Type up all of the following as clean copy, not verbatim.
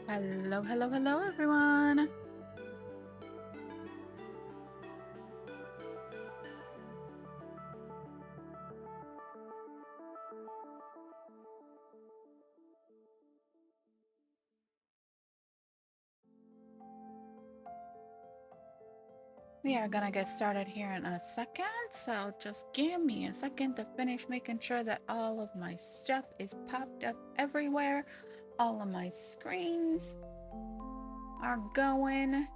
Hello, hello, hello, everyone. We are gonna get started here in a second, so just give me a second to finish making sure that all of my stuff is popped up everywhere. All of my screens are going.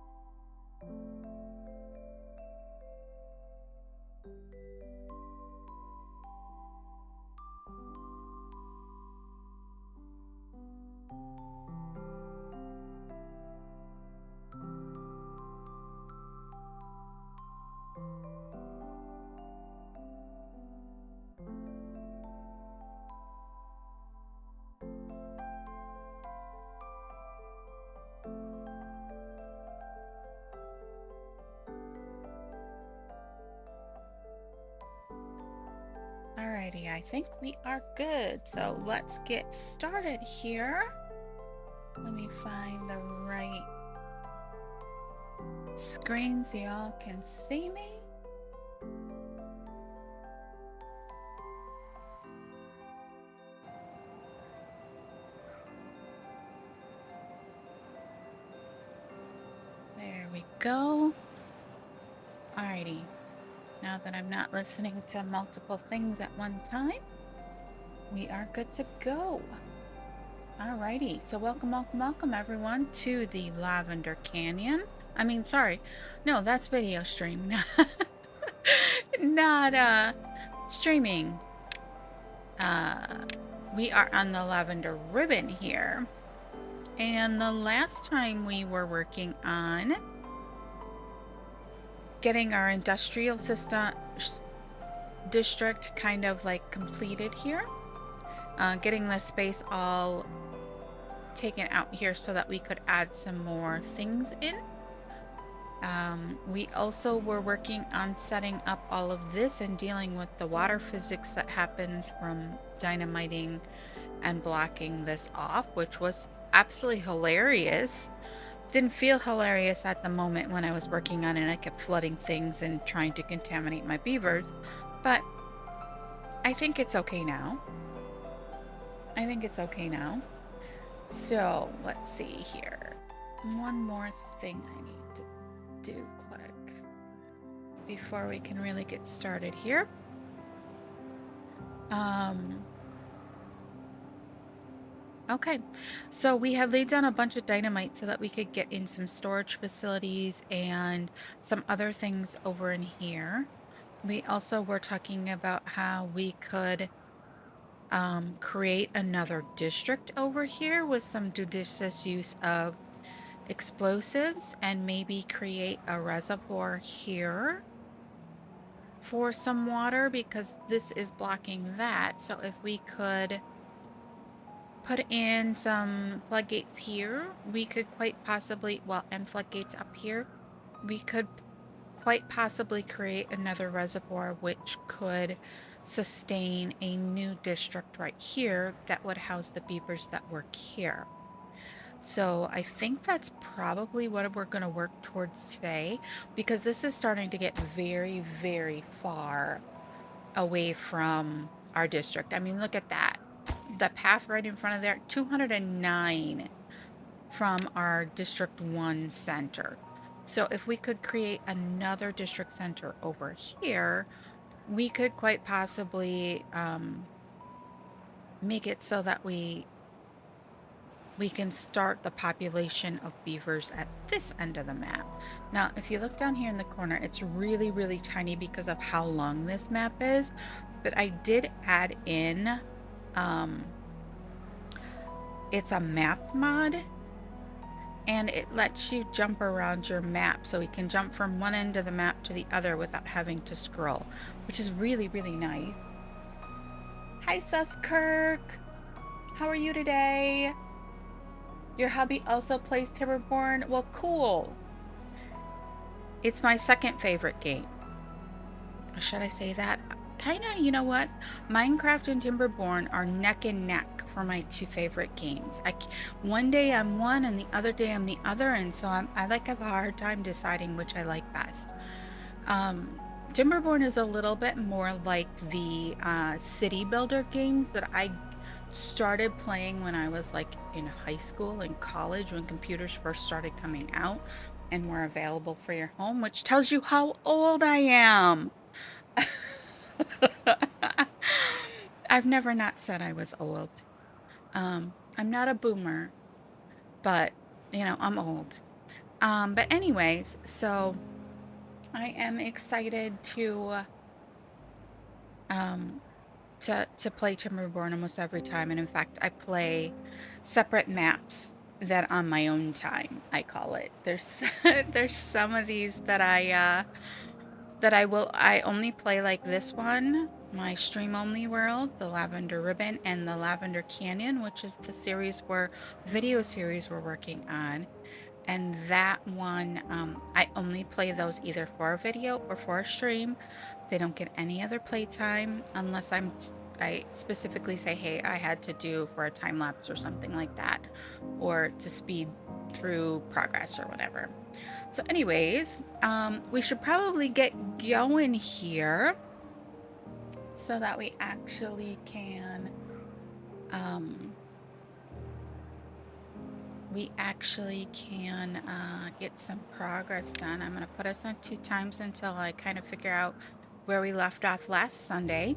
Alrighty, I think we are good. So let's get started here. Let me find the right screen so y'all can see me. There we go. Alrighty. Now that I'm not listening to multiple things at one time, we are good to go. Alrighty, so welcome everyone to the Lavender Canyon. No, that's video stream, not streaming. We are on the Lavender Ribbon here, and the last time we were working on getting our industrial system district kind of like completed here, getting the space all taken out here so that we could add some more things in. We also were working on setting up all of this and dealing with the water physics that happens from dynamiting and blocking this off, which was absolutely hilarious. Didn't feel hilarious at the moment when I was working on it. I kept flooding things and trying to contaminate my beavers, but I think it's okay now. So let's see here. One more thing I need to do quick before we can really get started here. Okay, so we had laid down a bunch of dynamite so that we could get in some storage facilities and some other things over in here. We also were talking about how we could create another district over here with some judicious use of explosives and maybe create a reservoir here for some water, because this is blocking that. So if we could put in some floodgates here, we could quite possibly, and floodgates up here, we could quite possibly create another reservoir which could sustain a new district right here that would house the beavers that work here. So I think that's probably what we're going to work towards today, because this is starting to get very, very far away from our district. I mean, look at that. The path right in front of there, 209 from our District 1 center. So if we could create another district center over here, we could quite possibly make it so that we can start the population of beavers at this end of the map. Now, if you look down here in the corner, it's really, really tiny because of how long this map is, but I did add in, it's a map mod, and it lets you jump around your map, so we can jump from one end of the map to the other without having to scroll, which is really, really nice. Hi, Suskirk! How are you today? Your hubby also plays Timberborn? Well, cool. It's my second favorite game. Should I say that? Kinda, you know what? Minecraft and Timberborn are neck and neck for my two favorite games. One day I'm one and the other day I'm the other, and so I like have a hard time deciding which I like best. Timberborn is a little bit more like the city builder games that I started playing when I was like in high school and college, when computers first started coming out and were available for your home, which tells you how old I am. I've never not said I was old. I'm not a boomer, but you know, I'm old. But anyways, so I am excited um to play Timberborn almost every time, and in fact, I play separate maps that on my own time, I call it. There's there's some of these that I only play, like this one, my stream only world, the Lavender Ribbon, and the Lavender Canyon, which is the video series we're working on. And that one, I only play those either for a video or for a stream. They don't get any other playtime unless I specifically say, hey, I had to do for a time lapse or something like that, or to speed through progress or whatever. So anyways, we should probably get going here so that we actually can get some progress done. I'm going to put us on 2 times until I kind of figure out where we left off last Sunday.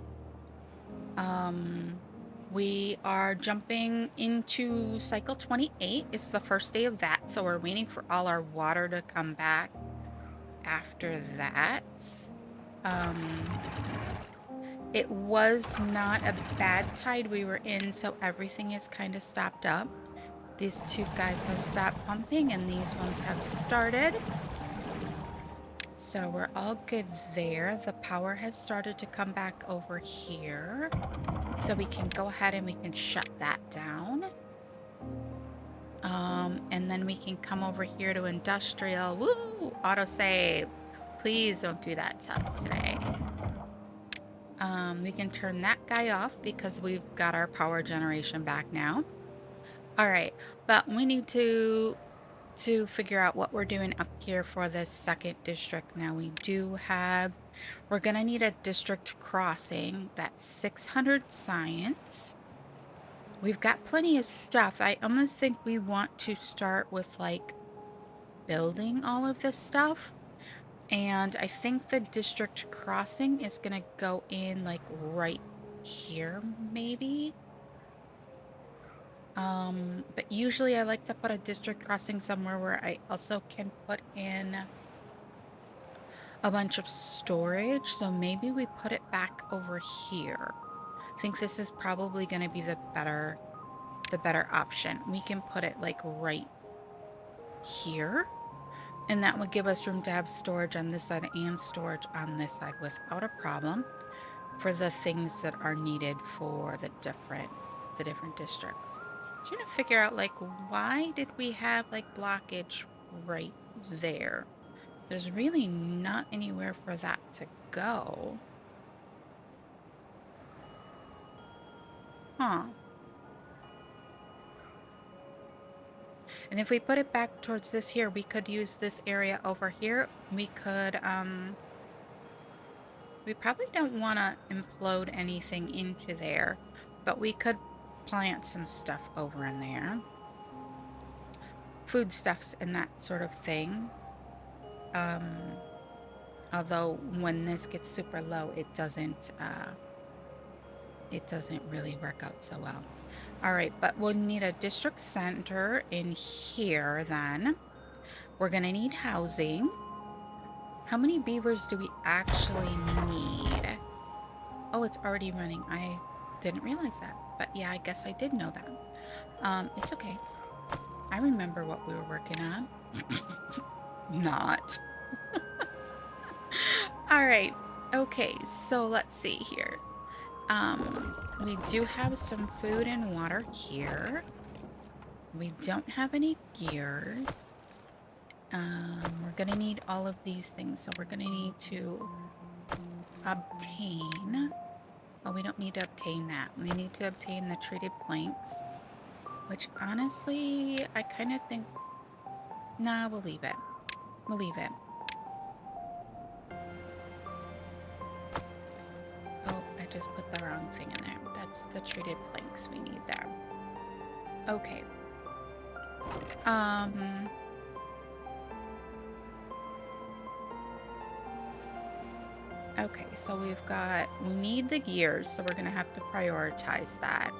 We are jumping into cycle 28. It's the first day of that, so we're waiting for all our water to come back after that. It was not a bad tide we were in, so everything is kind of stopped up. These 2 guys have stopped pumping and these ones have started. So we're all good there. The power has started to come back over here. So we can go ahead and we can shut that down. And then we can come over here to industrial. Woo! Autosave. Please don't do that to us today. We can turn that guy off because we've got our power generation back now. All right, but we need to figure out what we're doing up here for this second district. Now we're gonna need a district crossing. That's 600 science. We've got plenty of stuff. I almost think we want to start with like building all of this stuff. And I think the district crossing is gonna go in like right here, maybe. But usually I like to put a district crossing somewhere where I also can put in a bunch of storage. So maybe we put it back over here. I think this is probably going to be the better option. We can put it like right here, and that would give us room to have storage on this side and storage on this side without a problem for the things that are needed for the different districts. Trying to figure out like why did we have like blockage right there? There's really not anywhere for that to go. Huh. And if we put it back towards this here, we could use this area over here. We could we probably don't want to implode anything into there, but we could plant some stuff over in there. Foodstuffs and that sort of thing. Although when this gets super low, it doesn't really work out so well. All right, but we'll need a district center in here then. We're gonna need housing. How many beavers do we actually need? Oh, it's already running. I didn't realize that. But yeah, I guess I did know that. It's okay. I remember what we were working on. Not. All right. Okay, so let's see here. We do have some food and water here. We don't have any gears. We're gonna need all of these things, so we're gonna need to obtain Oh, we don't need to obtain that. We need to obtain the treated planks, which honestly, I kind of think, nah, we'll leave it. We'll leave it. Oh, I just put the wrong thing in there. That's the treated planks we need there. Okay. Okay, so we need the gears, so we're gonna have to prioritize that.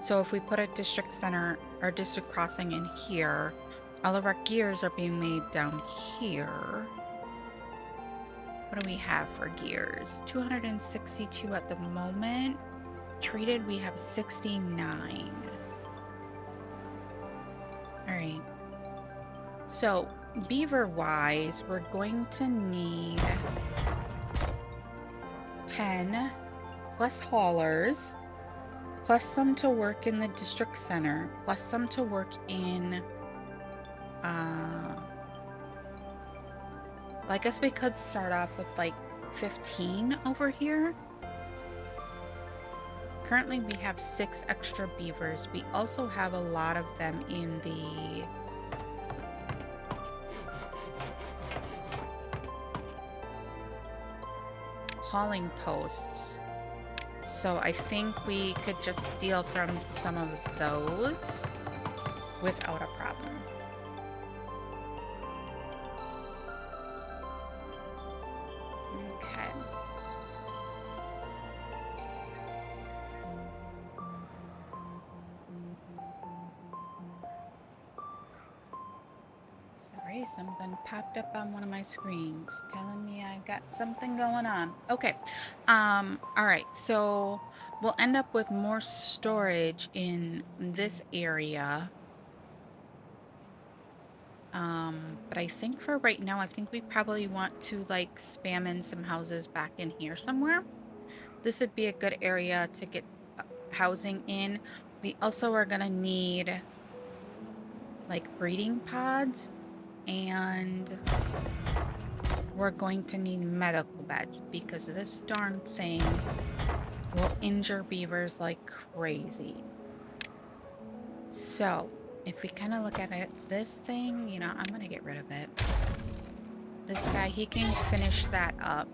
So if we put a district center or district crossing in here, all of our gears are being made down here. What do we have for gears? 262 at the moment. Treated, we have 69. All right. So beaver-wise, we're going to need 10 plus haulers, plus some to work in the district center, plus some to work in, I guess we could start off with like 15 over here. Currently we have 6 extra beavers. We also have a lot of them in the hauling posts. So I think we could just steal from some of those without a problem. Okay. Sorry, something popped up on one of my screens telling me I got something going on. Okay. All right. So we'll end up with more storage in this area. But I think for right now, I think we probably want to like spam in some houses back in here somewhere. This would be a good area to get housing in. We also are gonna need like breeding pods, and we're going to need medical beds because this darn thing will injure beavers like crazy. So if we kind of look at it, this thing, you know, I'm gonna get rid of it. This guy, he can finish that up.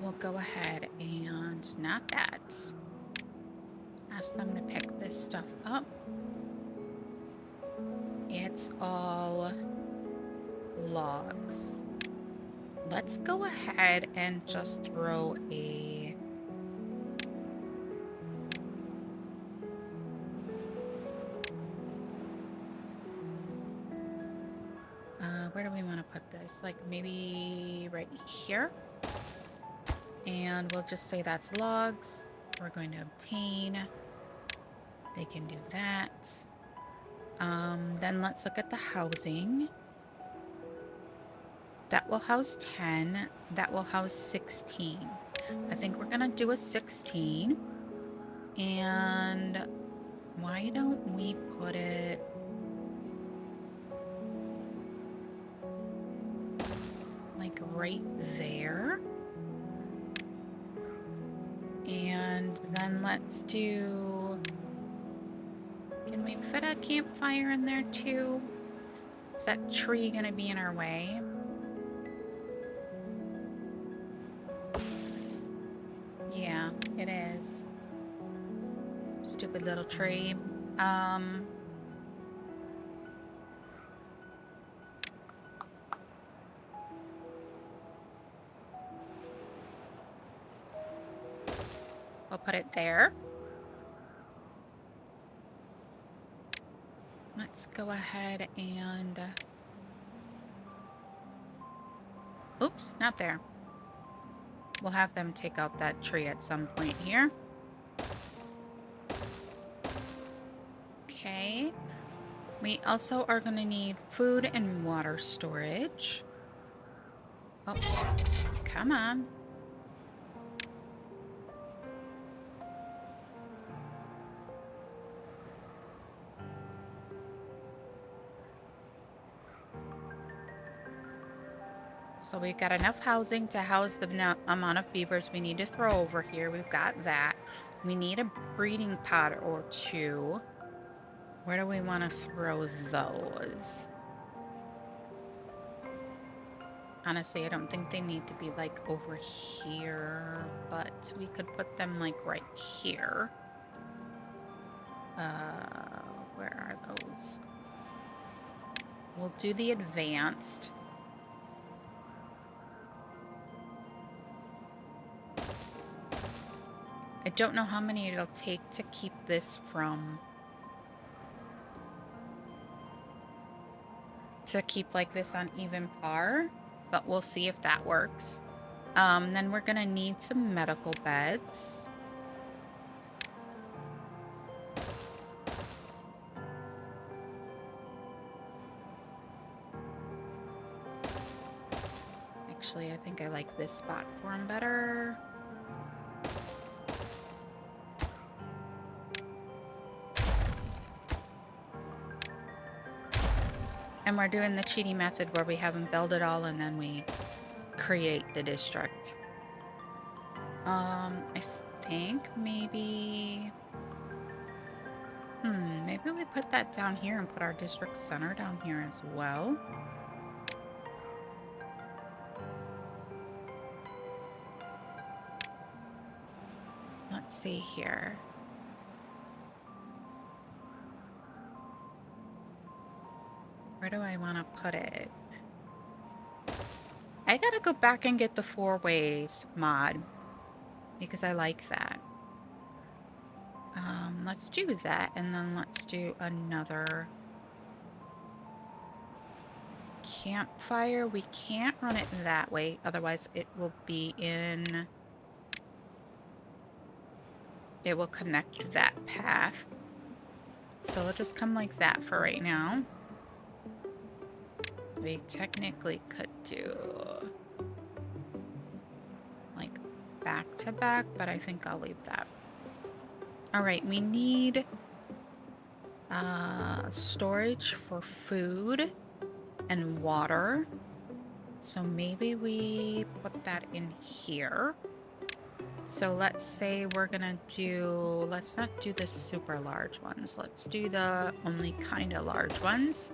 We'll go ahead and not that. Ask them to pick this stuff up. It's all logs. Let's go ahead and just throw a where do we want to put this? Like maybe right here. And we'll just say that's logs. We're going to obtain. They can do that. Then let's look at the housing. That will house 10. That will house 16. I think we're gonna do a 16. And why don't we put it like right there? And then let's do, can we fit a campfire in there too? Is that tree gonna be in our way? Yeah, it is. Stupid little tree. We'll put it there. Let's go ahead and... oops, not there. We'll have them take out that tree at some point here. Okay. We also are going to need food and water storage. Oh, come on. So we've got enough housing to house the amount of beavers we need to throw over here. We've got that. We need a breeding pod or two. Where do we want to throw those? Honestly, I don't think they need to be like over here, but we could put them like right here. Where are those? We'll do the advanced. I don't know how many it'll take to keep this from... to keep like this on even par, but we'll see if that works. Then we're gonna need some medical beds. Actually, I think I like this spot for them better. And we're doing the cheating method where we have them build it all and then we create the district. I think maybe... maybe we put that down here and put our district center down here as well. Let's see here. Where do I want to put it? I gotta go back and get the 4 ways mod because I like that. Let's do that, and then let's do another campfire. We can't run it that way, otherwise it will be in... it will connect that path. So it'll just come like that for right now. We technically could do like back to back, but I think I'll leave that. All right, we need storage for food and water. So maybe we put that in here. So let's say we're gonna do, let's not do the super large ones. Let's do the only kind of large ones.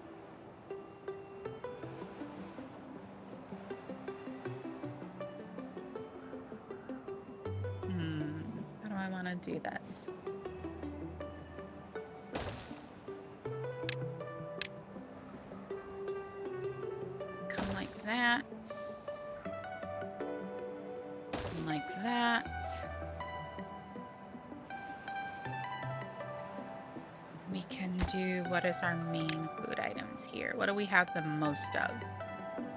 How do I want to do this? Come like that. Like that. We can do, what is our main food items here? What do we have the most of?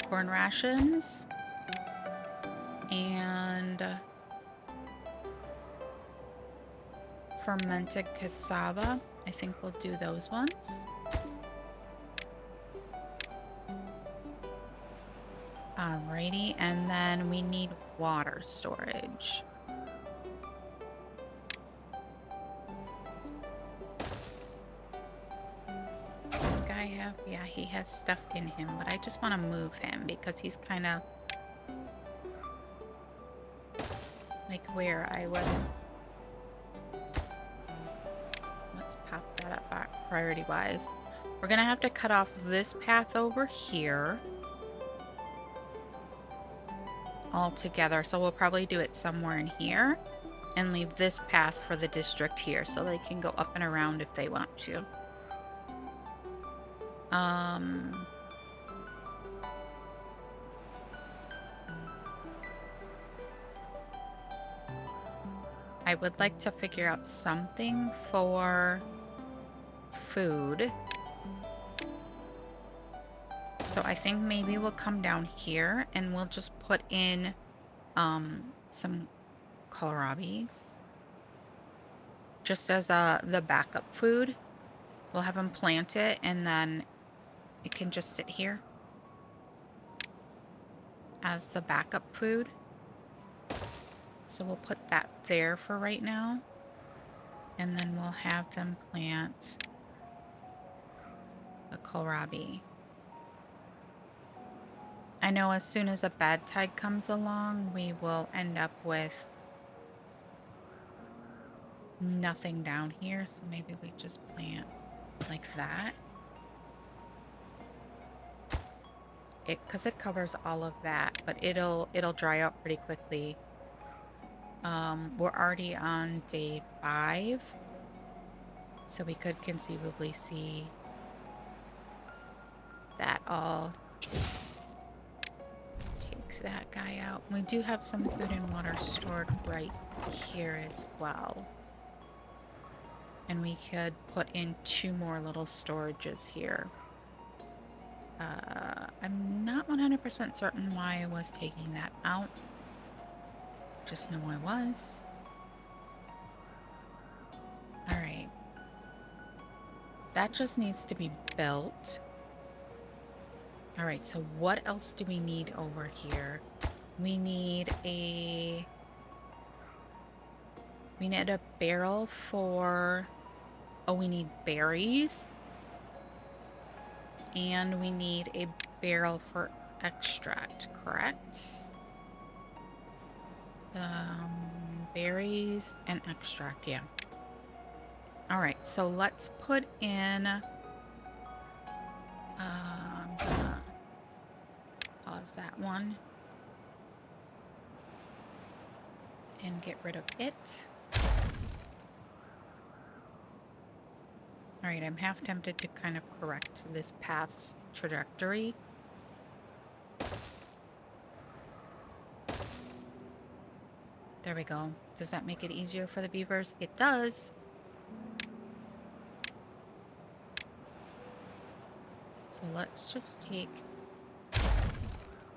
Corn rations. And fermented cassava. I think we'll do those ones. Alrighty, and then we need water storage. Does this guy have... yeah, he has stuff in him, but I just want to move him because he's kind of like where I would... let's pop that up priority-wise. We're gonna have to cut off this path over here altogether, so we'll probably do it somewhere in here and leave this path for the district here so they can go up and around if they want to. I would like to figure out something for food. So I think maybe we'll come down here and we'll just put in some kohlrabis just as the backup food. We'll have them plant it and then it can just sit here as the backup food. So we'll put that there for right now. And then we'll have them plant a kohlrabi. I know as soon as a bad tide comes along, we will end up with nothing down here. So maybe we just plant like that. Because it covers all of that, but it'll dry out pretty quickly. We're already on day 5, so we could conceivably see that all. Let's take that guy out. We do have some food and water stored right here as well. And we could put in 2 more little storages here. I'm not 100% certain why I was taking that out. Just know I was. All right. That just needs to be built. All right, so what else do we need over here? We need a barrel for, oh, we need berries. And we need a barrel for extract, correct? Berries and extract, yeah. All right, so let's put in, I'm gonna pause that one and get rid of it. All right, I'm half tempted to kind of correct this path's trajectory. There we go. Does that make it easier for the beavers? It does. So let's just take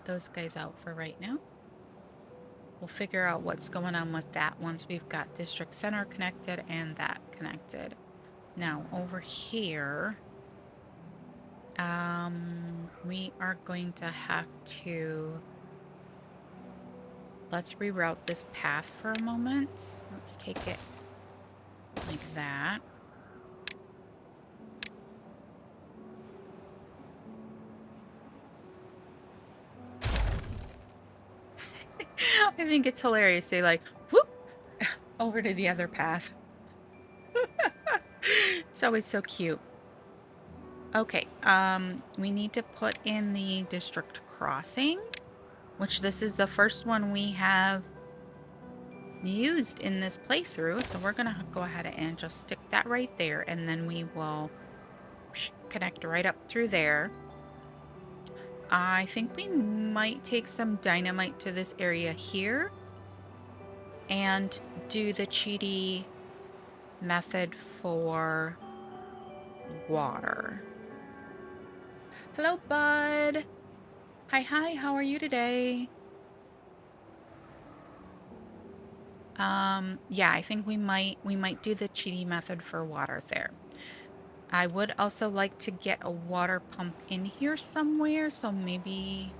those guys out for right now. We'll figure out what's going on with that once we've got District Center connected and that connected. Now, over here, we are going to have to... Let's reroute this path for a moment. Let's take it like that. I think it's hilarious. They like, whoop, over to the other path. It's always so cute. Okay, we need to put in the district crossing, which this is the first one we have used in this playthrough. So we're gonna go ahead and just stick that right there, and then we will connect right up through there. I think we might take some dynamite to this area here and do the cheaty method for water. Hello, bud. Hi, how are you today? Yeah, I think we might do the cheaty method for water there. I would also like to get a water pump in here somewhere, so maybe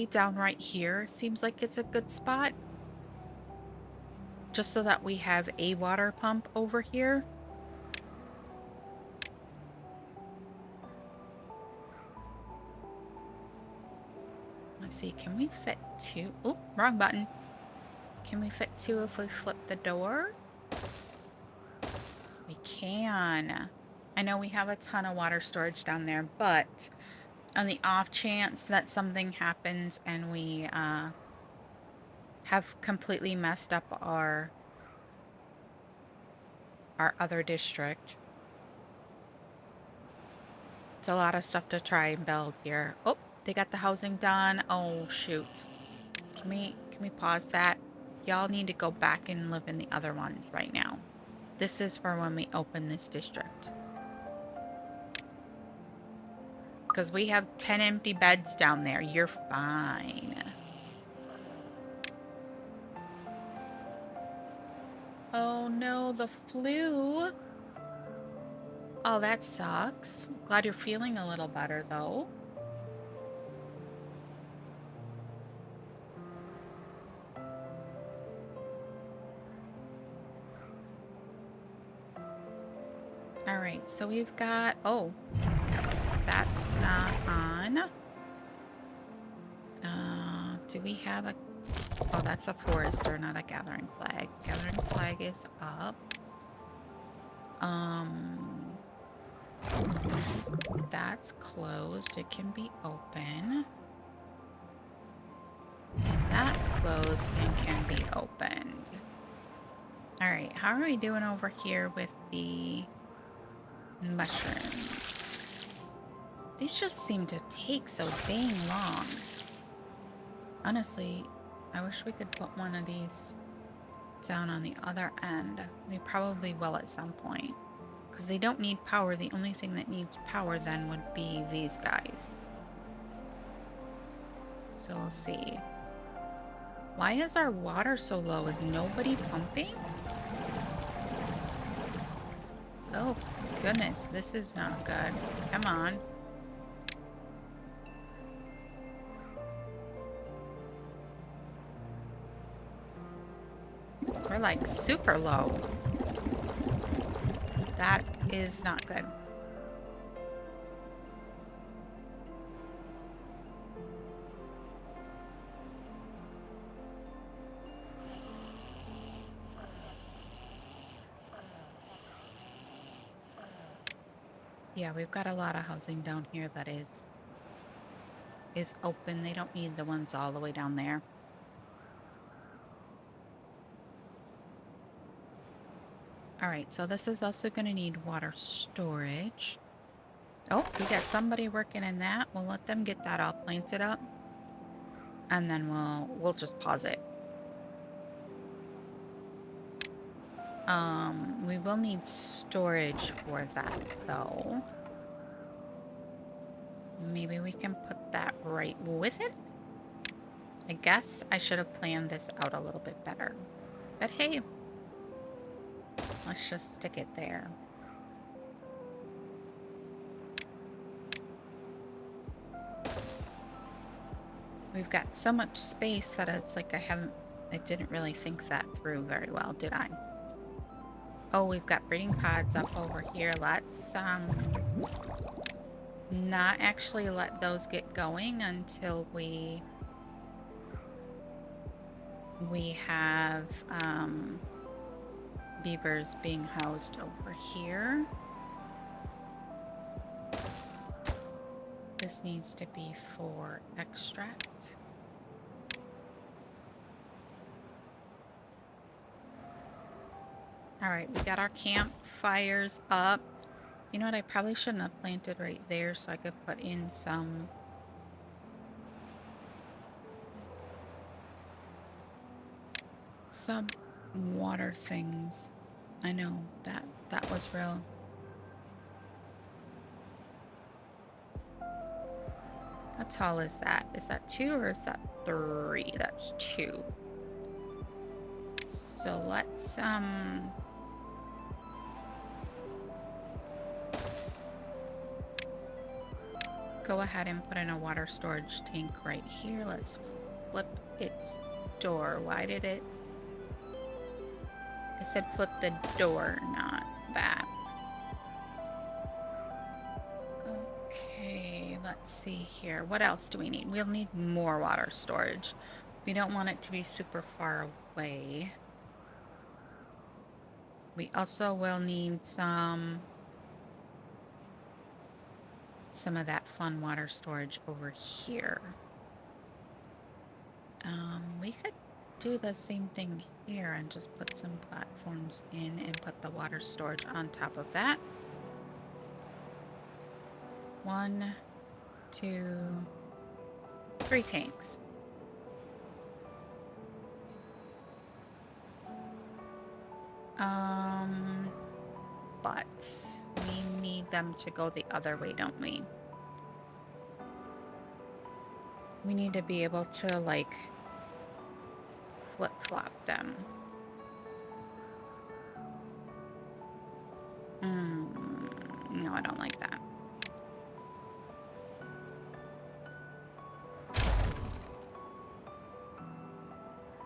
down right here seems like it's a good spot. Just so that we have a water pump over here. Let's see, can we fit 2? Oop, wrong button. Can we fit 2 if we flip the door? We can. I know we have a ton of water storage down there, but on the off chance that something happens and we have completely messed up our other district. It's a lot of stuff to try and build here. Oh, they got the housing done. Oh, shoot. Can we pause that? Y'all need to go back and live in the other ones right now. This is for when we open this district. Because we have 10 empty beds down there. You're fine. Oh no, the flu. Oh, that sucks. Glad you're feeling a little better though. All right, so we've got, oh, that's that's not on. Do we have a... Oh, that's a forester, not a gathering flag. Gathering flag is up. That's closed. It can be open. And that's closed and can be opened. All right, how are we doing over here with the mushrooms? These just seem to take so dang long. Honestly, I wish we could put one of these down on the other end. We probably will at some point. Because they don't need power. The only thing that needs power then would be these guys. So we'll see. Why is our water so low? Is nobody pumping? Oh, goodness. This is not good. Come on. We're like super low. That is not good. Yeah, we've got a lot of housing down here that is open. They don't need the ones all the way down there. All right, so this is also going to need water storage. Oh, we got somebody working in that. We'll let them get that all planted up. And then we'll just pause it. We will need storage for that though. Maybe we can put that right with it. I guess I should have planned this out a little bit better. But hey, let's just stick it there. We've got so much space that it's like I didn't really think that through very well, did I? Oh, we've got breeding pods up over here. Let's not actually let those get going until we have beavers being housed over here. This needs to be for extract. All right, we got our campfires up. You know what? I probably shouldn't have planted right there, so I could put in some water things. I know that was real. How tall is that? Is that 2 or is that 3? That's 2. So let's go ahead and put in a water storage tank right here. Let's flip its door. Why did it... I said flip the door, not that. Okay, let's see here. What else do we need? We'll need more water storage. We don't want it to be super far away. We also will need some of that fun water storage over here. We could do the same thing here and just put some platforms in and put the water storage on top of that. 1, 2, 3 tanks. But we need them to go the other way, don't we? We need to be able to, like, flip-flop them. No, I don't like that.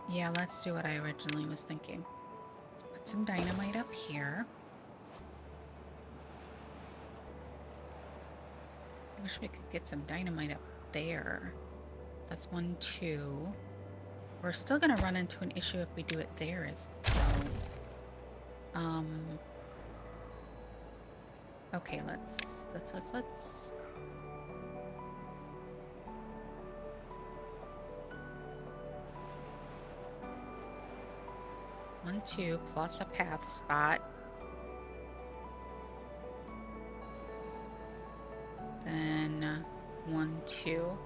Yeah, let's do what I originally was thinking. Let's put some dynamite up here. Wish we could get some dynamite up there. That's 1, 2. We're still gonna run into an issue if we do it there as well. Okay, let's. 1, 2 plus a path spot. Then 1, 2.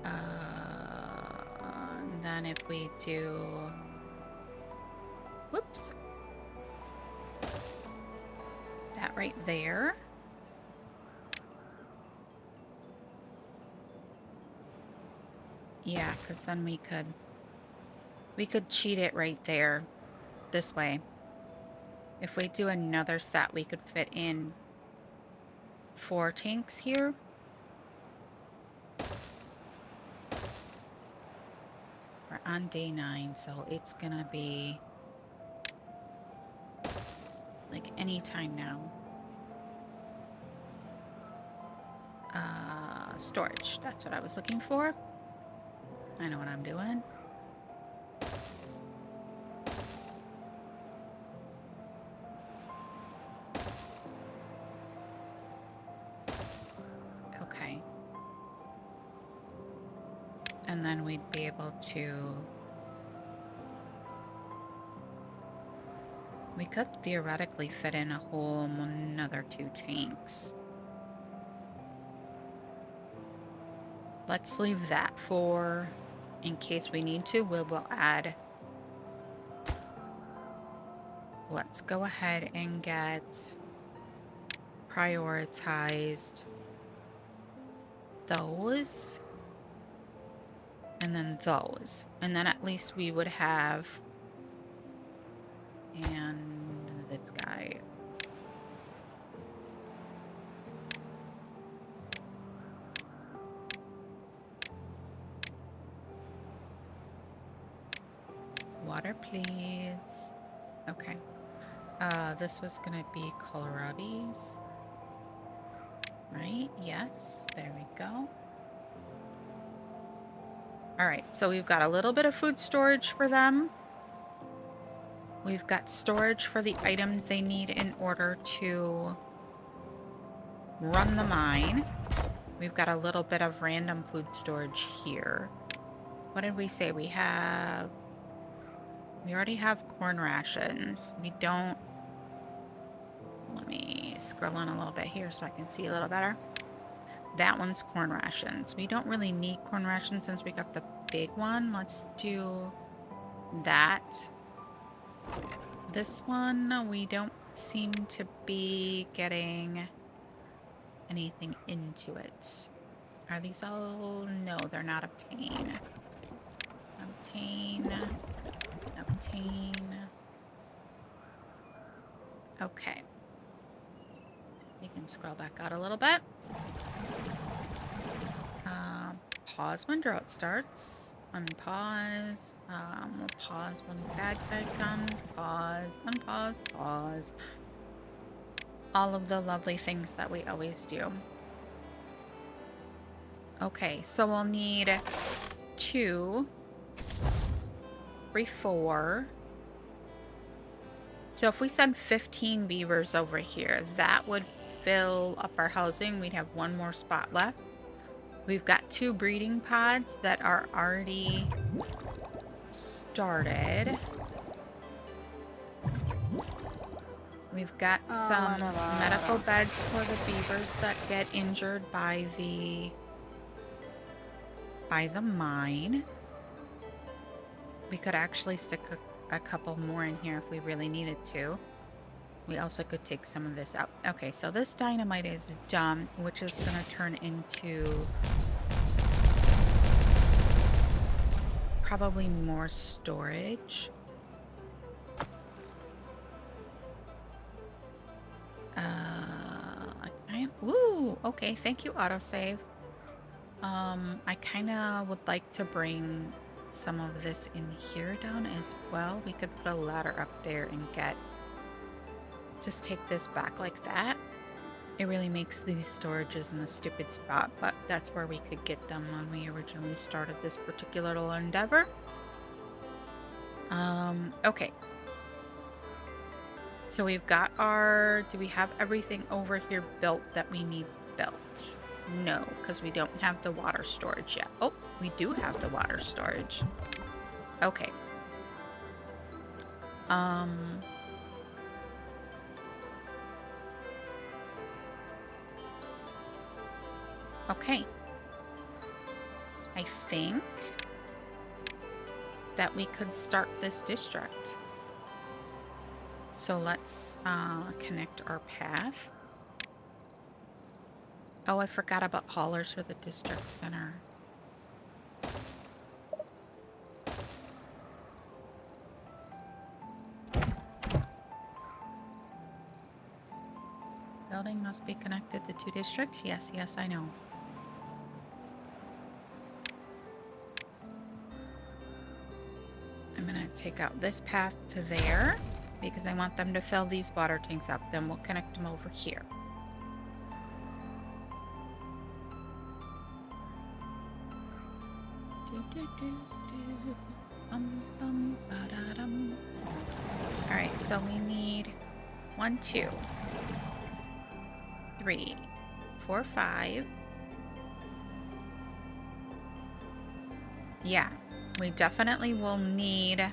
And then if we do, whoops, that right there. Yeah, because then we could cheat it right there this way. If we do another set, we could fit in 4 tanks here. We're on day 9, so it's gonna be like any time now. Storage, that's what I was looking for. I know what I'm doing. Okay. And then we'd be able to... We could theoretically fit in a whole another 2 tanks. Let's leave that for in case we need to. We'll add. Let's go ahead and get prioritized those. And then those. And then at least we would have. And this guy. Water, please. Okay. This was gonna be kohlrabi's. Right? Yes. There we go. Alright, so we've got a little bit of food storage for them. We've got storage for the items they need in order to run the mine. We've got a little bit of random food storage here. What did we say? We already have corn rations. We don't... Let me scroll on a little bit here so I can see a little better. That one's corn rations. We don't really need corn rations since we got the big one. Let's do that. This one, we don't seem to be getting anything into it. Are these all? No, they're not obtain. Obtain. Obtain. Okay. You can scroll back out a little bit. Pause when drought starts. Unpause. We'll pause when bad tide comes. Pause. Unpause. Pause. All of the lovely things that we always do. Okay, so we'll need 2, 3, 4. So if we send 15 beavers over here, that would fill up our housing. We'd have 1 more spot left. We've got 2 breeding pods that are already started. We've got some medical beds for the beavers that get injured by the mine. We could actually stick a couple more in here if we really needed to. We also could take some of this out. Okay, so this dynamite is done, which is going to turn into probably more storage. Ooh, okay, thank you, autosave. I kind of would like to bring some of this in here down as well. We could put a ladder up there and get just take this back like that. It really makes these storages in a stupid spot, but that's where we could get them when we originally started this particular little endeavor. Okay. So we've got our... Do we have everything over here built that we need built? No, because we don't have the water storage yet. Oh, we do have the water storage. Okay. Okay. I think that we could start this district. So let's connect our path. Oh, I forgot about haulers for the district center. Building must be connected to 2 districts. Yes, yes, I know. I'm gonna take out this path to there because I want them to fill these water tanks up. Then we'll connect them over here. Alright, so we need 1, 2, 3, 4, 5. Yeah, we definitely will need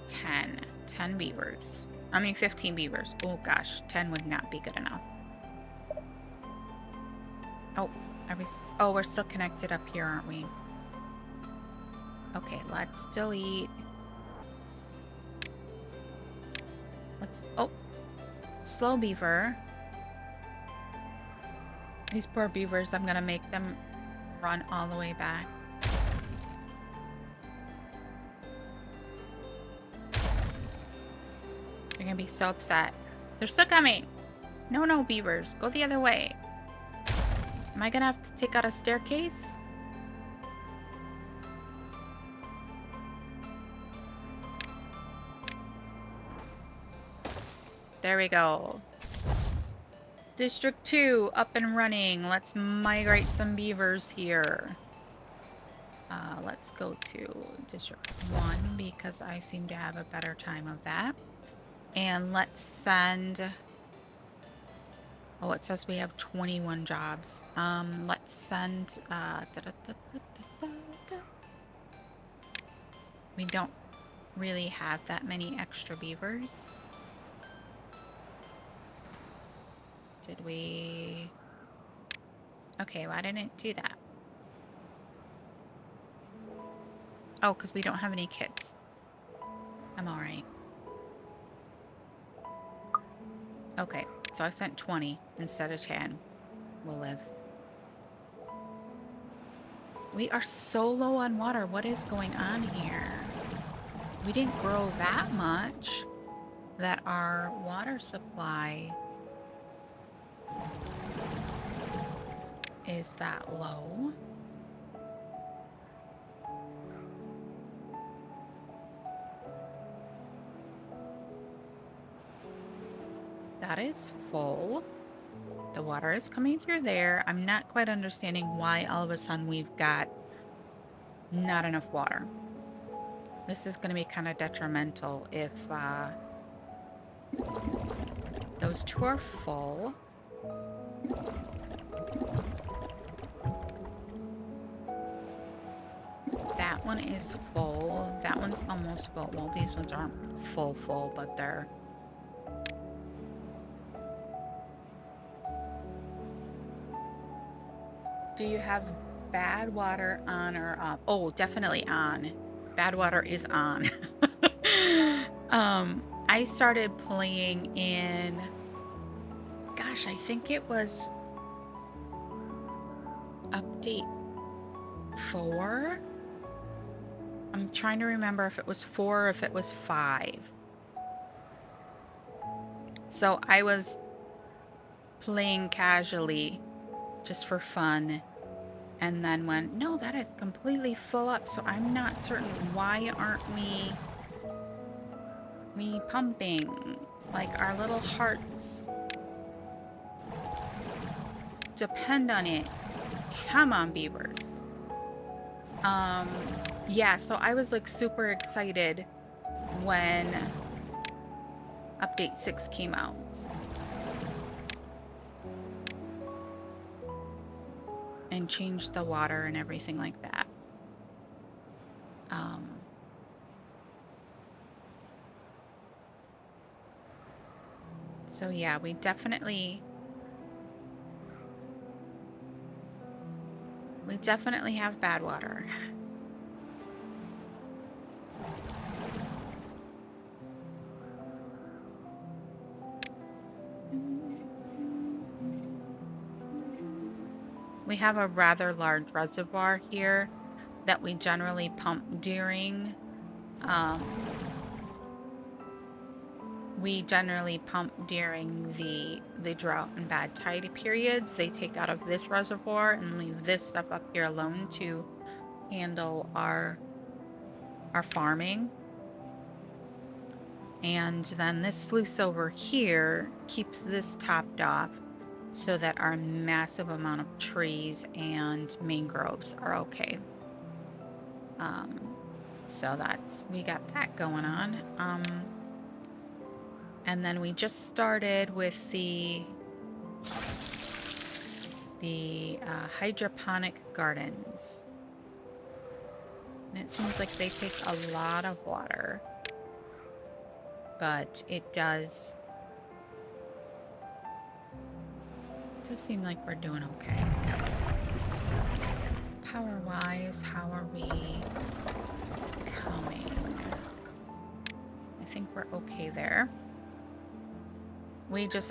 10 beavers. I mean 15 beavers. Oh gosh, 10 would not be good enough. Oh, we're still connected up here, aren't we? Okay, let's delete. Oh, slow beaver. These poor beavers, I'm gonna make them run all the way back. They're gonna be so upset. They're still coming. No, beavers, go the other way. Am I gonna have to take out a staircase? There we go. District 2 up and running. Let's migrate some beavers here. Let's go to District 1 because I seem to have a better time of that. And let's send... Oh, it says we have 21 jobs. Let's send... We don't really have that many extra beavers. Did we... Okay, why didn't it do that? Oh, because we don't have any kids. I'm alright. Okay, so I sent 20 instead of 10. We'll live. We are so low on water. What is going on here? We didn't grow that much that our water supply is that low. That is full. The water is coming through there. I'm not quite understanding why all of a sudden we've got not enough water. This is going to be kind of detrimental if those 2 are full. That one is full. That one's almost full. Well, these ones aren't full, but they're... Do you have bad water on or off? Oh, definitely on. Bad water is on. I started playing in... Gosh, I think it was... Update 4? I'm trying to remember if it was 4 or if it was 5. So I was playing casually just for fun and then went, no, that is completely full up, so I'm not certain why aren't we pumping. Like, our little hearts depend on it. Come on, beavers. Yeah, so I was like super excited when update 6 came out. And changed the water and everything like that. So yeah, we definitely have bad water. We have a rather large reservoir here that we generally pump during the drought and bad tide periods. They take out of this reservoir and leave this stuff up here alone to handle our farming. And then this sluice over here keeps this topped off so that our massive amount of trees and mangroves are okay. So we got that going on. And then we just started with the hydroponic gardens. And it seems like they take a lot of water, but it does seem like we're doing okay. Power-wise, how are we coming? I think we're okay there.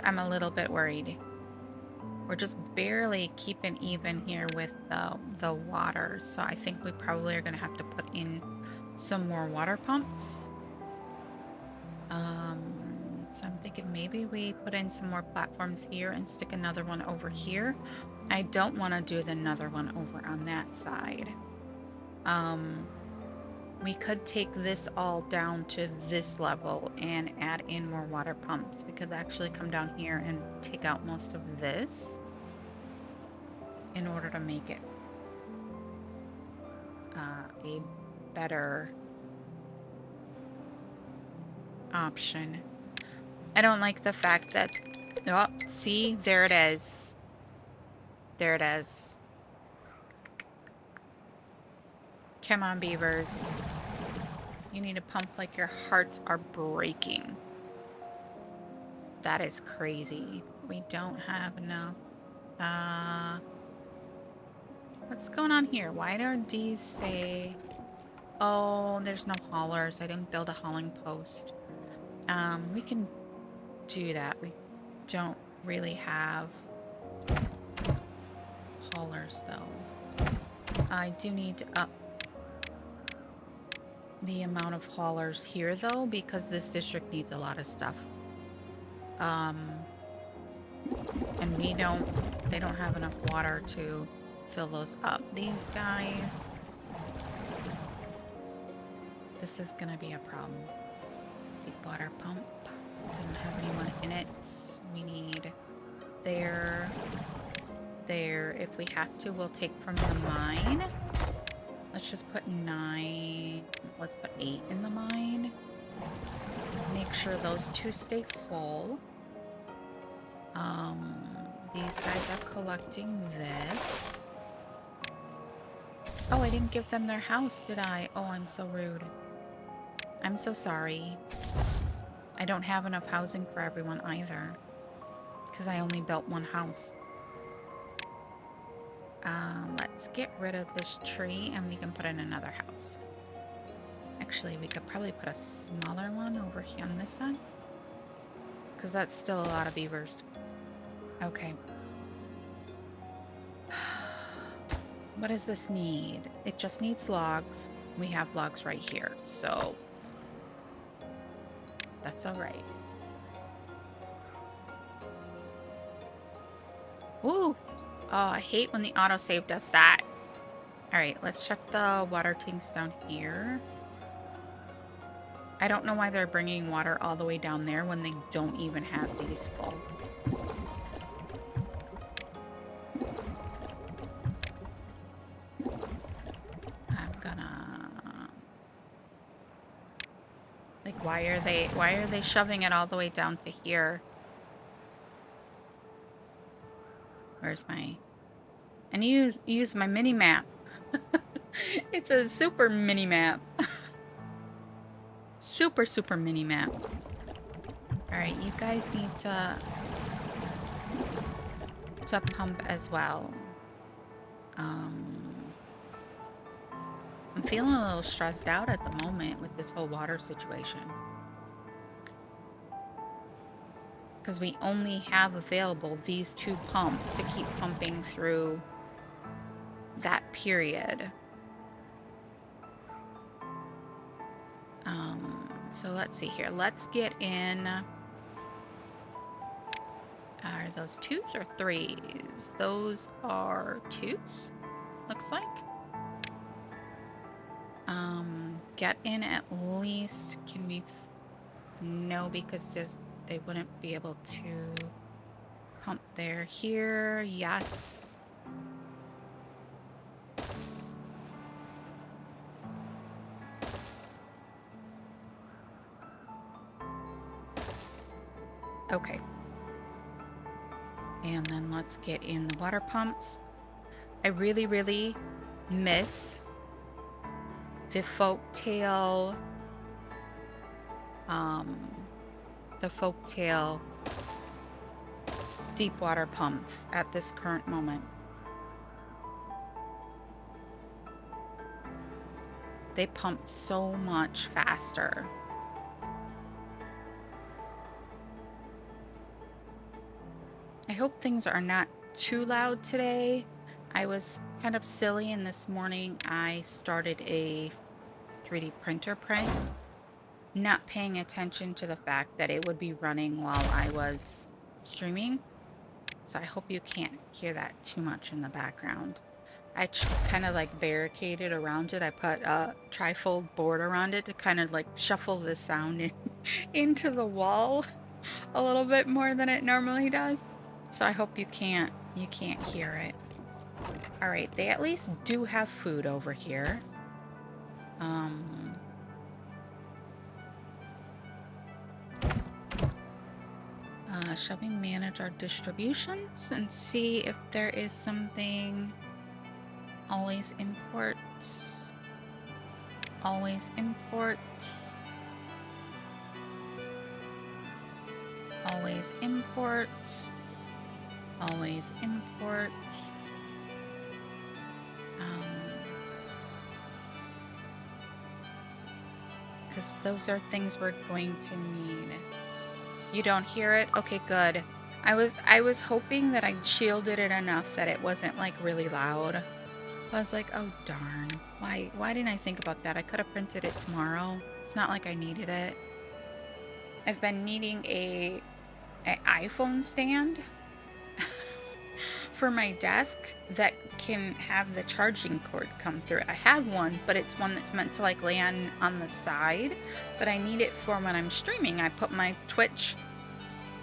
I'm a little bit worried. We're just barely keeping even here with the water. So I think we probably are going to have to put in some more water pumps. So I'm thinking maybe we put in some more platforms here and stick another one over here. I don't want to do another one over on that side. We could take this all down to this level and add in more water pumps. We could actually come down here and take out most of this in order to make it a better option. I don't like the fact that, oh, see, there it is. There it is. Come on, beavers. You need to pump like your hearts are breaking. That is crazy. We don't have enough. What's going on here? Why don't these say... Oh, there's no haulers. I didn't build a hauling post. We can do that. We don't really have haulers, though. I do need to up the amount of haulers here, though, because this district needs a lot of stuff. And they don't have enough water to fill those up. These guys, this is gonna be a problem. Deep water pump doesn't have anyone in it. We need there. If we have to, we'll take from the mine. Let's just put 9. Let's put 8 in the mine. Make sure those 2 stay full. These guys are collecting this. Oh, I didn't give them their house, did I? Oh, I'm so rude. I'm so sorry. I don't have enough housing for everyone either, because I only built 1 house. Let's get rid of this tree and we can put in another house. Actually, we could probably put a smaller one over here on this side, because that's still a lot of beavers. Okay. What does this need? It just needs logs. We have logs right here, so that's all right. Ooh! Oh, I hate when the autosave does that. All right, let's check the water tanks down here. I don't know why they're bringing water all the way down there when they don't even have these full. I'm gonna... Like, why are they shoving it all the way down to here? Where's my... I need to use my mini map. It's a super mini map. Super, super mini map. Alright, you guys need to pump as well. I'm feeling a little stressed out at the moment with this whole water situation. Because we only have available these 2 pumps to keep pumping through that period. So let's see here. Let's get in... Are those 2s or 3s? Those are 2s, looks like. Get in at least... Can we... No, because they wouldn't be able to pump there. Here, yes. Okay. And then let's get in the water pumps. I really, really miss the folktail deep water pumps at this current moment. They pump so much faster. I hope things are not too loud today. I was kind of silly, and this morning I started a 3D printer print, not paying attention to the fact that it would be running while I was streaming. So I hope you can't hear that too much in the background. I kind of like barricaded around it. I put a trifold board around it to kind of like shuffle the sound into the wall a little bit more than it normally does. So I hope you can't hear it. All right, they at least do have food over here. Shall we manage our distributions and see if there is something? Always imports. Always imports. Always imports. Always imports. Because those are things we're going to need. You don't hear it? Okay, good. I was hoping that I shielded it enough that it wasn't like really loud. I was like, oh darn. Why didn't I think about that? I could have printed it tomorrow. It's not like I needed it. I've been needing an iPhone stand for my desk that can have the charging cord come through. I have one, but it's one that's meant to like lay on the side, but I need it for when I'm streaming. I put my Twitch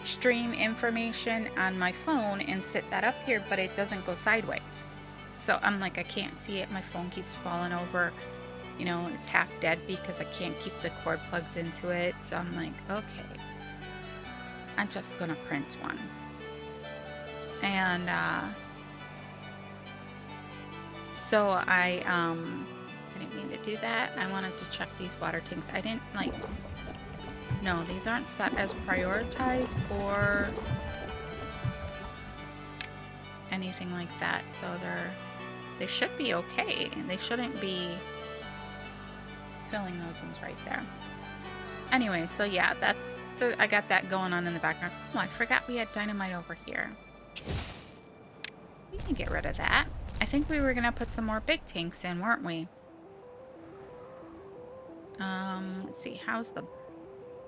stream information on my phone and sit that up here, but it doesn't go sideways. So I'm like, I can't see it. My phone keeps falling over. You know, it's half dead because I can't keep the cord plugged into it. So I'm like, okay, I'm just gonna print one. And so I didn't mean to do that. I wanted to check these water tanks. I didn't like... No, these aren't set as prioritized or anything like that. So they should be okay. They shouldn't be filling those ones right there. Anyway, so yeah, I got that going on in the background. Oh, I forgot we had dynamite over here. We can get rid of that. I think we were gonna put some more big tanks in, weren't we? Let's see, how's the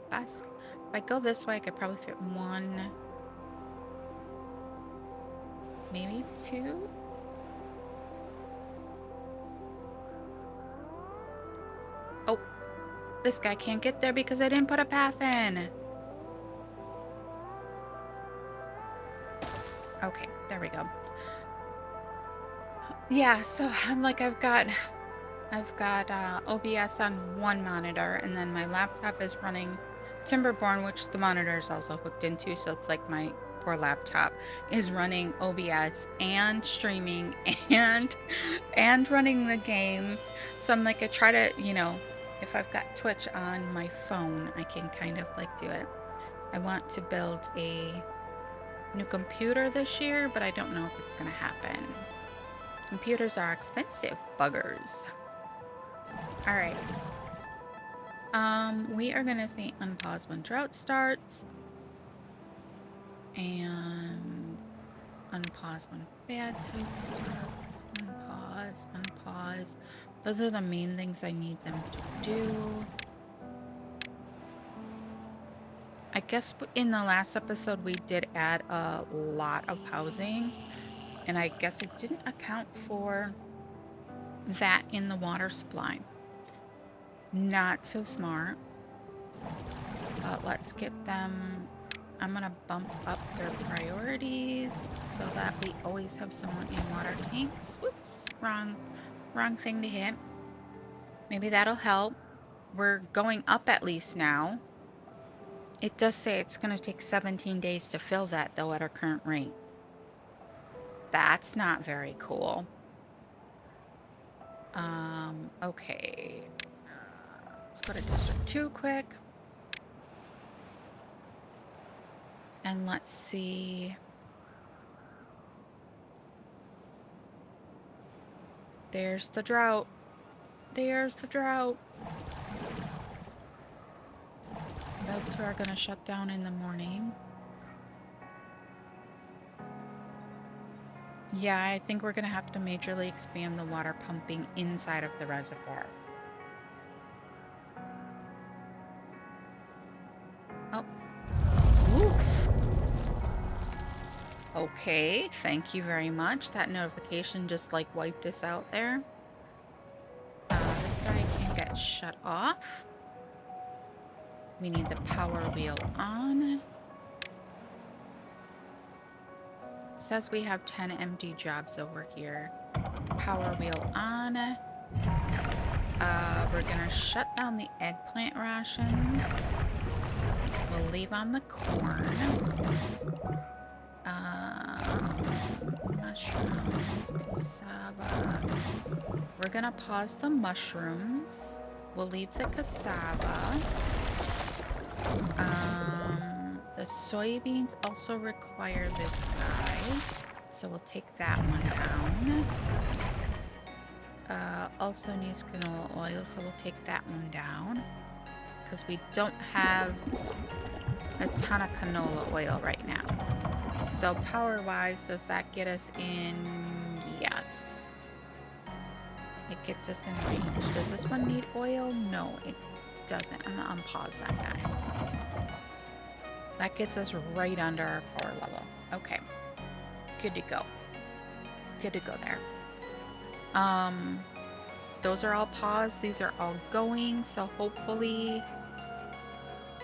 best? If I go this way, I could probably fit one, maybe two. Oh, this guy can't get there because I didn't put a path in. Okay, there we go. Yeah, so I'm like, I've got OBS on one monitor, and then my laptop is running Timberborn, which the monitor is also hooked into. So it's like my poor laptop is running OBS and streaming and running the game. So I'm like, I try to, you know, if I've got Twitch on my phone, I can kind of like do it. I want to build a new computer this year, but I don't know if it's gonna happen. Computers are expensive, buggers. All right. We are gonna say unpause when drought starts, and unpause when bad tides start. Unpause, unpause. Those are the main things I need them to do. I guess in the last episode we did add a lot of housing, and I guess it didn't account for that in the water supply. Not so smart. But let's get them. I'm gonna bump up their priorities so that we always have someone in water tanks. Whoops, wrong thing to hit. Maybe that'll help. We're going up at least now. It does say it's gonna take 17 days to fill that though at our current rate. That's not very cool. Okay. Let's go to District 2 quick. And let's see. There's the drought. There's the drought. Those two are going to shut down in the morning. Yeah, I think we're going to have to majorly expand the water pumping inside of the reservoir. Oh. Oof. Okay, thank you very much. That notification just like wiped us out there. This guy can get shut off. We need the power wheel on. It says we have 10 empty jobs over here. Power wheel on. We're gonna shut down the eggplant rations. We'll leave on the corn. Mushrooms, cassava. We're gonna pause the mushrooms. We'll leave the cassava. The soybeans also require this guy, so we'll take that one down. Also needs canola oil, so we'll take that one down, because we don't have a ton of canola oil right now. So power-wise, does that get us in? Yes. It gets us in range. Does this one need oil? No, it doesn't. I'm gonna unpause that guy. That gets us right under our power level. Okay. Good to go. Good to go there. Those are all paused. These are all going. So hopefully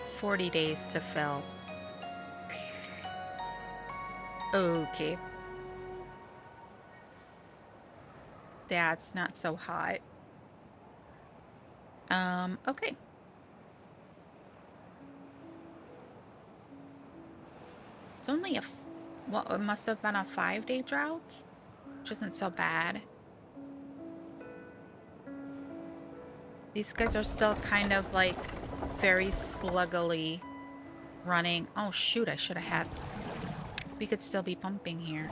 40 days to fill. Okay. That's not so hot. Okay. It's only well, it must have been a 5-day drought, which isn't so bad. These guys are still kind of like very sluggily running. Oh shoot, I should have had. We could still be pumping here.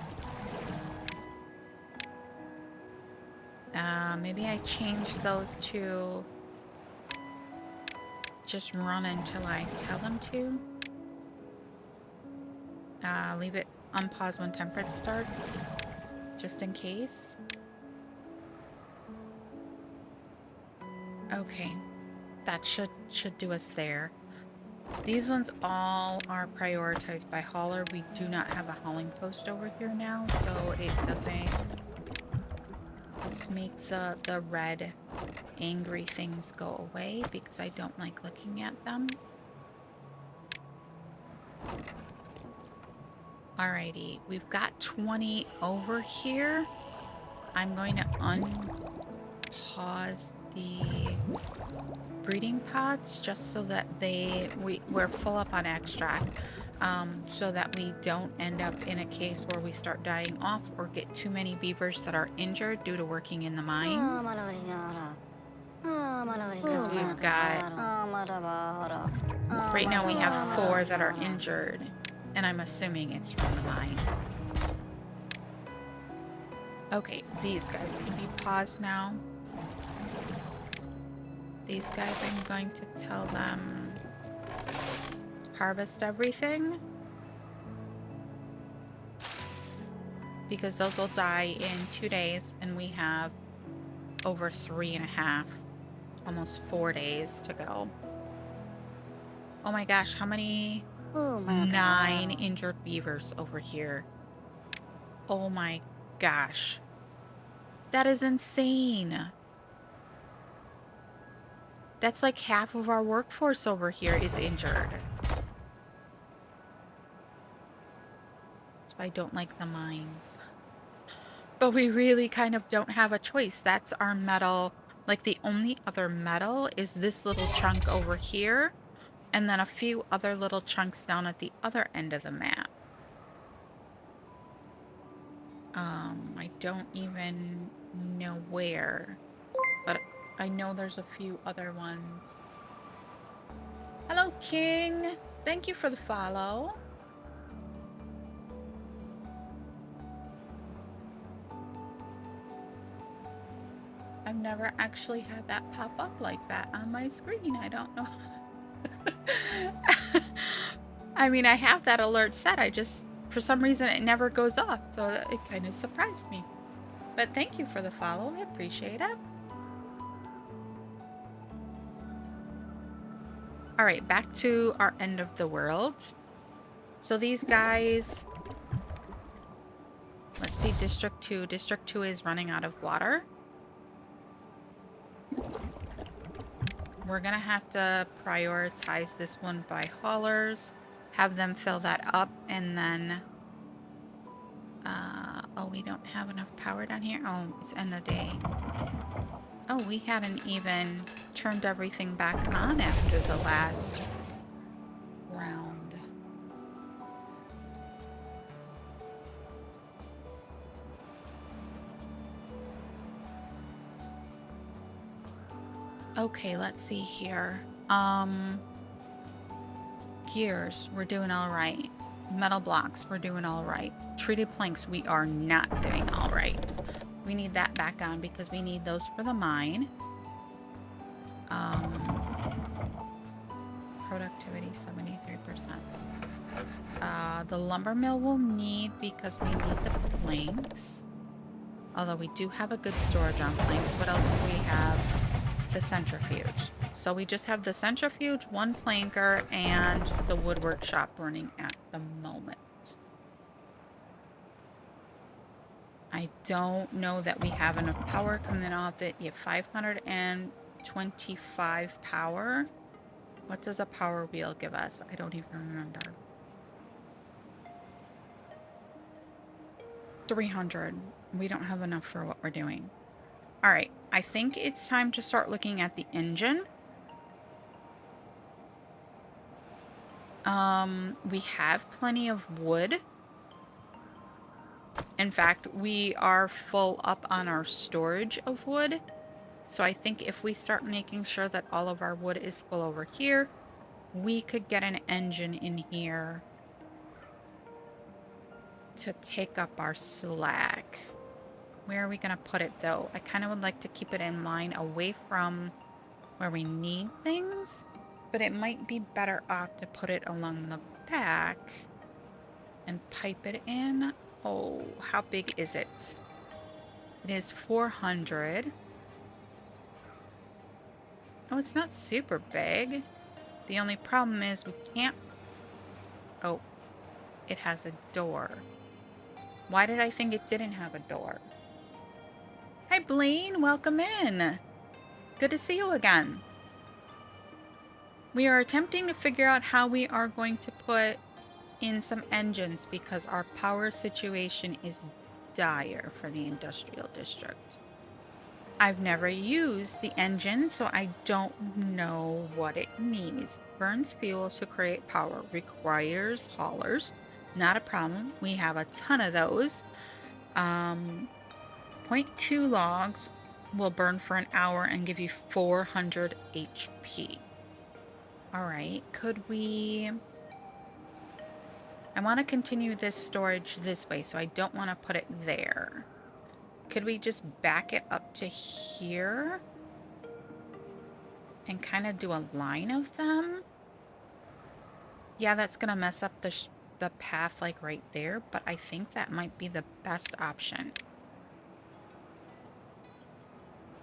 Maybe I change those to just run until I tell them to. Leave it unpause when temperature starts, just in case. Okay, that should do us there. These ones all are prioritized by hauler. We do not have a hauling post over here now, so it doesn't Let's make the red angry things go away because I don't like looking at them. Alrighty, we've got 20 over here. I'm going to unpause the breeding pods just so that we're full up on extract, so that we don't end up in a case where we start dying off or get too many beavers that are injured due to working in the mines. Because we've got, right now we have 4 that are injured, and I'm assuming it's from the mine. Okay, these guys can be paused now. These guys, I'm going to tell them harvest everything, because those will die in 2 days, and we have over 3.5, almost 4 days to go. Oh my gosh, how many? 9 injured beavers over here. Oh my gosh. That is insane. That's like half of our workforce over here is injured. That's why I don't like the mines. But we really kind of don't have a choice. That's our metal. Like, the only other metal is this little chunk over here, and then a few other little chunks down at the other end of the map. I don't even know where, but I know there's a few other ones. Hello, King. Thank you for the follow. I've never actually had that pop up like that on my screen. I don't know. I mean, I have that alert set. I just, for some reason, it never goes off. So it kind of surprised me. But thank you for the follow. I appreciate it. All right, back to our end of the world. So these guys, let's see, District 2. District 2 is running out of water. We're gonna have to prioritize this one by haulers, have them fill that up, and then, oh, we don't have enough power down here. Oh, it's end of day. Oh, we hadn't even turned everything back on after the last round. Okay, let's see here. Gears, we're doing all right. Metal blocks, we're doing all right. Treated planks, we are not doing all right. We need that back on because we need those for the mine. Productivity, 73%. The lumber mill will need because we need the planks. Although we do have a good storage on planks. What else do we have? The centrifuge. So we just have the centrifuge, 1 planker, and the wood workshop running at the moment. I don't know that we have enough power coming off it. You have 525 power. What does a power wheel give us? I don't even remember. 300. We don't have enough for what we're doing. All right, I think it's time to start looking at the engine. We have plenty of wood. In fact, we are full up on our storage of wood. So I think if we start making sure that all of our wood is full over here, we could get an engine in here to take up our slack. Where are we going to put it, though? I kind of would like to keep it in line away from where we need things, but it might be better off to put it along the back and pipe it in. Oh, how big is it? It is 400. Oh, it's not super big. The only problem is we can't... Oh, it has a door. Why did I think it didn't have a door? Hi, Hi, Blaine. Welcome in. Good to see you again. We are attempting to figure out how we are going to put in some engines because our power situation is dire for the industrial district. I've never used the engine, so I don't know what it needs. Burns fuel to create power, requires haulers. Not a problem. We have a ton of those. 0.2 logs will burn for an hour and give you 400 HP. All right, could we... I want to continue this storage this way, so I don't want to put it there. Could we just back it up to here and kind of do a line of them? Yeah, that's going to mess up the path like right there, but I think that might be the best option.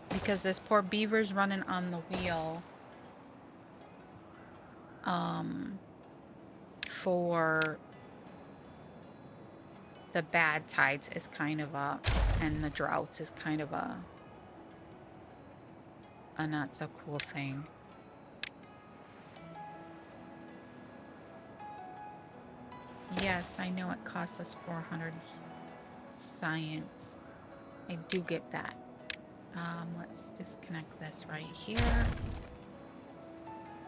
Because this poor beaver's running on the wheel for the bad tides is kind of a, and the droughts is kind of a not so cool thing. Yes, I know it costs us 400 science. I do get that. Let's disconnect this right here.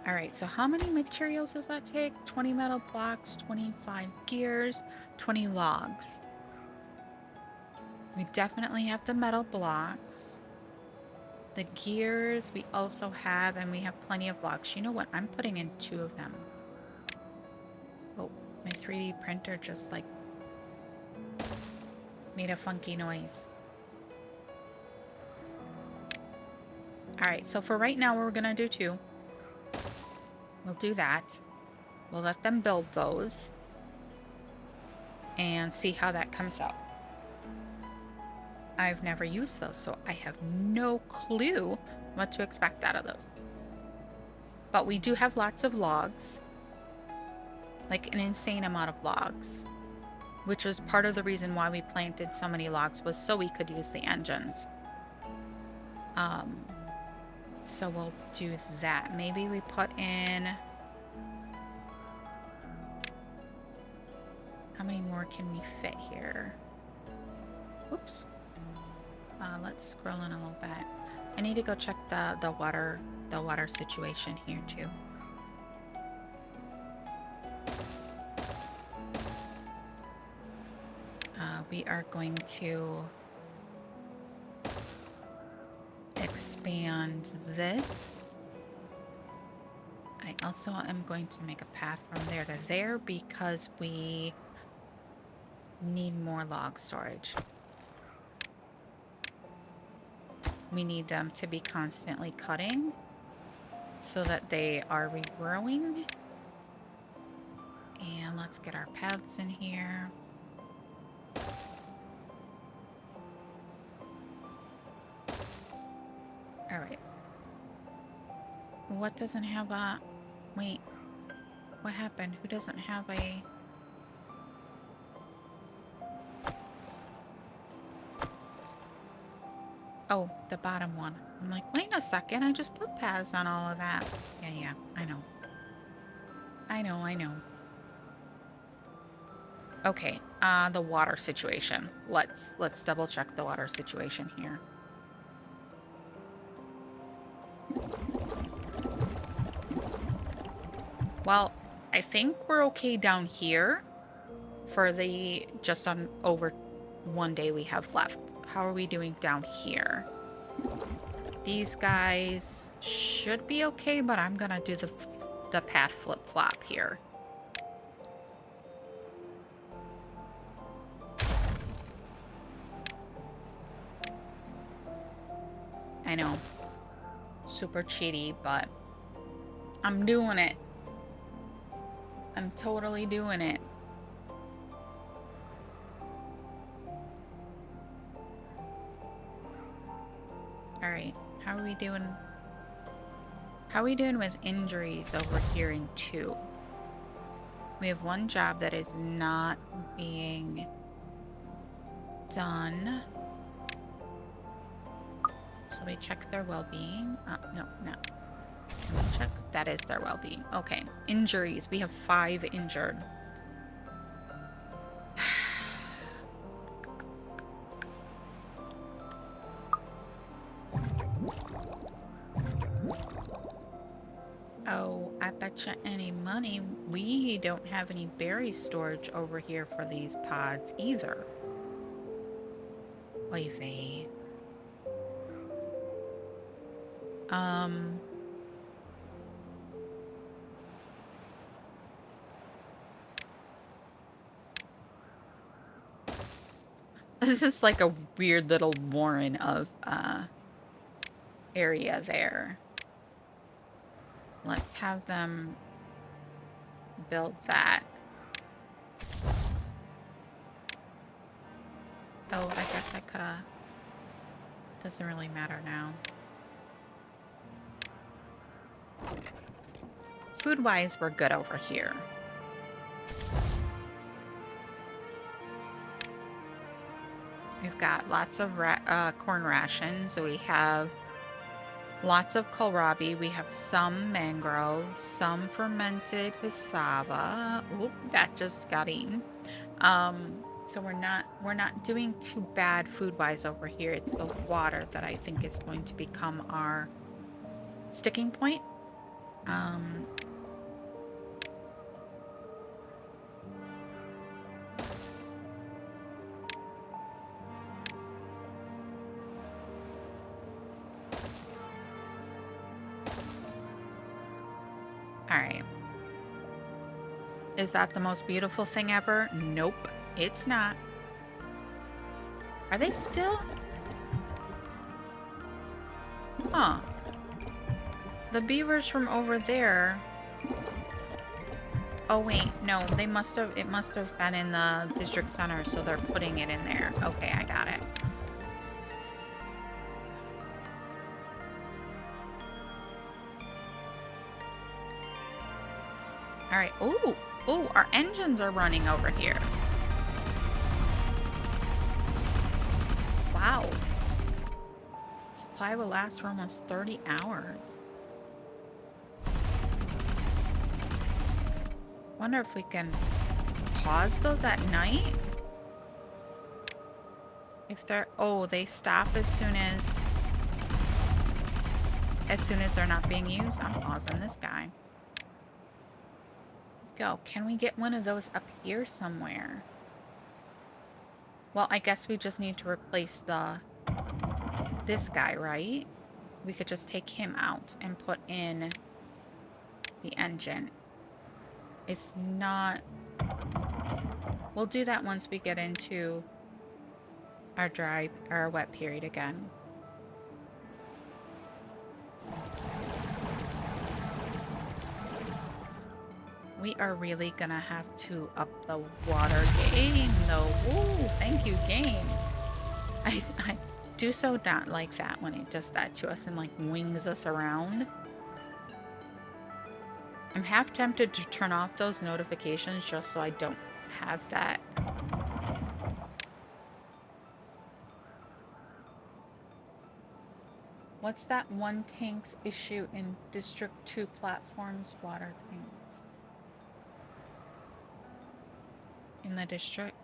All right, so how many materials does that take? 20 metal blocks, 25 gears, 20 logs. We definitely have the metal blocks. The gears we also have, and we have plenty of blocks. You know what? I'm putting in 2 of them. Oh, my 3D printer just like made a funky noise. All right, so for right now, we're gonna do 2. We'll do that. We'll let them build those and see how that comes out. I've never used those, so I have no clue what to expect out of those. But we do have lots of logs, like an insane amount of logs, which was part of the reason why we planted so many logs, was so we could use the engines. So we'll do that. Maybe we put in... How many more can we fit here? Whoops. Let's scroll in a little bit. I need to go check the water situation here too. We are going to expand this. I also am going to make a path from there to there because we need more log storage. We need them to be constantly cutting so that they are regrowing. And let's get our paths in here. All right. What doesn't have a... Wait. What happened? Who doesn't have a... Oh, the bottom one. I'm like, wait a second. I just put paths on all of that. Yeah, I know. I know. Okay, the water situation. Let's double check the water situation here. Well, I think we're okay down here for the just on over 1 day we have left. How are we doing down here? These guys should be okay, but I'm gonna do the path flip-flop here. I know. Super cheaty, but I'm doing it. I'm totally doing it. All right, how are we doing? How are we doing with injuries over here in 2? We have 1 job that is not being done. So we check their well-being. No, no. Let me check. That is their well-being. Okay. Injuries. We have 5 injured. Oh, I bet you any money we don't have any berry storage over here for these pods either. Oy vey. This is like a weird little warren of area there. Let's have them build that. Oh, I guess I coulda. Doesn't really matter now. Food-wise, we're good over here. We've got lots of corn rations. We have lots of kohlrabi. We have some mangroves, some fermented cassava. Oop, that just got eaten. So we're not doing too bad food-wise over here. It's the water that I think is going to become our sticking point. All right. Is that the most beautiful thing ever? Nope, it's not. Are they still? Huh. The beavers from over there. Oh wait, no, it must have been in the district center, so they're putting it in there. Okay, I got it. All right. Ooh, our engines are running over here. Wow. Supply will last for almost 30 hours. Wonder if we can pause those at night? If they're... Oh, they stop as soon as they're not being used. I'm pausing this guy. Go. Can we get one of those up here somewhere? Well, I guess we just need to replace this guy, right? We could just take him out and put in the engine. It's not... We'll do that once we get into our wet period again. We are really gonna have to up the water game, though. Ooh, thank you, game. I do so not like that when it does that to us and like wings us around. I'm half tempted to turn off those notifications just so I don't have that. What's that one tank's issue in District 2 platforms? Water tanks. In the District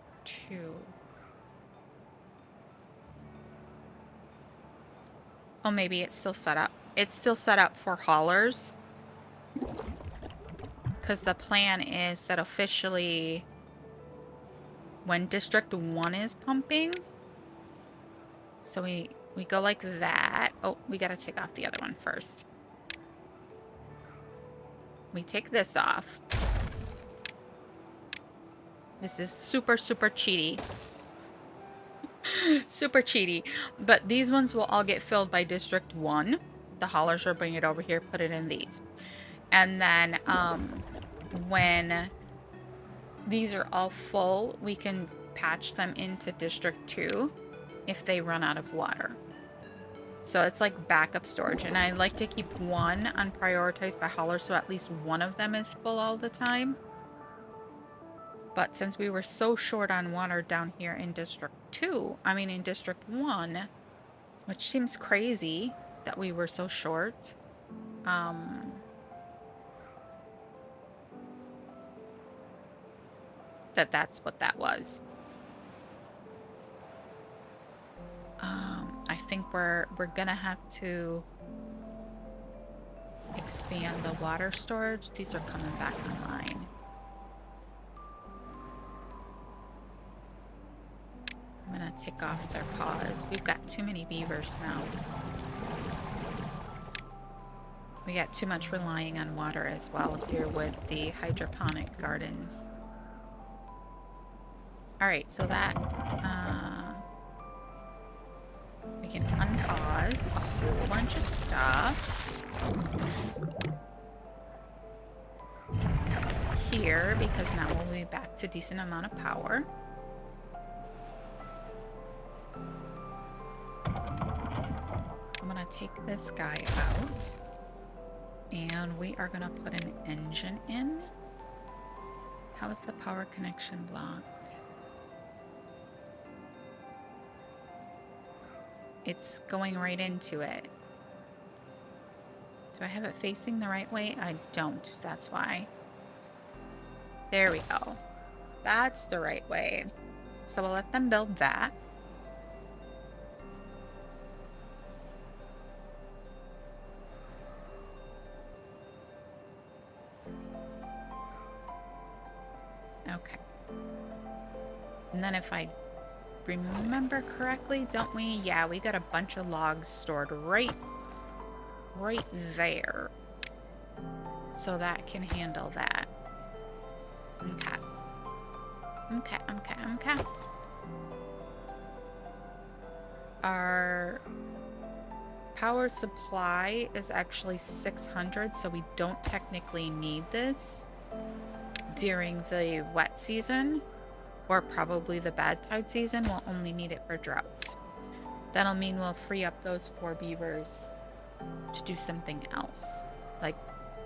2. Oh, maybe it's still set up. It's still set up for haulers. Because the plan is that officially when District 1 is pumping, so we go like that. Oh, we gotta take off the other one first. We take this off. This is super, super cheaty. Super cheaty. But these ones will all get filled by District 1. The haulers will bring it over here, put it in these. And then when these are all full, we can patch them into District 2 if they run out of water. So it's like backup storage. And I like to keep one unprioritized by hauler so at least one of them is full all the time. But since we were so short on water down here in District 1, which seems crazy that we were so short. Um, that's what that was. I think we're gonna have to expand the water storage. These are coming back online. I'm gonna take off their paws. We've got too many beavers now. We got too much relying on water as well here with the hydroponic gardens. Alright, so that, we can unpause a whole bunch of stuff here because now we'll be back to decent amount of power. I'm gonna take this guy out and we are gonna put an engine in. How is the power connection blocked? It's going right into it. Do I have it facing the right way? I don't. That's why. There we go. That's the right way. So we'll let them build that. Okay. And then if I remember correctly, don't we? Yeah, we got a bunch of logs stored right there. So that can handle that. Okay. Okay. Our power supply is actually 600, so we don't technically need this during the wet season, or probably the bad tide season. We'll only need it for droughts. That'll mean we'll free up those 4 beavers to do something else, like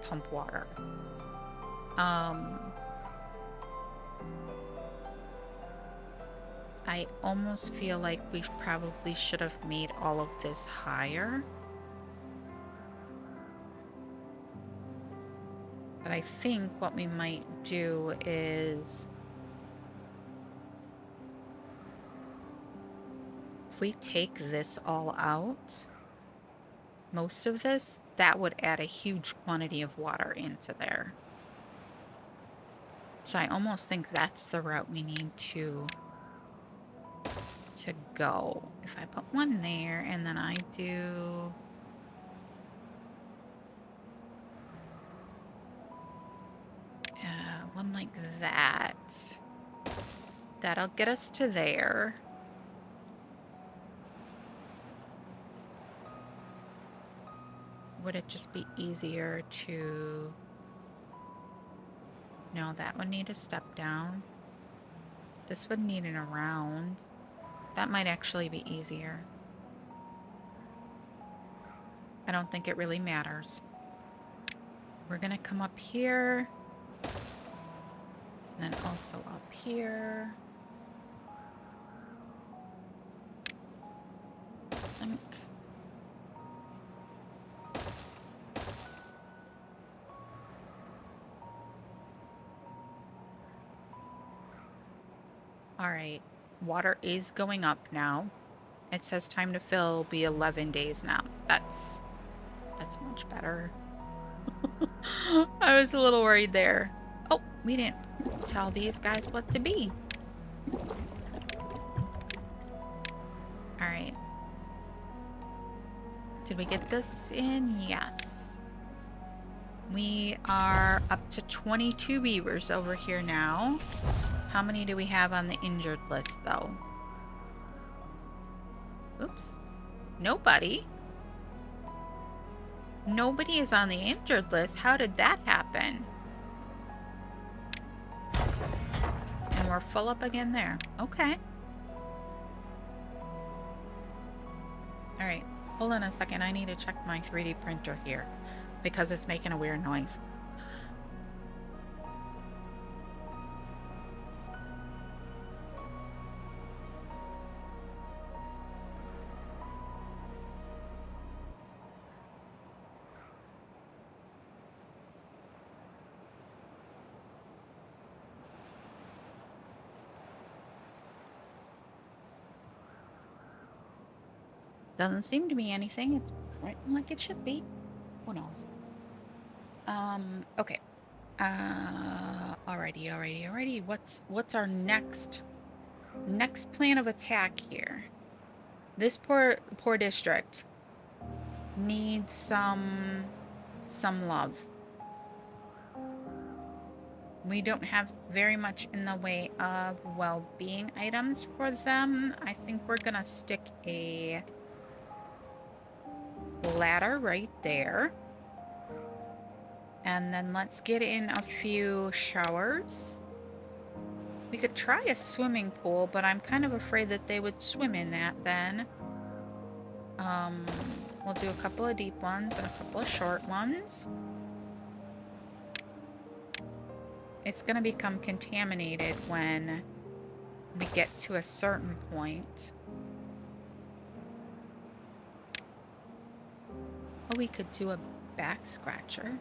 pump water. I almost feel like we probably should have made all of this higher. But I think what we might do is, if we take this all out, most of this, that would add a huge quantity of water into there. So I almost think that's the route we need to go. If I put one there and then I do one like that, that'll get us to there. Would it just be easier to... No, that would need a step down. This would need an around. That might actually be easier. I don't think it really matters. We're gonna come up here. And then also up here. Sink. All right, water is going up now. It says time to fill will be 11 days now. That's much better. I was a little worried there. Oh, we didn't tell these guys what to be. All right. Did we get this in? Yes. We are up to 22 beavers over here now. How many do we have on the injured list, though? Oops. Nobody. Nobody is on the injured list. How did that happen? And we're full up again there. Okay. All right. Hold on a second. I need to check my 3D printer here because it's making a weird noise. Doesn't seem to be anything. It's right like it should be. Who knows? Okay. Alrighty. What's our next plan of attack here? This poor district needs some love. We don't have very much in the way of well-being items for them. I think we're gonna stick a ladder right there. And then let's get in a few showers. We could try a swimming pool, but I'm kind of afraid that they would swim in that then. We'll do a couple of deep ones and a couple of short ones. It's going to become contaminated when we get to a certain point. Oh, we could do a back scratcher.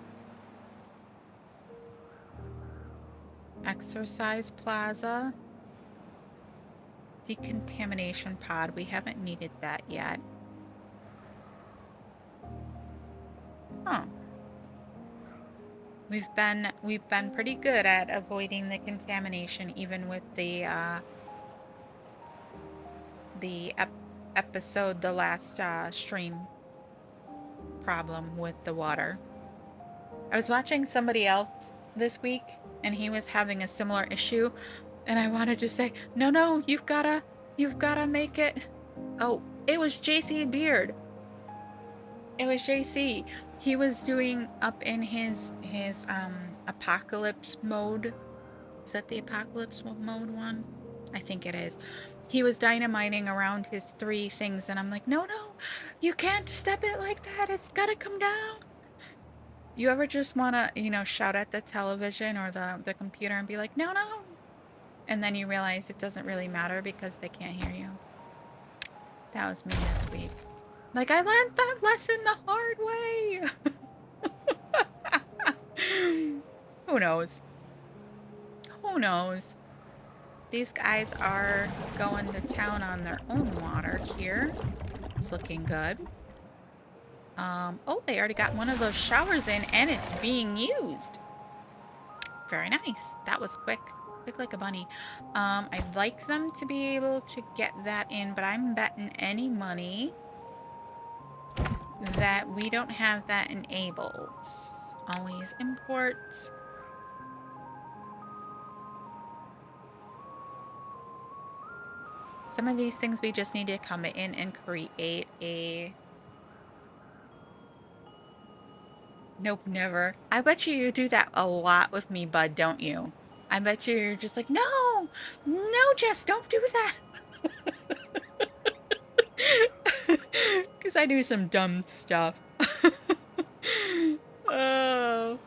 Exercise plaza. Decontamination pod. We haven't needed that yet. Huh. We've been pretty good at avoiding the contamination, even with the episode, the last stream problem with the water. I was watching somebody else this week, and he was having a similar issue, and I wanted to say, no, you've gotta make it. Oh, it was JC Beard. It was JC. He was doing up in his apocalypse mode. Is that the apocalypse mode one? I think it is. He was dynamiting around his 3 things, and I'm like, no, you can't step it like that. It's gotta come down. You ever just wanna, shout at the television or the computer and be like, no. And then you realize it doesn't really matter because they can't hear you. That was me this week. Like, I learned that lesson the hard way. Who knows? Who knows? These guys are going to town on their own water here. It's looking good. Oh, they already got one of those showers in, and it's being used. Very nice. That was quick. Quick like a bunny. I'd like them to be able to get that in, but I'm betting any money that we don't have that enabled. Always import. Some of these things we just need to come in and create a... Nope, never. I bet you do that a lot with me, bud, don't you? I bet you're just like, no, Jess, don't do that. Because I do some dumb stuff. Oh.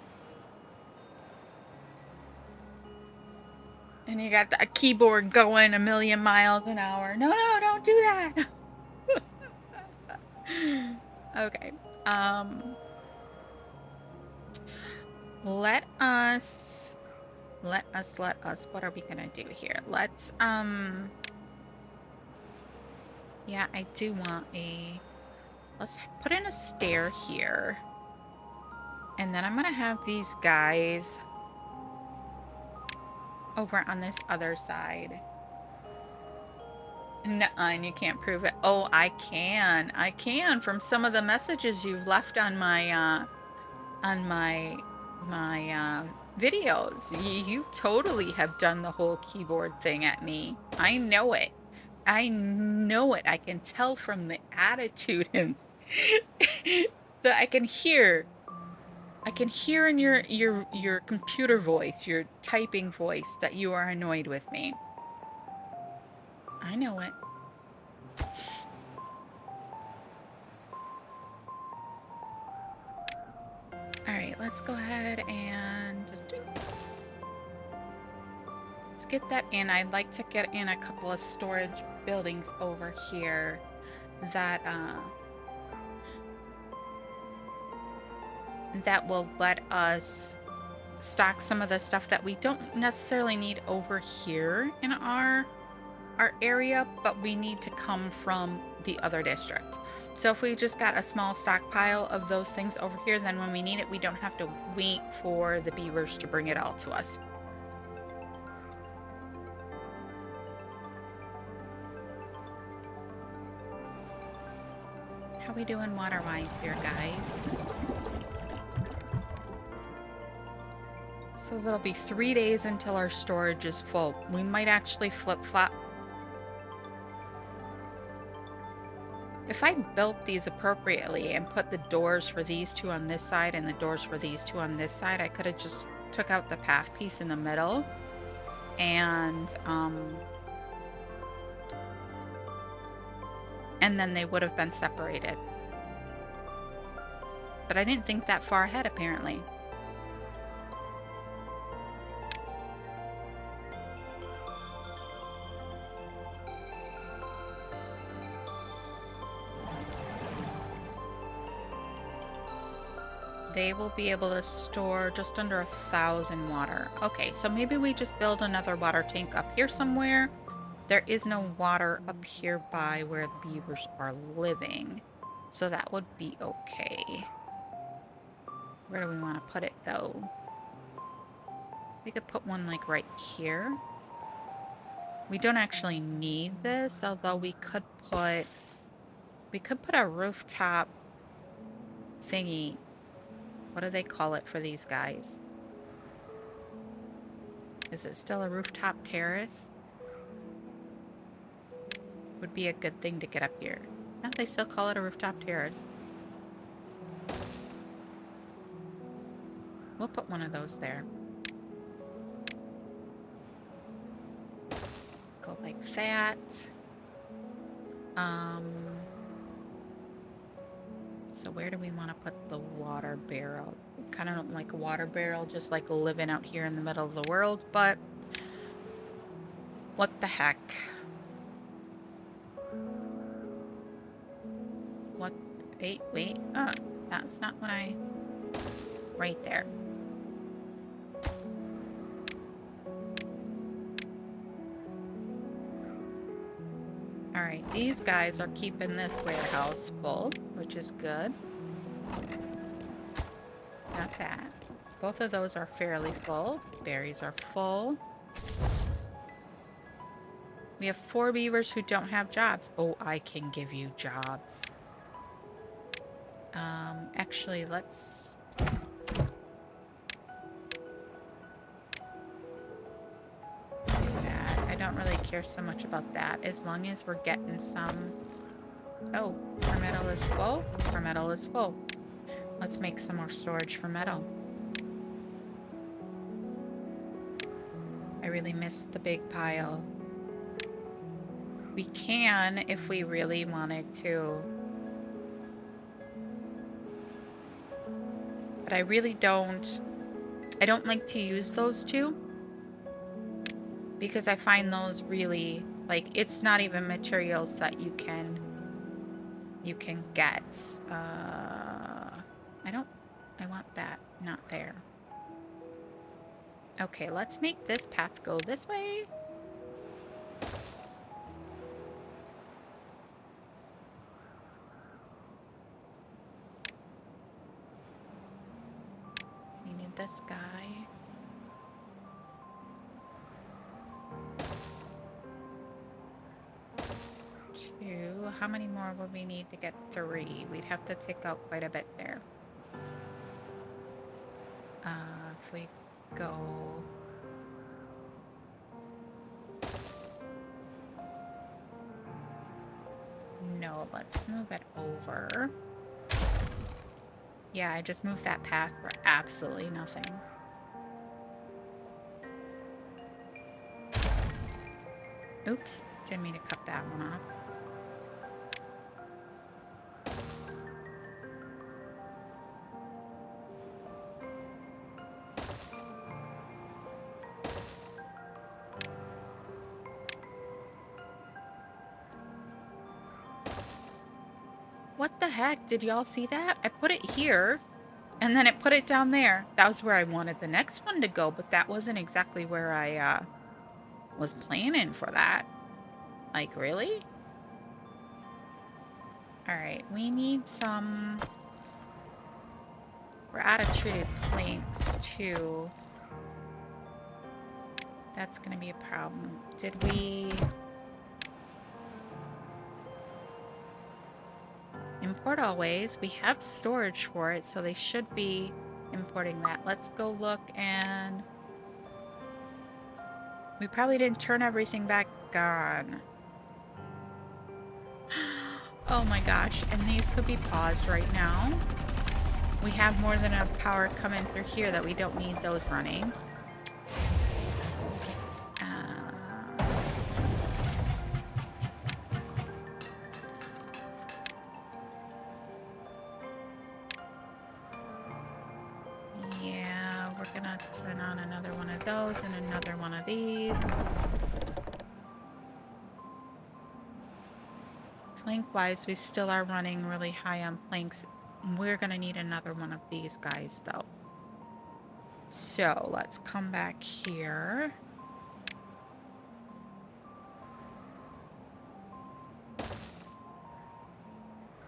And you got that keyboard going a million miles an hour. No, don't do that. Okay. Let us. What are we gonna do here? Let's, yeah, I do want a... Let's put in a stair here. And then I'm gonna have these guys over on this other side. Nuh-uh, and you can't prove it. Oh, I can from some of the messages you've left on my videos. You totally have done the whole keyboard thing at me. I know it. I can tell from the attitude and that I can hear in your computer voice, your typing voice, that you are annoyed with me. I know it. Alright, let's go ahead and just... Let's get that in. I'd like to get in a couple of storage buildings over here that will let us stock some of the stuff that we don't necessarily need over here in our area, but we need to come from the other district. So if we just got a small stockpile of those things over here, then when we need it, we don't have to wait for the beavers to bring it all to us. How we doing water-wise here, guys? So it'll be 3 days until our storage is full. We might actually flip-flop. If I built these appropriately and put the doors for these two on this side and the doors for these two on this side, I could have just took out the path piece in the middle and then they would have been separated. But I didn't think that far ahead, apparently. They will be able to store just under 1,000 water. Okay, so maybe we just build another water tank up here somewhere. There is no water up here by where the beavers are living, so that would be okay. Where do we want to put it, though? We could put one, like, right here. We don't actually need this, although we could put a rooftop thingy. What do they call it for these guys? Is it still a rooftop terrace? Would be a good thing to get up here. No, they still call it a rooftop terrace. We'll put one of those there. Go like that. So where do we want to put the water barrel? Kind of don't like a water barrel, just like living out here in the middle of the world, but what the heck? What? Wait. That's not what I... Right there. Alright, these guys are keeping this warehouse full, which is good. Not that. Both of those are fairly full. Berries are full. We have 4 beavers who don't have jobs. Oh, I can give you jobs. Actually, let's... don't really care so much about that as long as we're getting some. Oh, our metal is full. Our metal is full. Let's make some more storage for metal. I really missed the big pile. We can if we really wanted to. But I really don't. I don't like to use those two. Because I find those really, like, it's not even materials that you can get. I want that, not there. Okay, let's make this path go this way. We need this guy. How many more would we need to get 3? We'd have to take out quite a bit there. If we go... No, let's move it over. Yeah, I just moved that path for absolutely nothing. Oops, didn't mean to cut that one off. What the heck? Did y'all see that? I put it here, and then it put it down there. That was where I wanted the next one to go, but that wasn't exactly where I was planning for that. Like, really? All right, we need some. We're out of treated planks too. That's going to be a problem. Did we import always? We have storage for it, so they should be importing that. Let's go look, and we probably didn't turn everything back on. Oh my gosh, and these could be paused right now. We have more than enough power coming through here that we don't need those running. Yeah, we're gonna turn on another one of those and another one of these. Plank-wise, we still are running really high on planks. We're gonna need another one of these guys, though. So, let's come back here.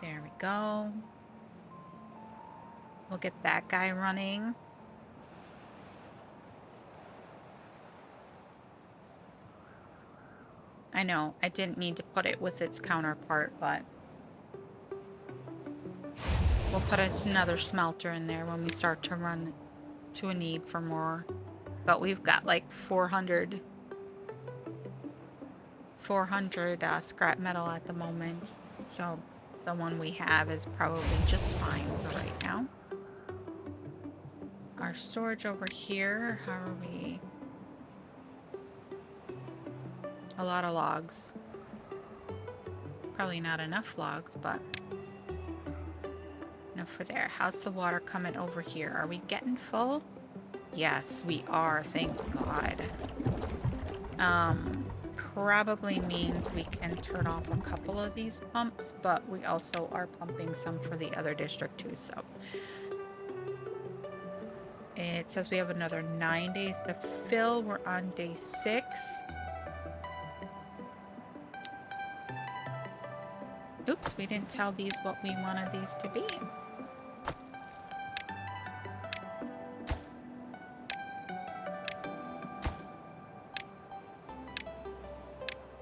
There we go. We'll get that guy running. I know, I didn't need to put it with its counterpart, but we'll put another smelter in there when we start to run to a need for more. But we've got like 400 scrap metal at the moment. So the one we have is probably just fine for right now. Our storage over here, how are we? A lot of logs. Probably not enough logs, but enough for there. How's the water coming over here? Are we getting full? Yes, we are, thank God. Probably means we can turn off a couple of these pumps, but we also are pumping some for the other district too, so. It says we have another 9 days to fill. We're on day 6. Oops, we didn't tell these what we wanted these to be.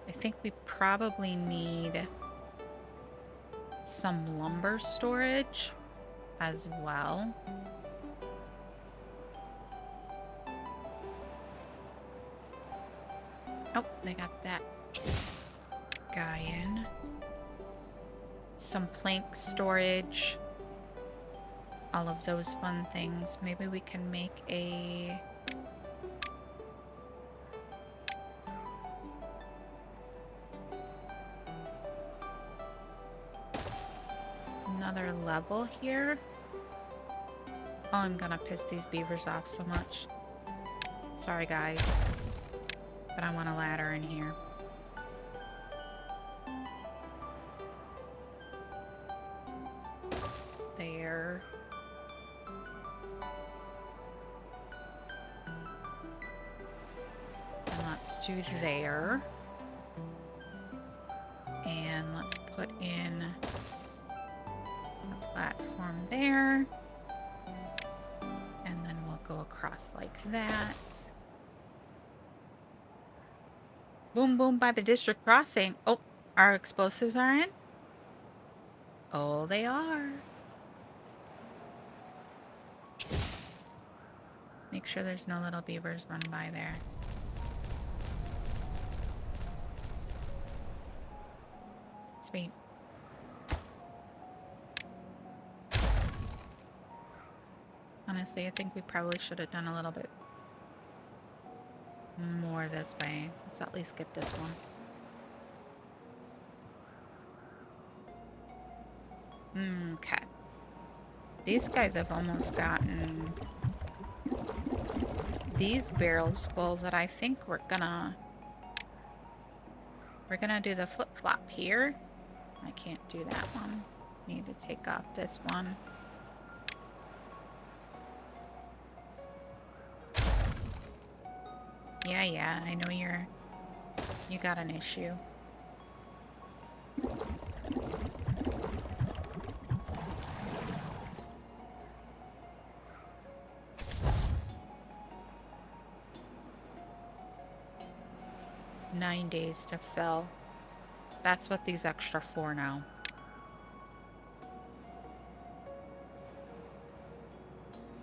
I think we probably need some lumber storage as well. Oh, they got that guy in. Some plank storage. All of those fun things. Maybe we can make another level here. Oh, I'm gonna piss these beavers off so much. Sorry, guys. But I want a ladder in here. There. And let's do there. And let's put in a platform there. And then we'll go across like that. Boom, boom by the district crossing. Oh, our explosives are in? Oh, they are. Make sure there's no little beavers run by there. Sweet. Honestly, I think we probably should have done a little bit more this way. Let's at least get this one. Okay. These guys have almost gotten these barrels full that I think we're gonna do the flip-flop here. I can't do that one. Need to take off this one. Yeah, I know you got an issue. 9 days to fill. That's what these extra 4 now.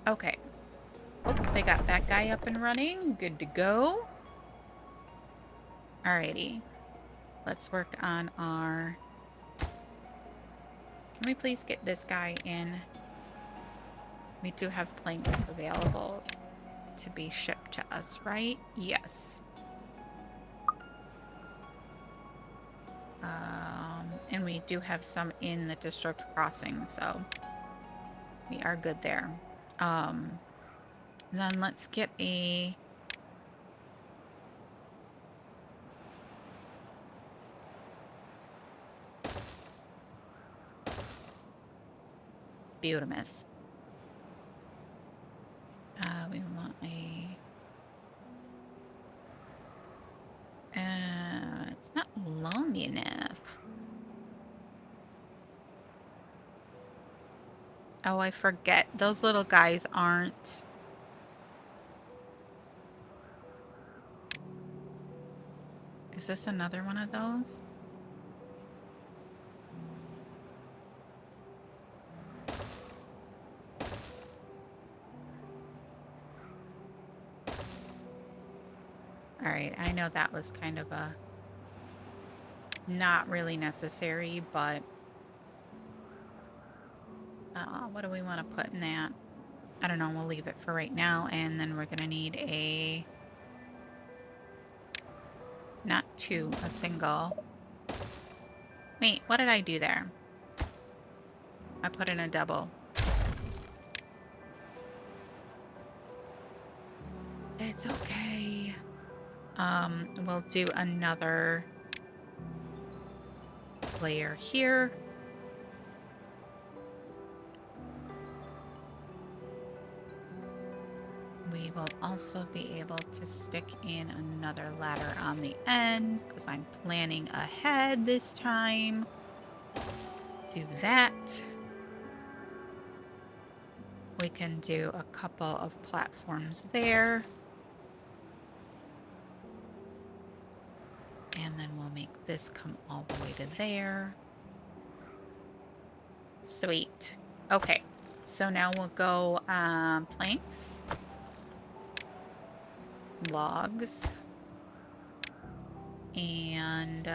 Okay. Oh, they got that guy up and running. Good to go. Alrighty. Let's work on our... Can we please get this guy in? We do have planks available to be shipped to us, right? Yes. And we do have some in the district crossing, so we are good there. Then let's get a... Beautimus. We want a... it's not long enough. Oh, I forget. Those little guys aren't... Is this another one of those? Alright, I know that was kind of a... not really necessary, but... what do we want to put in that? I don't know, we'll leave it for right now, and then we're gonna need a... Not 2, a single. Wait, what did I do there? I put in a double. It's okay. We'll do another layer here. We will also be able to stick in another ladder on the end because I'm planning ahead this time. Do that. We can do a couple of platforms there. And then we'll make this come all the way to there. Sweet. Okay, so now we'll go planks. Logs and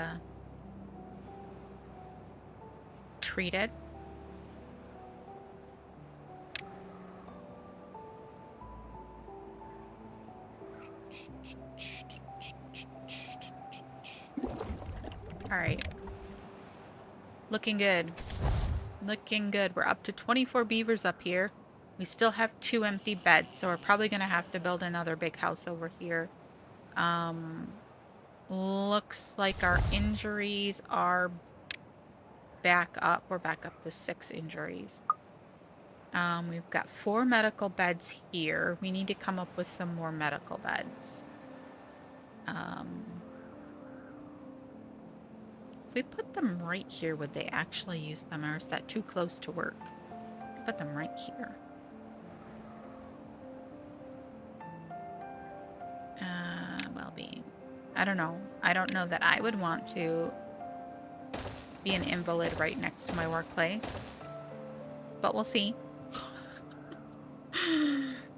treated. All right, looking good. Looking good. We're up to 24 beavers up here. We still have 2 empty beds, so we're probably going to have to build another big house over here. Looks like our injuries are back up. We're back up to 6 injuries. We've got 4 medical beds here. We need to come up with some more medical beds. If we put them right here, would they actually use them, or is that too close to work? Put them right here. Well-being. I don't know. I don't know that I would want to be an invalid right next to my workplace. But we'll see.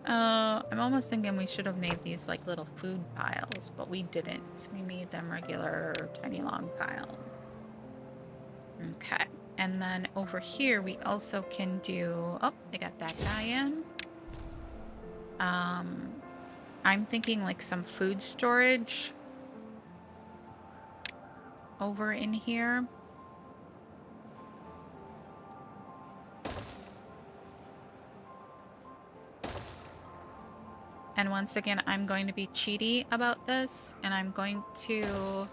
I'm almost thinking we should have made these like little food piles, but we didn't. We made them regular tiny long piles. Okay. And then over here we also can do... Oh, they got that guy in. I'm thinking like some food storage over in here. And once again, I'm going to be cheaty about this, and I'm going to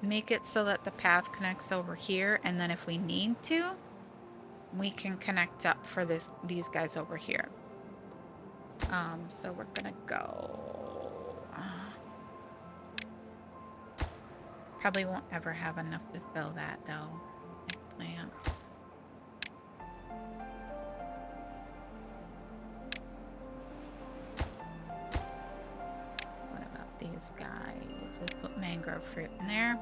make it so that the path connects over here, and then if we need to, we can connect up for these guys over here. So we're gonna go... probably won't ever have enough to fill that, though. Eggplants. What about these guys. We'll put mangrove fruit in there.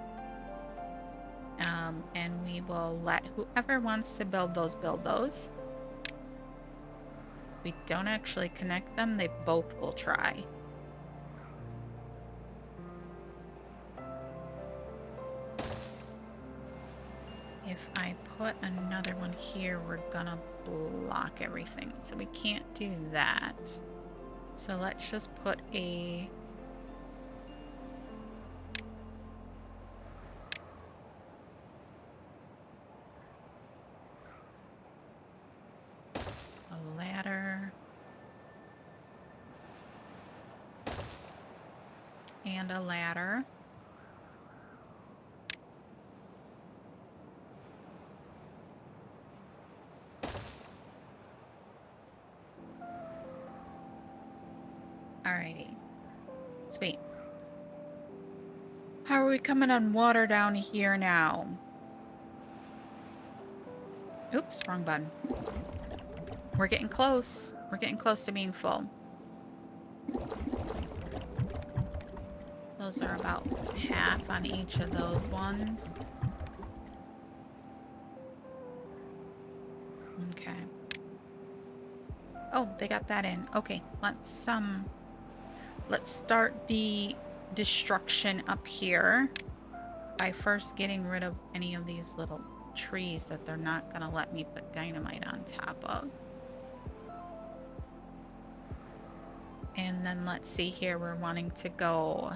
And we will let whoever wants to build those. We don't actually connect them, they both will try. If I put another one here, we're gonna block everything, so we can't do that. So let's just put a ladder and a ladder. Alrighty. Sweet. How are we coming on water down here now? Oops, wrong button. We're getting close. We're getting close to being full. Those are about half on each of those ones. Okay. Oh, they got that in. Okay, let's start the destruction up here by first getting rid of any of these little trees that they're not gonna let me put dynamite on top of. And then let's see here, we're wanting to go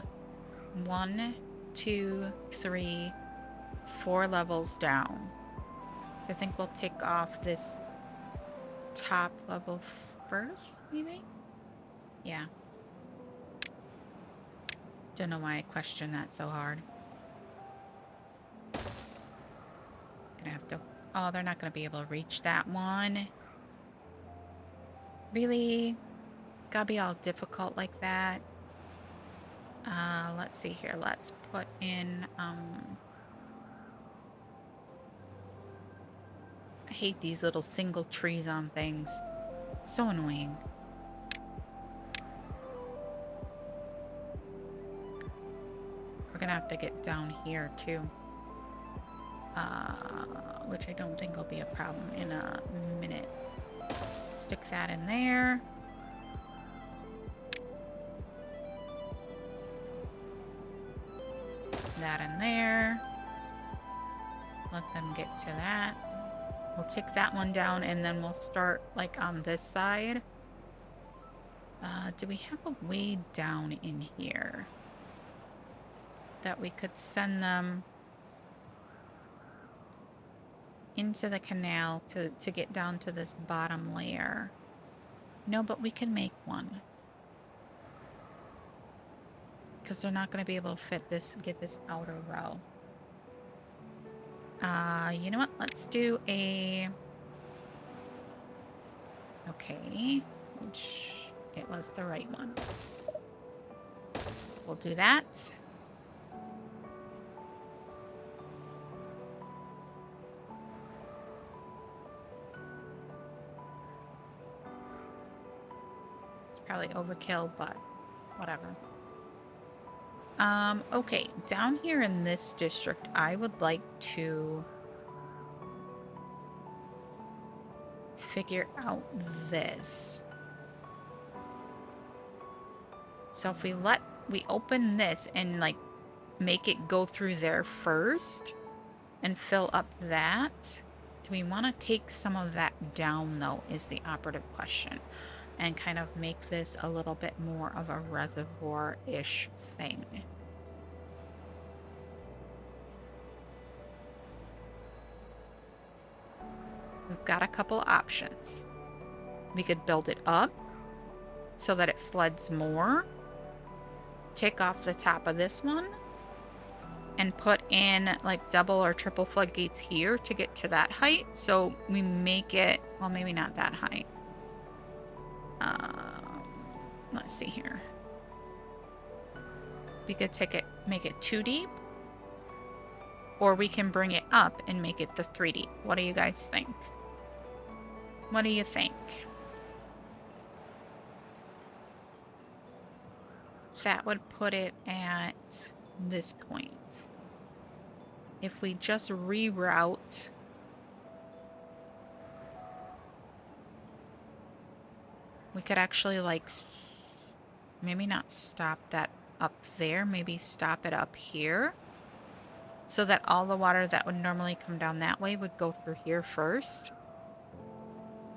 1, 2, 3, 4 levels down. So I think we'll take off this top level first, maybe? Yeah. Don't know why I questioned that so hard. Gonna have to... Oh, they're not gonna be able to reach that one. Really? Gotta be all difficult like that. Let's see here. Let's put in, I hate these little single trees on things. So annoying. We're gonna have to get down here too. Which I don't think will be a problem in a minute. Stick that in there. That in there. Let them get to that. We'll take that one down and then we'll start like on this side. Do we have a way down in here that we could send them into the canal to get down to this bottom layer? No, but we can make one. Because they're not going to be able to fit this, get this outer row. You know what? Let's do a... Okay. Which... It was the right one. We'll do that. It's probably overkill, but whatever. Okay, down here in this district, I would like to figure out this. So if we open this and like make it go through there first and fill up that, do we want to take some of that down though is the operative question, and kind of make this a little bit more of a reservoir-ish thing. We've got a couple options. We could build it up so that it floods more. Take off the top of this one and put in like double or triple floodgates here to get to that height. So we make it, well, maybe not that height. Let's see here. We could make it 2 deep, or we can bring it up and make it the 3 deep. What do you guys think? What do you think? that would put it at this point. If we just reroute, we could actually like maybe not stop that up there, maybe stop it up here so that all the water that would normally come down that way would go through here first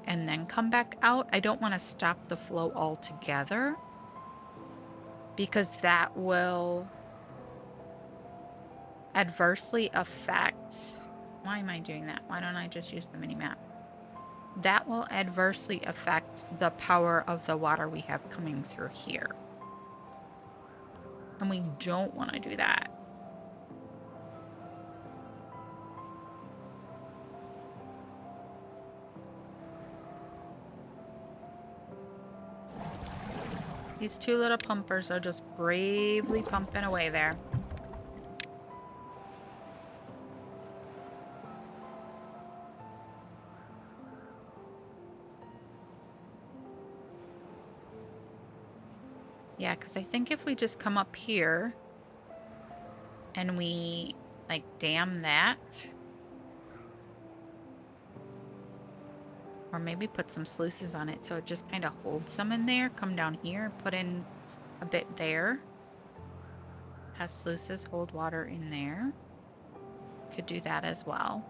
and then come back out. I don't want to stop the flow altogether because that will adversely affect... Why am I doing that? Why don't I just use the mini map? That will adversely affect the power of the water we have coming through here. And we don't want to do that. These two little pumpers are just bravely pumping away there. Yeah, because I think if we just come up here and we, like, dam that, or maybe put some sluices on it so it just kind of holds some in there, come down here, put in a bit there, has sluices, hold water in there. Could do that as well.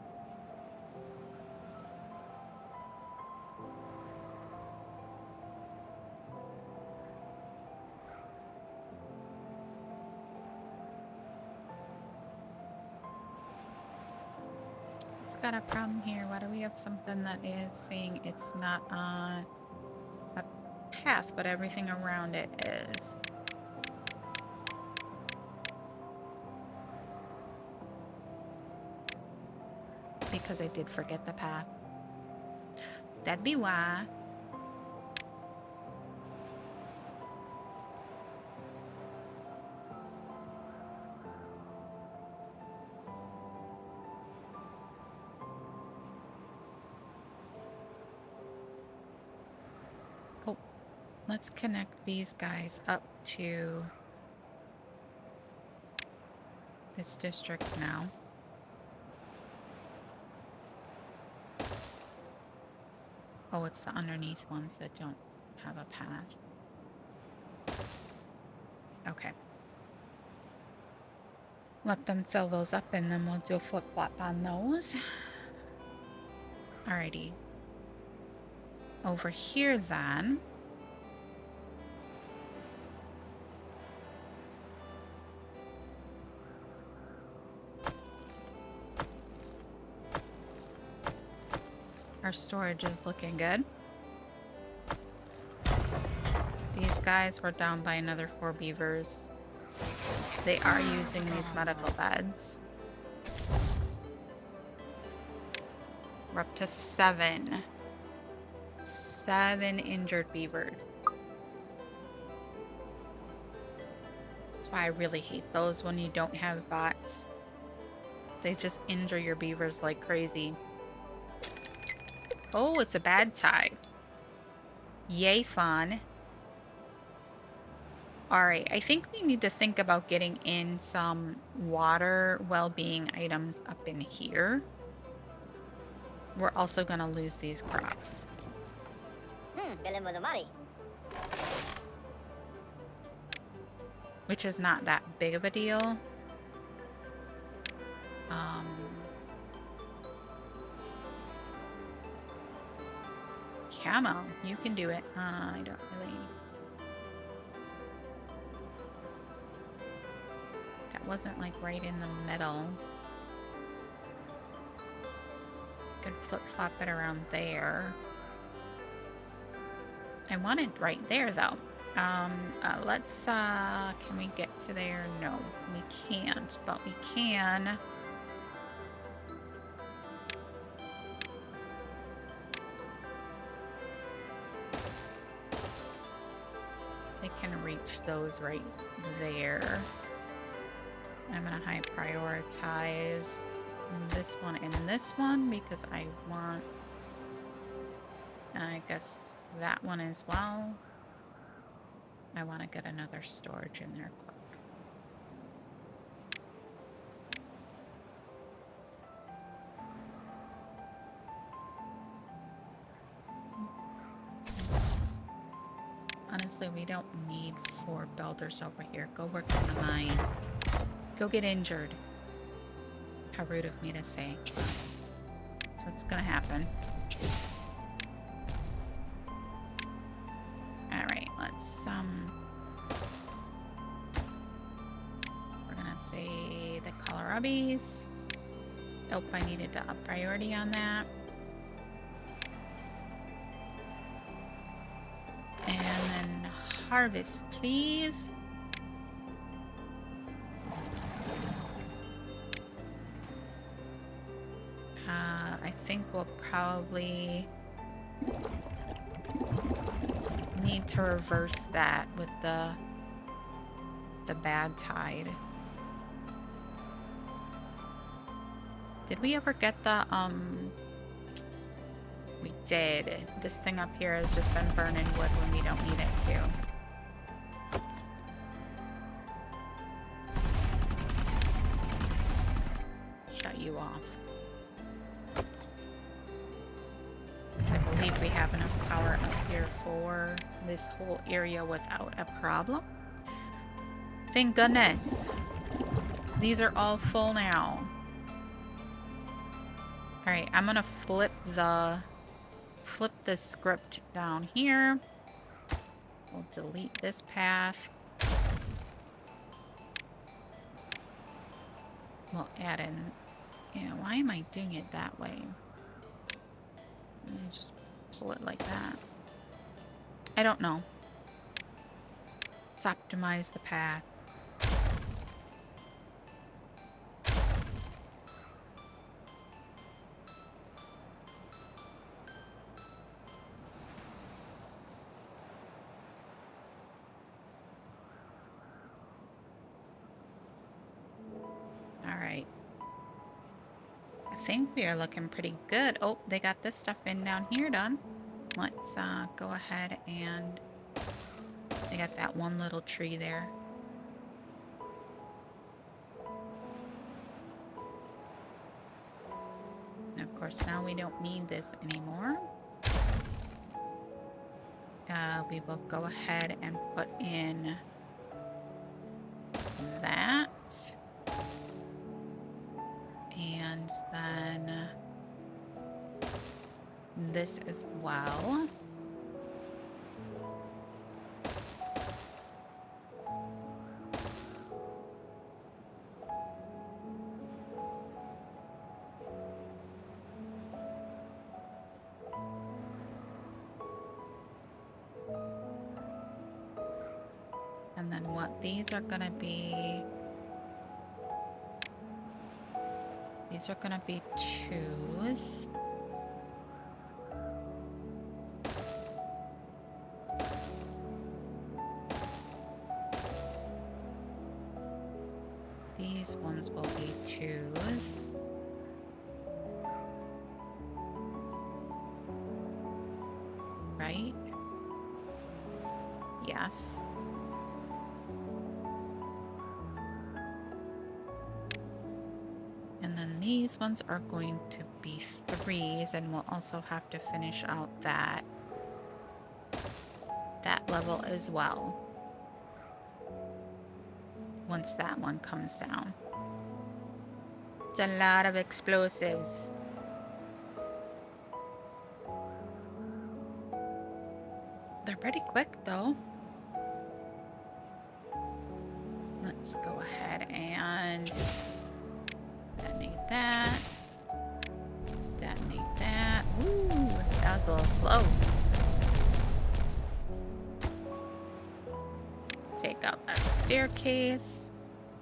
It's got a problem here. Why do we have something that is saying it's not on a path, but everything around it is? Because I did forget the path. That'd be why. Oh, let's connect these guys up to this district now. Oh, it's the underneath ones that don't have a path. Okay. Let them fill those up and then we'll do a flip-flop on those. Alrighty. Over here then. Our storage is looking good. These guys were down by another 4 beavers. They are using these medical beds. We're up to 7. 7 injured beavers. That's why I really hate those when you don't have bots. They just injure your beavers like crazy. Oh, it's a bad tie. Yay, fun. Alright, I think we need to think about getting in some water well-being items up in here. We're also going to lose these crops. Which is not that big of a deal. Camo, you can do it. I don't really... That wasn't like right in the middle. Could flip-flop it around there. I want it right there though. Let's, can we get to there? No, we can't, but we can. They can reach those right there. I'm gonna high prioritize this one and this one because I want, I guess, that one as well. I want to get another storage in there quick. Honestly, we don't need 4 builders over here. Go work in the mine. Go get injured. How rude of me to say. So it's gonna happen. Alright, let's we're gonna say the kohlrabies. Nope, I needed to up priority on that. And then harvest, please. I think we'll probably need to reverse that with the bad tide. Did we ever get the we did. This thing up here has just been burning wood when we don't need it to. Shut you off. So I believe we have enough power up here for this whole area without a problem. Thank goodness. These are all full now. Alright, I'm gonna flip the script down here. We'll delete this path. We'll add in... Yeah, why am I doing it that way? Let me just pull it like that. I don't know. Let's optimize the path. Alright. I think we are looking pretty good. Oh, they got this stuff in down here done. Let's go ahead and... They got that one little tree there. And of course, now we don't need this anymore. We will go ahead and put in that. And then this as well. And then what these are gonna be... These are gonna be 2s. These ones will be 2s. Right? Yes. And then these ones are going to be 3s, and we'll also have to finish out that level as well. Once that one comes down. It's a lot of explosives. They're pretty quick though. Let's go ahead and detonate that. Detonate that. Ooh, that was a little slow. Take out that staircase.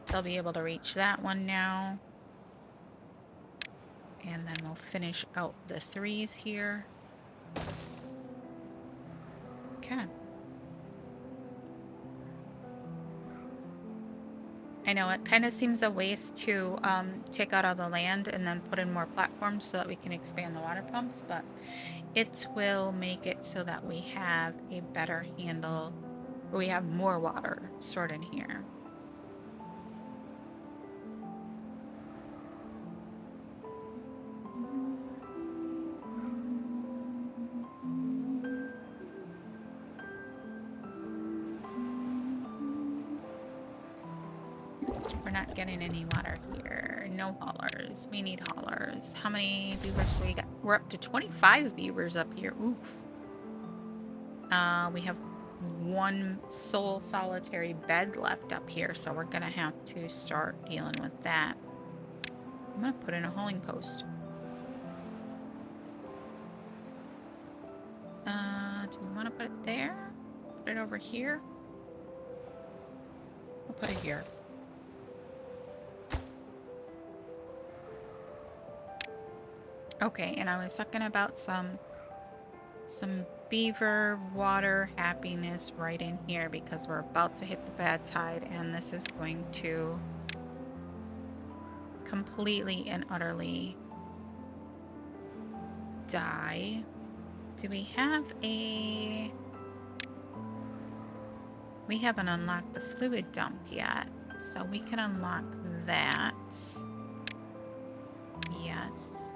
They'll be able to reach that one now. And then we'll finish out the 3s here. Okay. I know it kind of seems a waste to take out all the land and then put in more platforms so that we can expand the water pumps, but it will make it so that we have a better handle We have more water stored in here. We're not getting any water here. No haulers. We need haulers. How many beavers do we got? We're up to 25 beavers up here. Oof. We have one sole solitary bed left up here, so we're gonna have to start dealing with that. I'm gonna put in a hauling post. Do we want to put it there? Put it over here? We'll put it here. Okay, and I was talking about some beaver water happiness right in here because we're about to hit the bad tide and this is going to completely and utterly die. Do we have a... We haven't unlocked the fluid dump yet, so we can unlock that. Yes.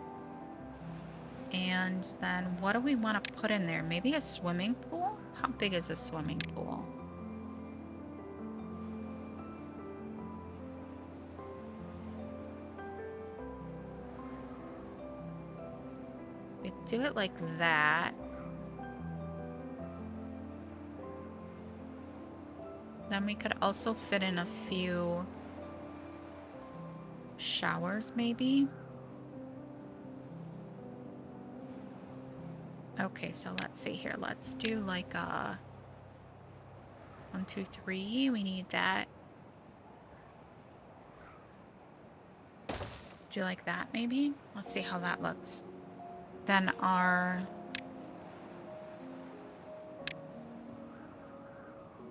And then what do we want to put in there? Maybe a swimming pool? How big is a swimming pool? We do it like that. Then we could also fit in a few showers, maybe. Okay, so let's see here. Let's do like a 1, 2, 3. We need that. Do like that, maybe? Let's see how that looks. Then our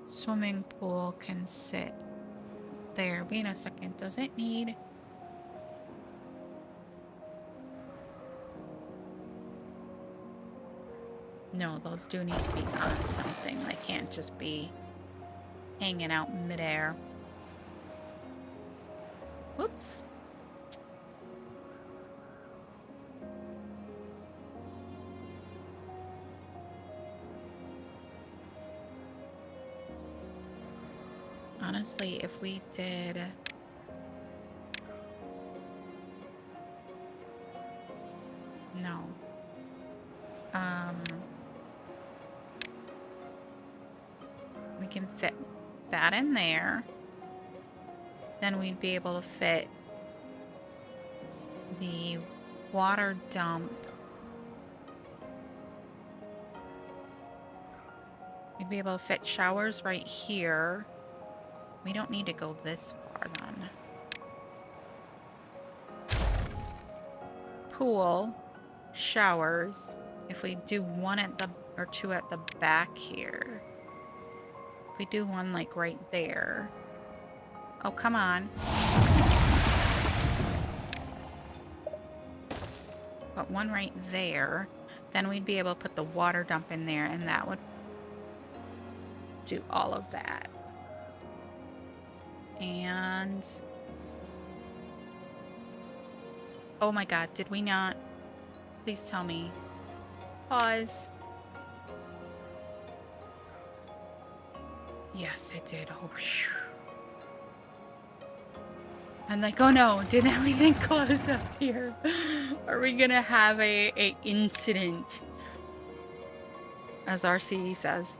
swimming pool can sit there. Wait a second. Does it need... No, those do need to be on something. They can't just be hanging out midair. Whoops. Honestly, if we did... No. We can fit that in there. Then we'd be able to fit the water dump. We'd be able to fit showers right here. We don't need to go this far then. Pool, showers. If we do one at the, or two at the back here. If we do one like right there. Oh, come on. But one right there. Then we'd be able to put the water dump in there and that would do all of that. And... oh my god, did we not? Please tell me. Pause. Yes, it did. Oh, phew. I'm like, oh no, did everything close up here? Are we gonna have a incident? As RCE says.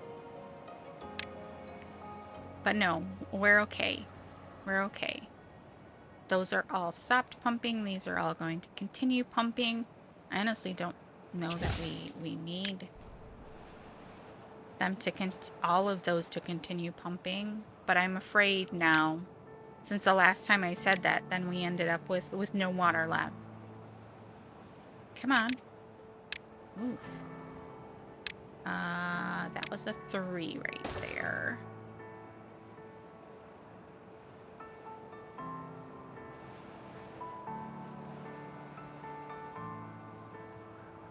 But no, we're okay. We're okay. Those are all stopped pumping. These are all going to continue pumping. I honestly don't know that we need them to all of those to continue pumping. But I'm afraid now, since the last time I said that, then we ended up with no water left. Come on. Oof. That was a 3 right there.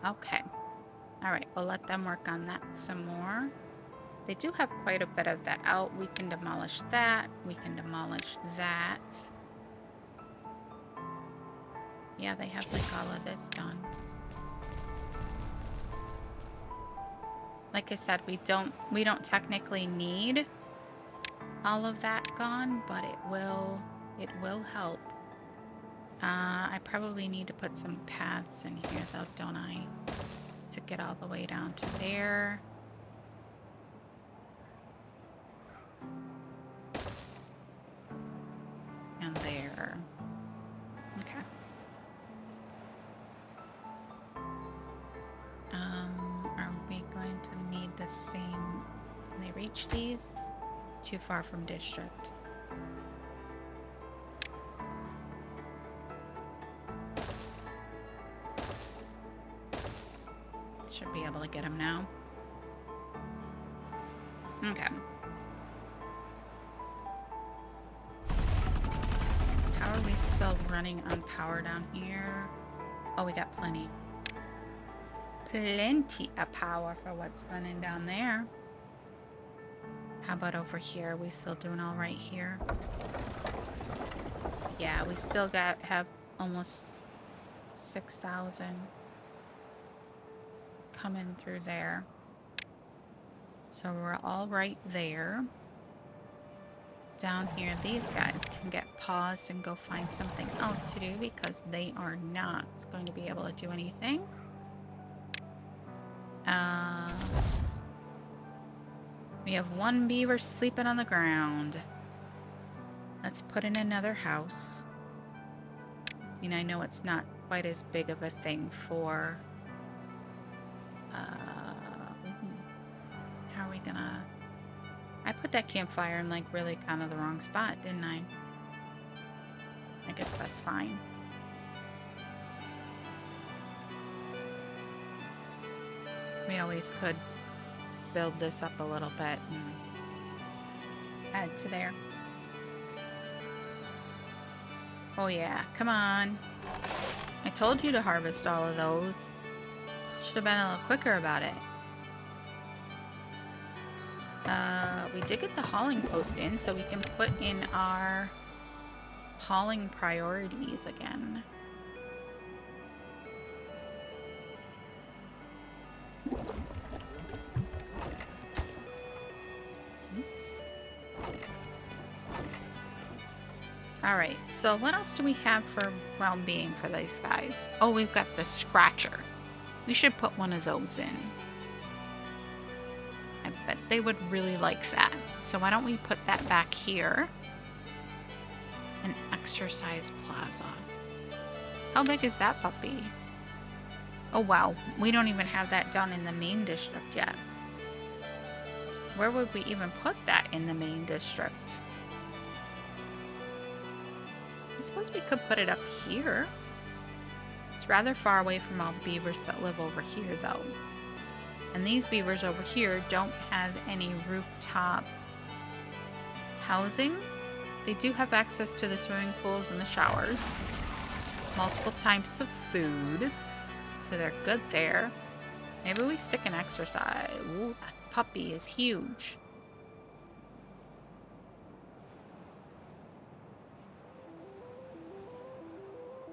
Okay. All right, we'll let them work on that some more. They do have quite a bit of that out. We can demolish that. We can demolish that. Yeah, they have like all of this done. Like I said, we don't technically need all of that gone, but it will help. I probably need to put some paths in here though, don't I? To get all the way down to there. And there. Okay. Are we going to need the same? Can they reach these? Too far from district. Should be able to get them now. Okay. How are we still running on power down here? Oh, we got plenty. Plenty of power for what's running down there. How about over here? Are we still doing all right here? Yeah, we still have almost 6,000 coming through there. So we're all right there. Down here, these guys can get paused and go find something else to do because they are not going to be able to do anything. We have one beaver sleeping on the ground. Let's put in another house. I mean, I know it's not quite as big of a thing for... how are we gonna... I put that campfire in, like, really kind of the wrong spot, didn't I? I guess that's fine. We always could build this up a little bit and add to there. Oh yeah, come on. I told you to harvest all of those. Should have been a little quicker about it. We did get the hauling post in, so we can put in our hauling priorities again. Oops. Alright, so what else do we have for well-being for these guys? Oh, we've got the scratcher. We should put one of those in. I bet they would really like that. So why don't we put that back here? An exercise plaza. How big is that puppy? Oh wow, we don't even have that done in the main district yet. Where would we even put that in the main district? I suppose we could put it up here. It's rather far away from all the beavers that live over here though. And these beavers over here don't have any rooftop housing. They do have access to the swimming pools and the showers. Multiple types of food. So they're good there. Maybe we stick an exercise. Ooh, that puppy is huge.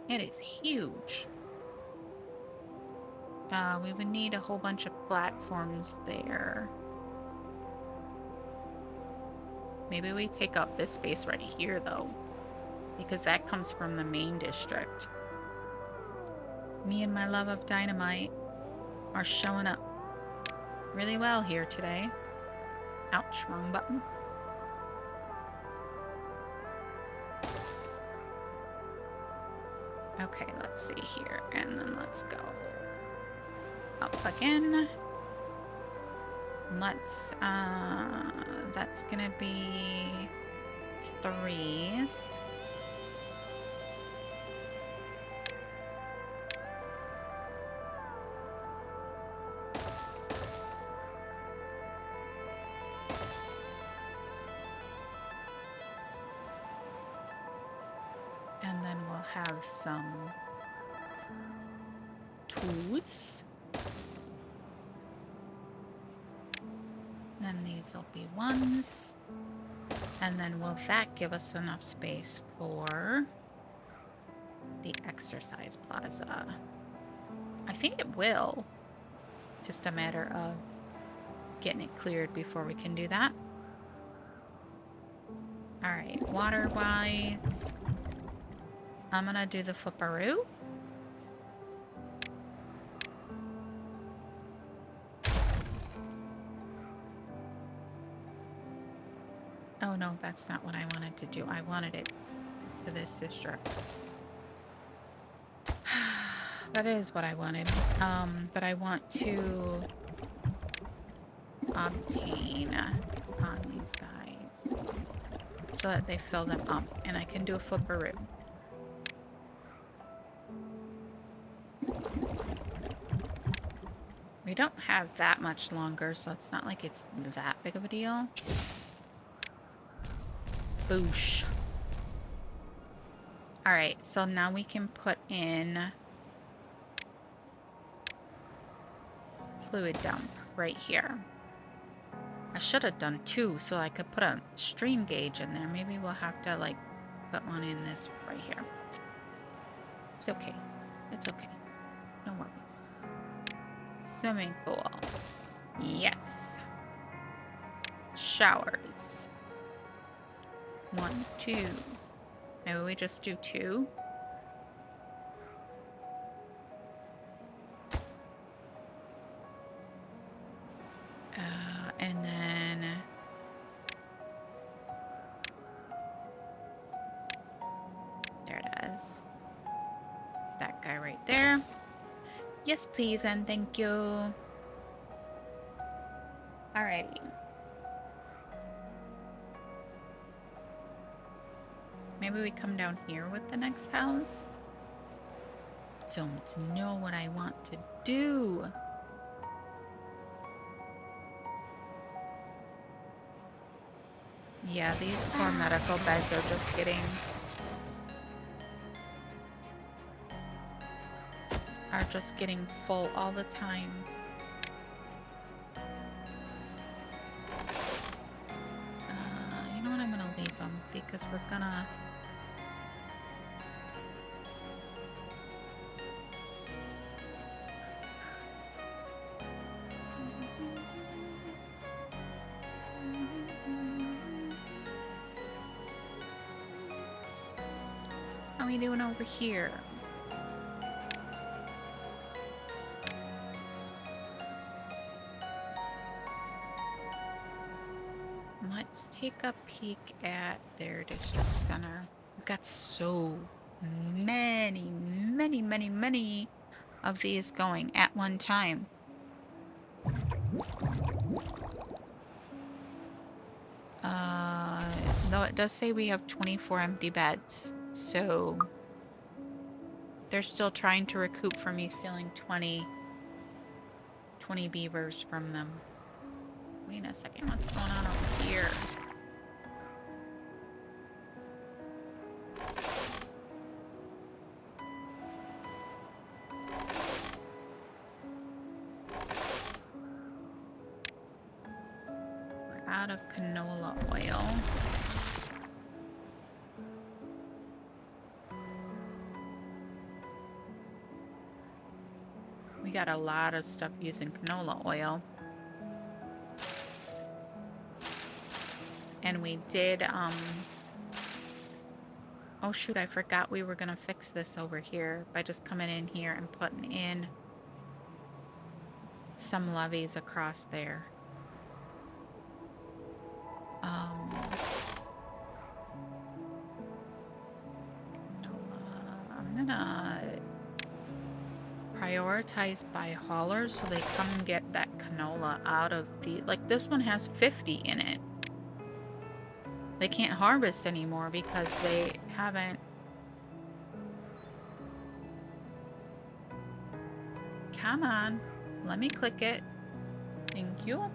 It is huge. We would need a whole bunch of platforms there. Maybe we take up this space right here, though. Because that comes from the main district. Me and my love of dynamite are showing up really well here today. Ouch, wrong button. Okay, let's see here. And then let's go up again. Let's, that's gonna be 3s. And then we'll have some 2s. Then these will be 1s. And then will that give us enough space for the exercise plaza? I think it will. Just a matter of getting it cleared before we can do that. Alright, water-wise, I'm gonna do the flipperoo. Oh no, that's not what I wanted to do. I wanted it to this district. That is what I wanted. But I want to obtain on these guys so that they fill them up, and I can do a flipperoo. We don't have that much longer, so it's not like it's that big of a deal. Boosh. Alright, so now we can put in fluid dump right here. I should have done 2 so I could put a stream gauge in there. Maybe we'll have to like put one in this right here. It's okay. It's okay. No worries. Swimming pool. Yes. Showers. 1, 2. Maybe we just do 2. And then there it is. That guy right there. Yes, please, and thank you. Alrighty. Maybe we come down here with the next house. Don't know what I want to do. Yeah, these poor medical beds are just getting full all the time. You know what? I'm gonna leave them because we're gonna. How are we doing over here? Let's take a peek at their district center. We've got so many of these going at one time. Though it does say we have 24 empty beds, so they're still trying to recoup from me stealing 20 beavers from them. Wait a second, what's going on over here? We're out of canola oil. We got a lot of stuff using canola oil. And we did, oh shoot, I forgot we were gonna fix this over here by just coming in here and putting in some levees across there. I'm gonna prioritize by haulers so they come and get that canola out of the, like this one has 50 in it. They can't harvest anymore because they haven't. Come on, let me click it. Thank you.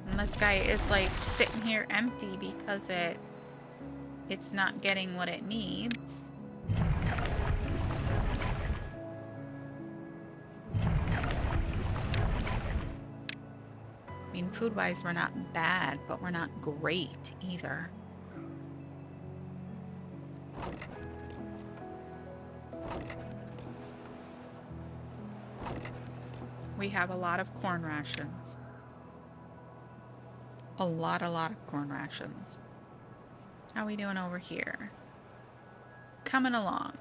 And this guy is like sitting here empty because it's not getting what it needs. We Food-wise, we're not bad, but we're not great either. We have a lot of corn rations. A lot of corn rations. How we doing over here? Coming along.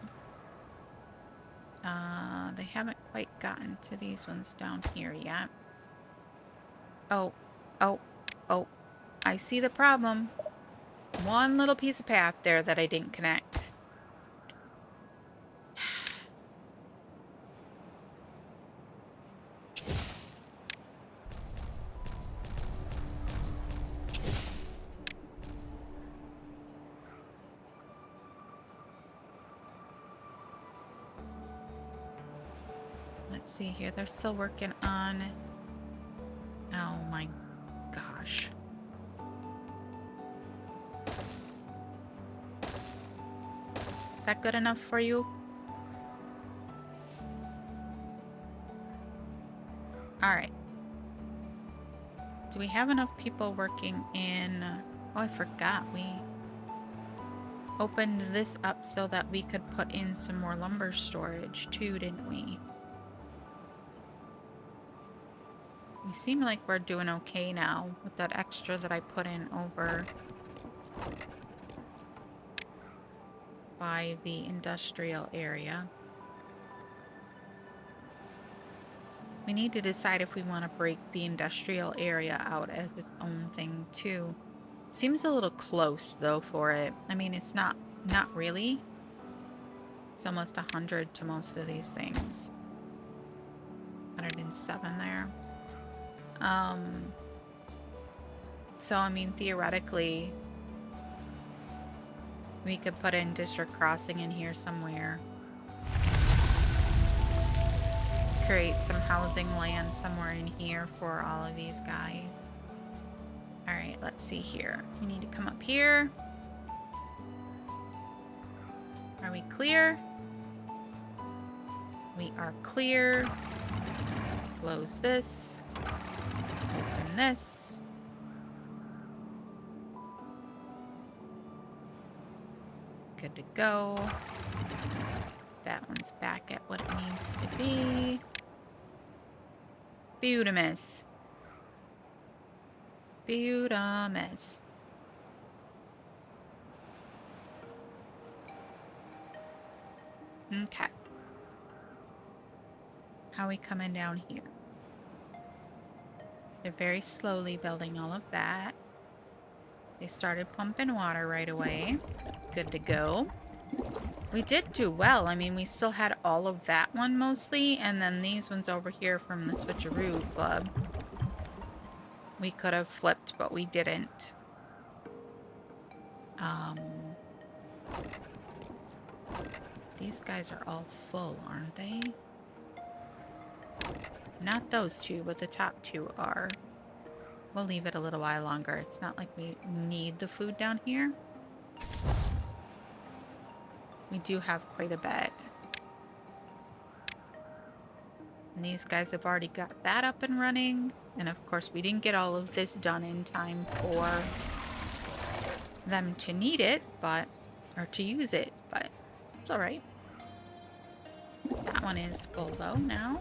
They haven't quite gotten to these ones down here yet. Oh, oh, oh. I see the problem. One little piece of path there that I didn't connect. Let's see here. They're still working on... Oh my gosh. Is that good enough for you? Alright. Do we have enough people working in... Oh, I forgot. We opened this up so that we could put in some more lumber storage too, didn't we? We seem like we're doing okay now with that extra that I put in over by the industrial area. We need to decide if we want to break the industrial area out as its own thing too. Seems a little close though for it. I mean, it's not really. It's almost 100 to most of these things. 107 there. So I mean, theoretically, we could put in district crossing in here somewhere. Create some housing land somewhere in here for all of these guys. Alright, let's see here. We need to come up here. Are we clear? We are clear. Close this. Open this. Good to go. That one's back at what it needs to be. Beautimus. Beautimus. Okay. How are we coming down here? They're very slowly building all of that. They started pumping water right away. Good to go. We did do well. I mean, we still had all of that one mostly, and then these ones over here from the Switcheroo Club. We could have flipped, but we didn't. These guys are all full, aren't they? Not those two, but the top two are. We'll leave it a little while longer. It's not like we need the food down here. We do have quite a bit. And these guys have already got that up and running. And of course, we didn't get all of this done in time for them to need it, but, or to use it, but it's all right. That one is full though now.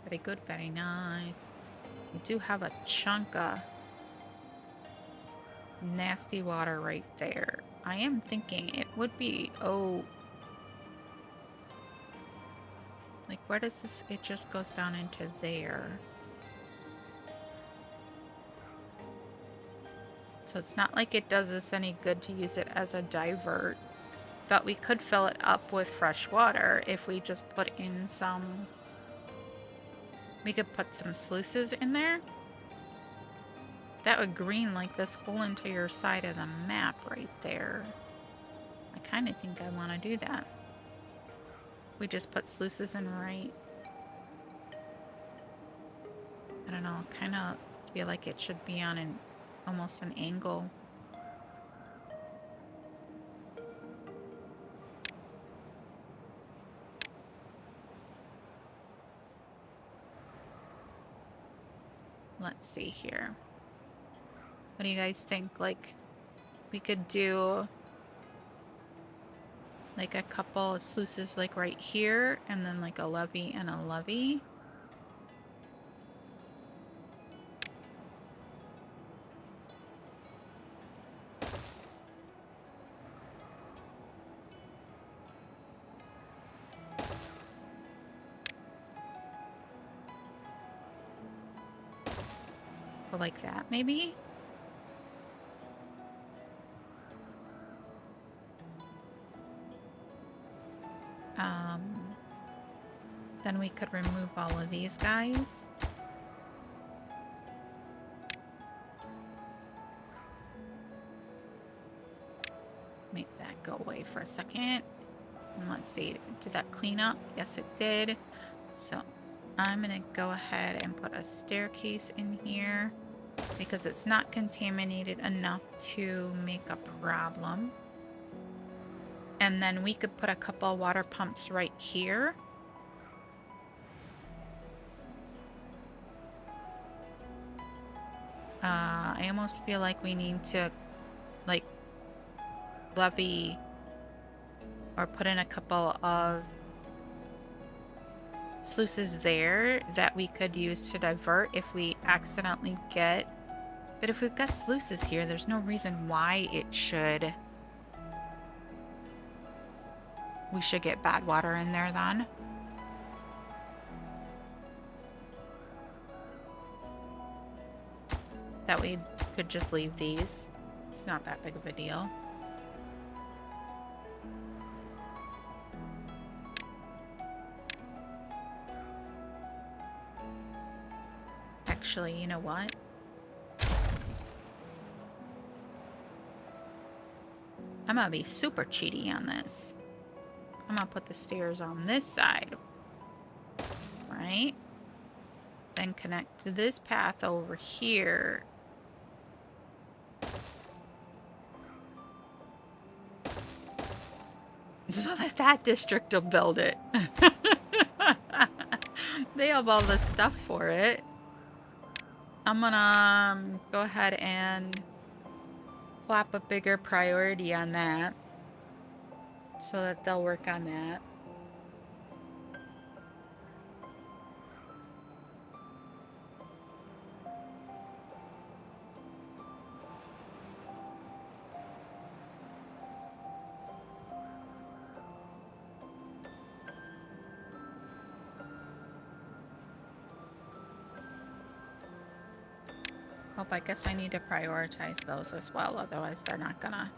Very good, very nice. We do have a chunk of nasty water right there. I am thinking it would be, oh, like where does this, it just goes down into there. So it's not like it does us any good to use it as a divert, but we could fill it up with fresh water if we just put in some, we could put some sluices in there. That would green like this whole entire side of the map right there. I kind of think I want to do that. We just put sluices in right. I don't know, kind of feel like it should be on an almost an angle. let's see here. What do you guys think? Like, we could do like a couple of sluices like right here, and then like a levee and a levee. Go like that, maybe? Then we could remove all of these guys. Make that go away for a second. And let's see, did that clean up? Yes, it did. So I'm gonna go ahead and put a staircase in here because it's not contaminated enough to make a problem. And then we could put a couple of water pumps right here. I almost feel like we need to like levee or put in a couple of sluices there that we could use to divert if we accidentally get. But if we've got sluices here, there's no reason why we should get bad water in there then. That we could just leave these. It's not that big of a deal. Actually, you know what? I'm gonna be super cheaty on this. I'm gonna put the stairs on this side. Right? Then connect to this path over here. So that district will build it. They have all the stuff for it. I'm gonna go ahead and plop a bigger priority on that so that they'll work on that. Oh, I guess I need to prioritize those as well, otherwise they're not gonna.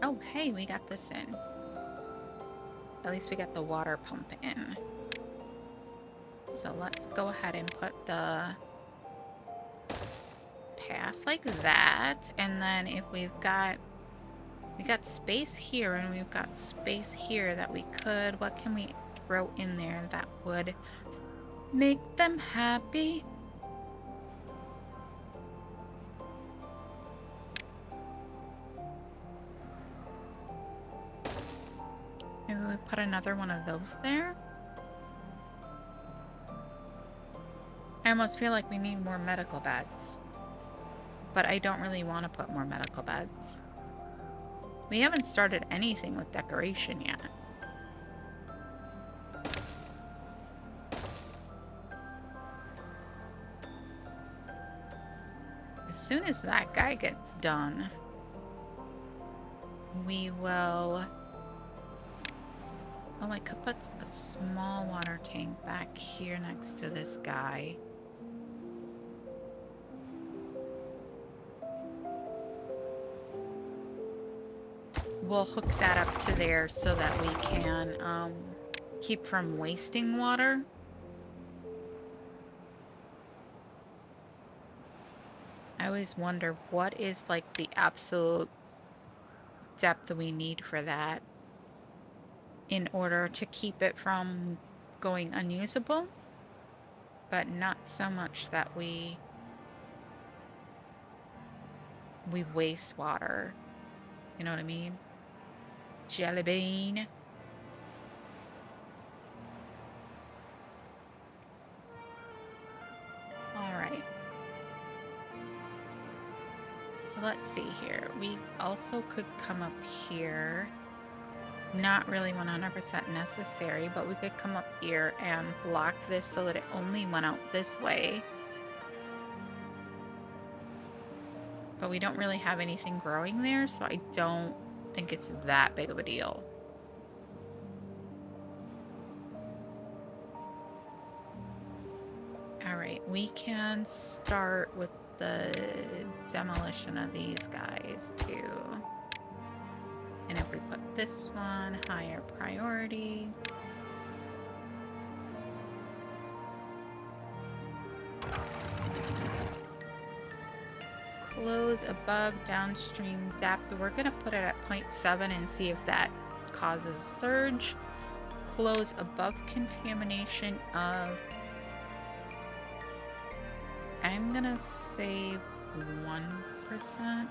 Oh, hey, we got this in. At least we got the water pump in. So let's go ahead and put the path like that. And then if we got space here and we've got space here that we could, what can we throw in there that would make them happy? Maybe we put another one of those there. I almost feel like we need more medical beds. But I don't really want to put more medical beds. We haven't started anything with decoration yet. As soon as that guy gets done, we will... Oh, I could put a small water tank back here next to this guy. We'll hook that up to there so that we can keep from wasting water. I always wonder what is like the absolute depth we need for that in order to keep it from going unusable, but not so much that we we waste water. You know what I mean? Jelly bean. All right. So let's see here. We also could come up here. Not really 100% necessary, but we could come up here and block this so that it only went out this way. But we don't really have anything growing there, so I don't think it's that big of a deal. All right, we can start with the demolition of these guys too. And if we put this one higher priority. Close above downstream depth. We're going to put it at 0.7 and see if that causes a surge. Close above contamination of... I'm going to say 1%.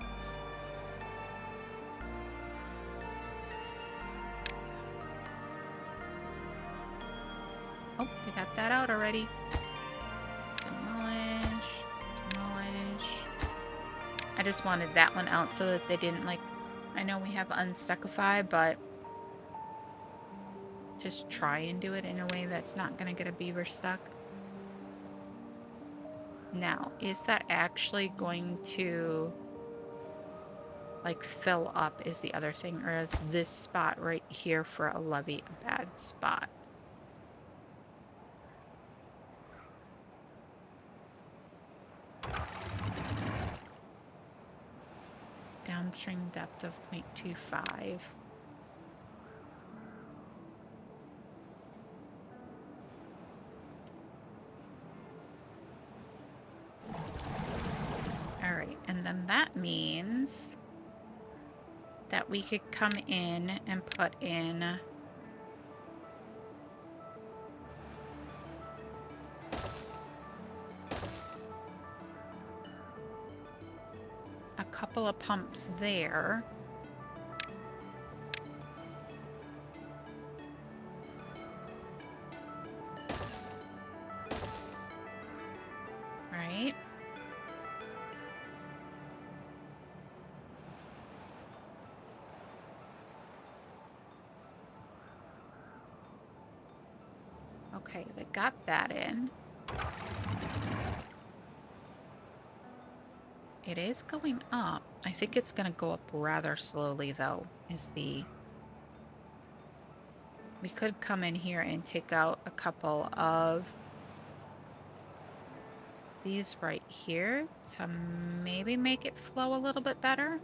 Oh, we got that out already. Demolish. Demolish. I just wanted that one out so that they didn't, like... I know we have unstuckify, but... just try and do it in a way that's not going to get a beaver stuck. Now, is that actually going to... like fill up is the other thing, or is this spot right here for a levee a bad spot? Downstream depth of 0.25. All right, and then that means that we could come in and put in a couple of pumps there. Right? Okay, they got that in. It is going up. I think it's going to go up rather slowly, though, is the... We could come in here and take out a couple of these right here to maybe make it flow a little bit better.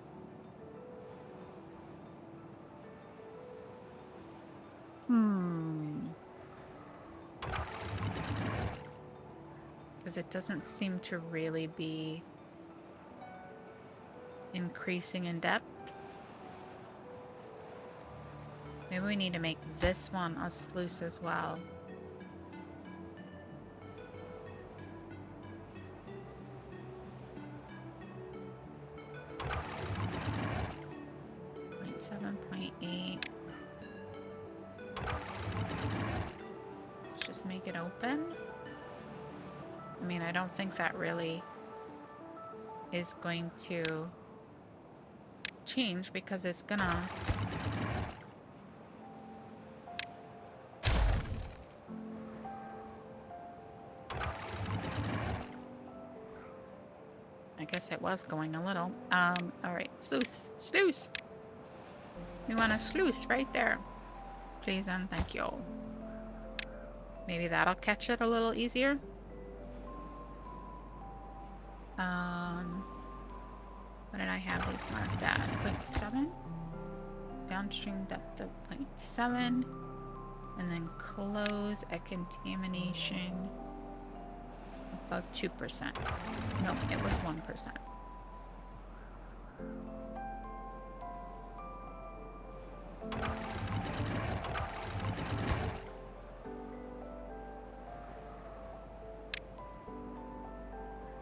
Because it doesn't seem to really be increasing in depth. Maybe we need to make this one a sluice as well. Point 7.8. Let's just make it open. I mean, I don't think that really is going to change because it's gonna... I guess it was going a little. All right, sluice, sluice. We want a sluice right there. Please and thank you. Maybe that'll catch it a little easier. What did I have these marked at? 0.7. Downstream depth of 0.7. And then close at contamination above 2%. No, it was 1%.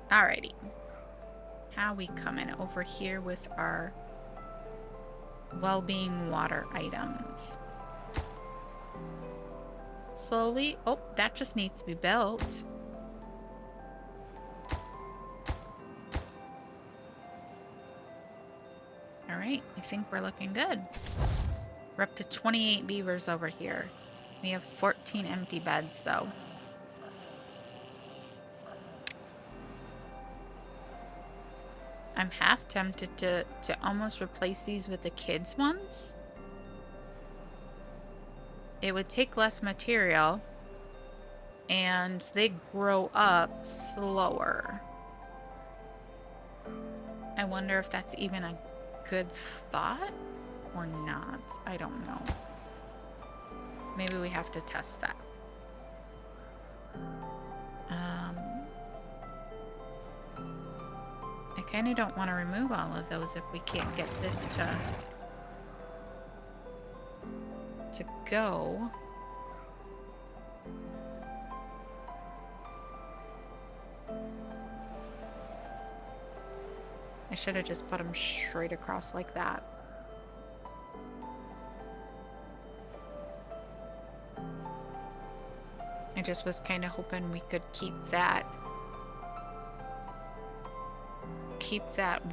Alrighty. how we come in over here with our well-being water items. Slowly. Oh, that just needs to be built. All right, I think we're looking good. We're up to 28 beavers over here. We have 14 empty beds, though. I'm half tempted to almost replace these with the kids' ones. It would take less material, and they grow up slower. I wonder if that's even a good thought or not. I don't know. Maybe we have to test that. I kind of don't want to remove all of those if we can't get this to go. I should have just put them straight across like that. I just was kind of hoping we could keep that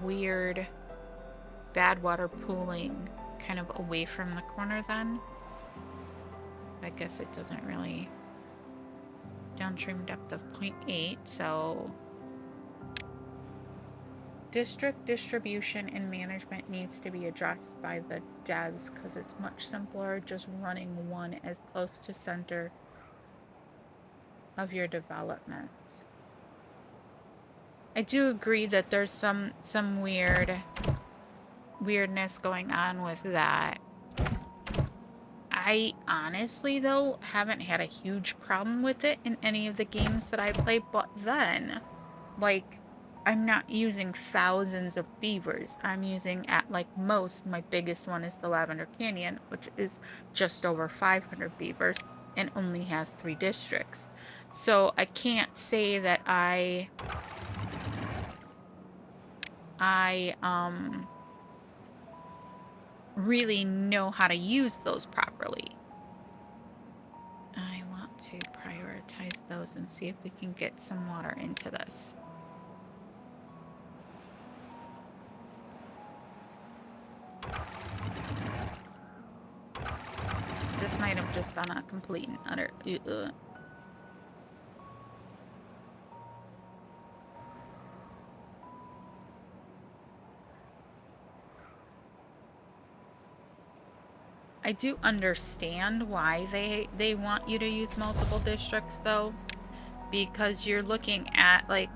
weird bad water pooling kind of away from the corner then. But I guess it doesn't really. Downstream depth of 0.8, so district distribution and management needs to be addressed by the devs because it's much simpler just running one as close to center of your development. I do agree that there's some weirdness going on with that. I honestly, though, haven't had a huge problem with it in any of the games that I played, but then, like, I'm not using thousands of beavers. I'm using, at like most, my biggest one is the Lavender Canyon, which is just over 500 beavers and only has 3 districts. So I can't say that I really know how to use those properly. I want to prioritize those and see if we can get some water into this. This might have just been a complete and utter I do understand why they want you to use multiple districts, though, because you're looking at, like,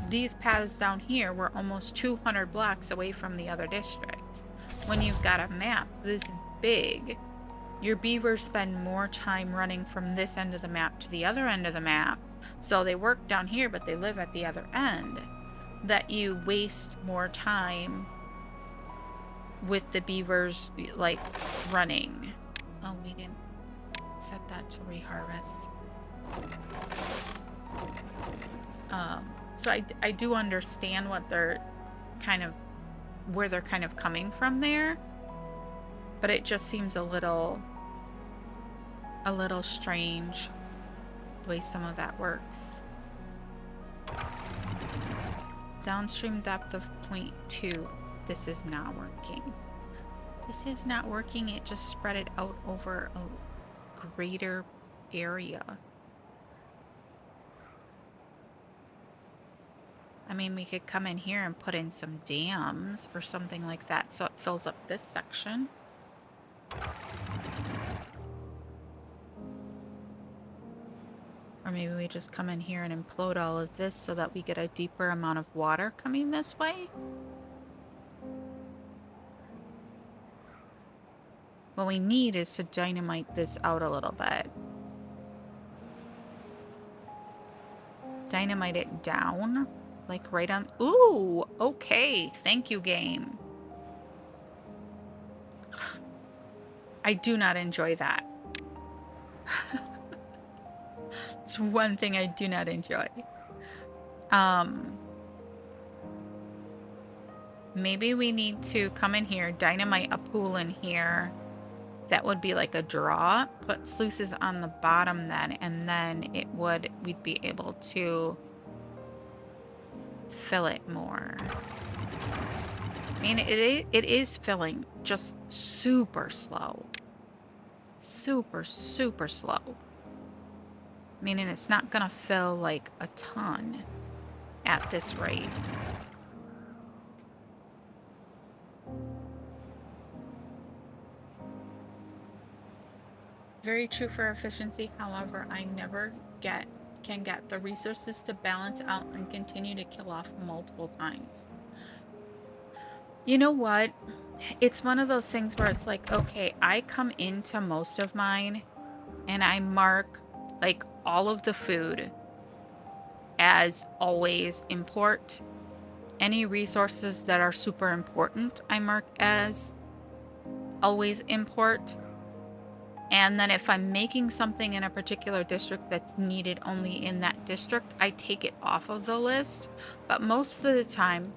these paths down here were almost 200 blocks away from the other district. When you've got a map this big, your beavers spend more time running from this end of the map to the other end of the map, so they work down here, but they live at the other end, that you waste more time with the beavers, like, running. Oh, we didn't set that to reharvest. So I do understand what they're kind of, where they're kind of coming from there, but it just seems a little strange the way some of that works. Downstream depth of 0.2. This is not working. This is not working. It just spread it out over a greater area. I mean, we could come in here and put in some dams or something like that so it fills up this section. Or maybe we just come in here and implode all of this so that we get a deeper amount of water coming this way. What we need is to dynamite this out a little bit. Dynamite it down, like right on. Ooh, okay. Thank you, game. I do not enjoy that. It's one thing I do not enjoy. Maybe we need to come in here, dynamite a pool in here. That would be like a draw. Put sluices on the bottom then, and then we'd be able to fill it more. I mean, it is filling, just super slow. Super, super slow. Meaning it's not gonna fill like a ton at this rate. Very true for efficiency. However, I never can get the resources to balance out and continue to kill off multiple times. You know what? It's one of those things where it's like, okay, I come into most of mine and I mark like all of the food as always import. Any resources that are super important, I mark as always import. And then if I'm making something in a particular district that's needed only in that district, I take it off of the list. But most of the time,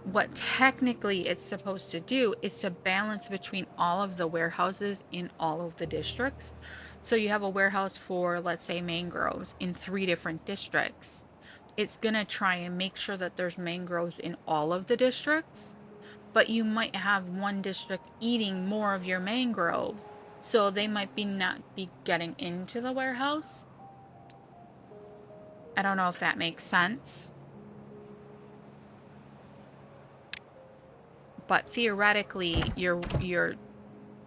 what technically it's supposed to do is to balance between all of the warehouses in all of the districts. So you have a warehouse for, let's say, mangroves in 3 different districts. It's going to try and make sure that there's mangroves in all of the districts, but you might have one district eating more of your mangroves, so they might not be getting into the warehouse. I don't know if that makes sense. But theoretically, your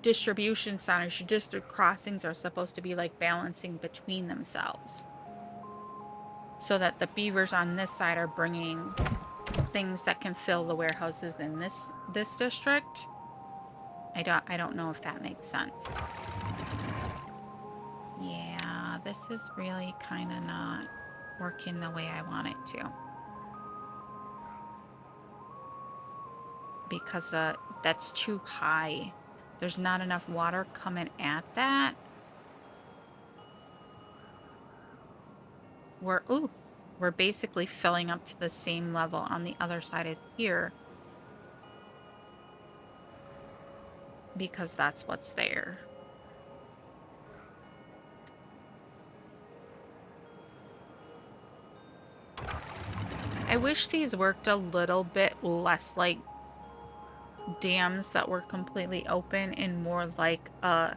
distribution centers, your district crossings are supposed to be like balancing between themselves, so that the beavers on this side are bringing things that can fill the warehouses in this district. I don't know if that makes sense. Yeah, this is really kind of not working the way I want it to. Because that's too high. There's not enough water coming at that. We're basically filling up to the same level on the other side as here. Because that's what's there. I wish these worked a little bit less like dams that were completely open and more like a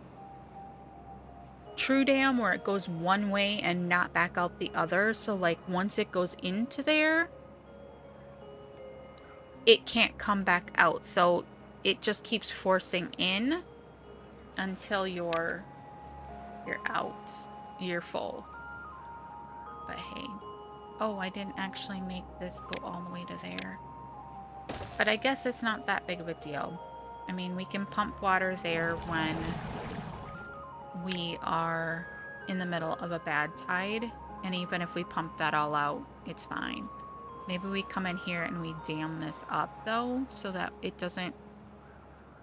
true dam where it goes one way and not back out the other. So like once it goes into there, it can't come back out. So it just keeps forcing in until you're out, you're full. But hey, oh, I didn't actually make this go all the way to there. But I guess it's not that big of a deal. I mean, we can pump water there when we are in the middle of a bad tide. And even if we pump that all out, it's fine. Maybe we come in here and we dam this up, though, so that it doesn't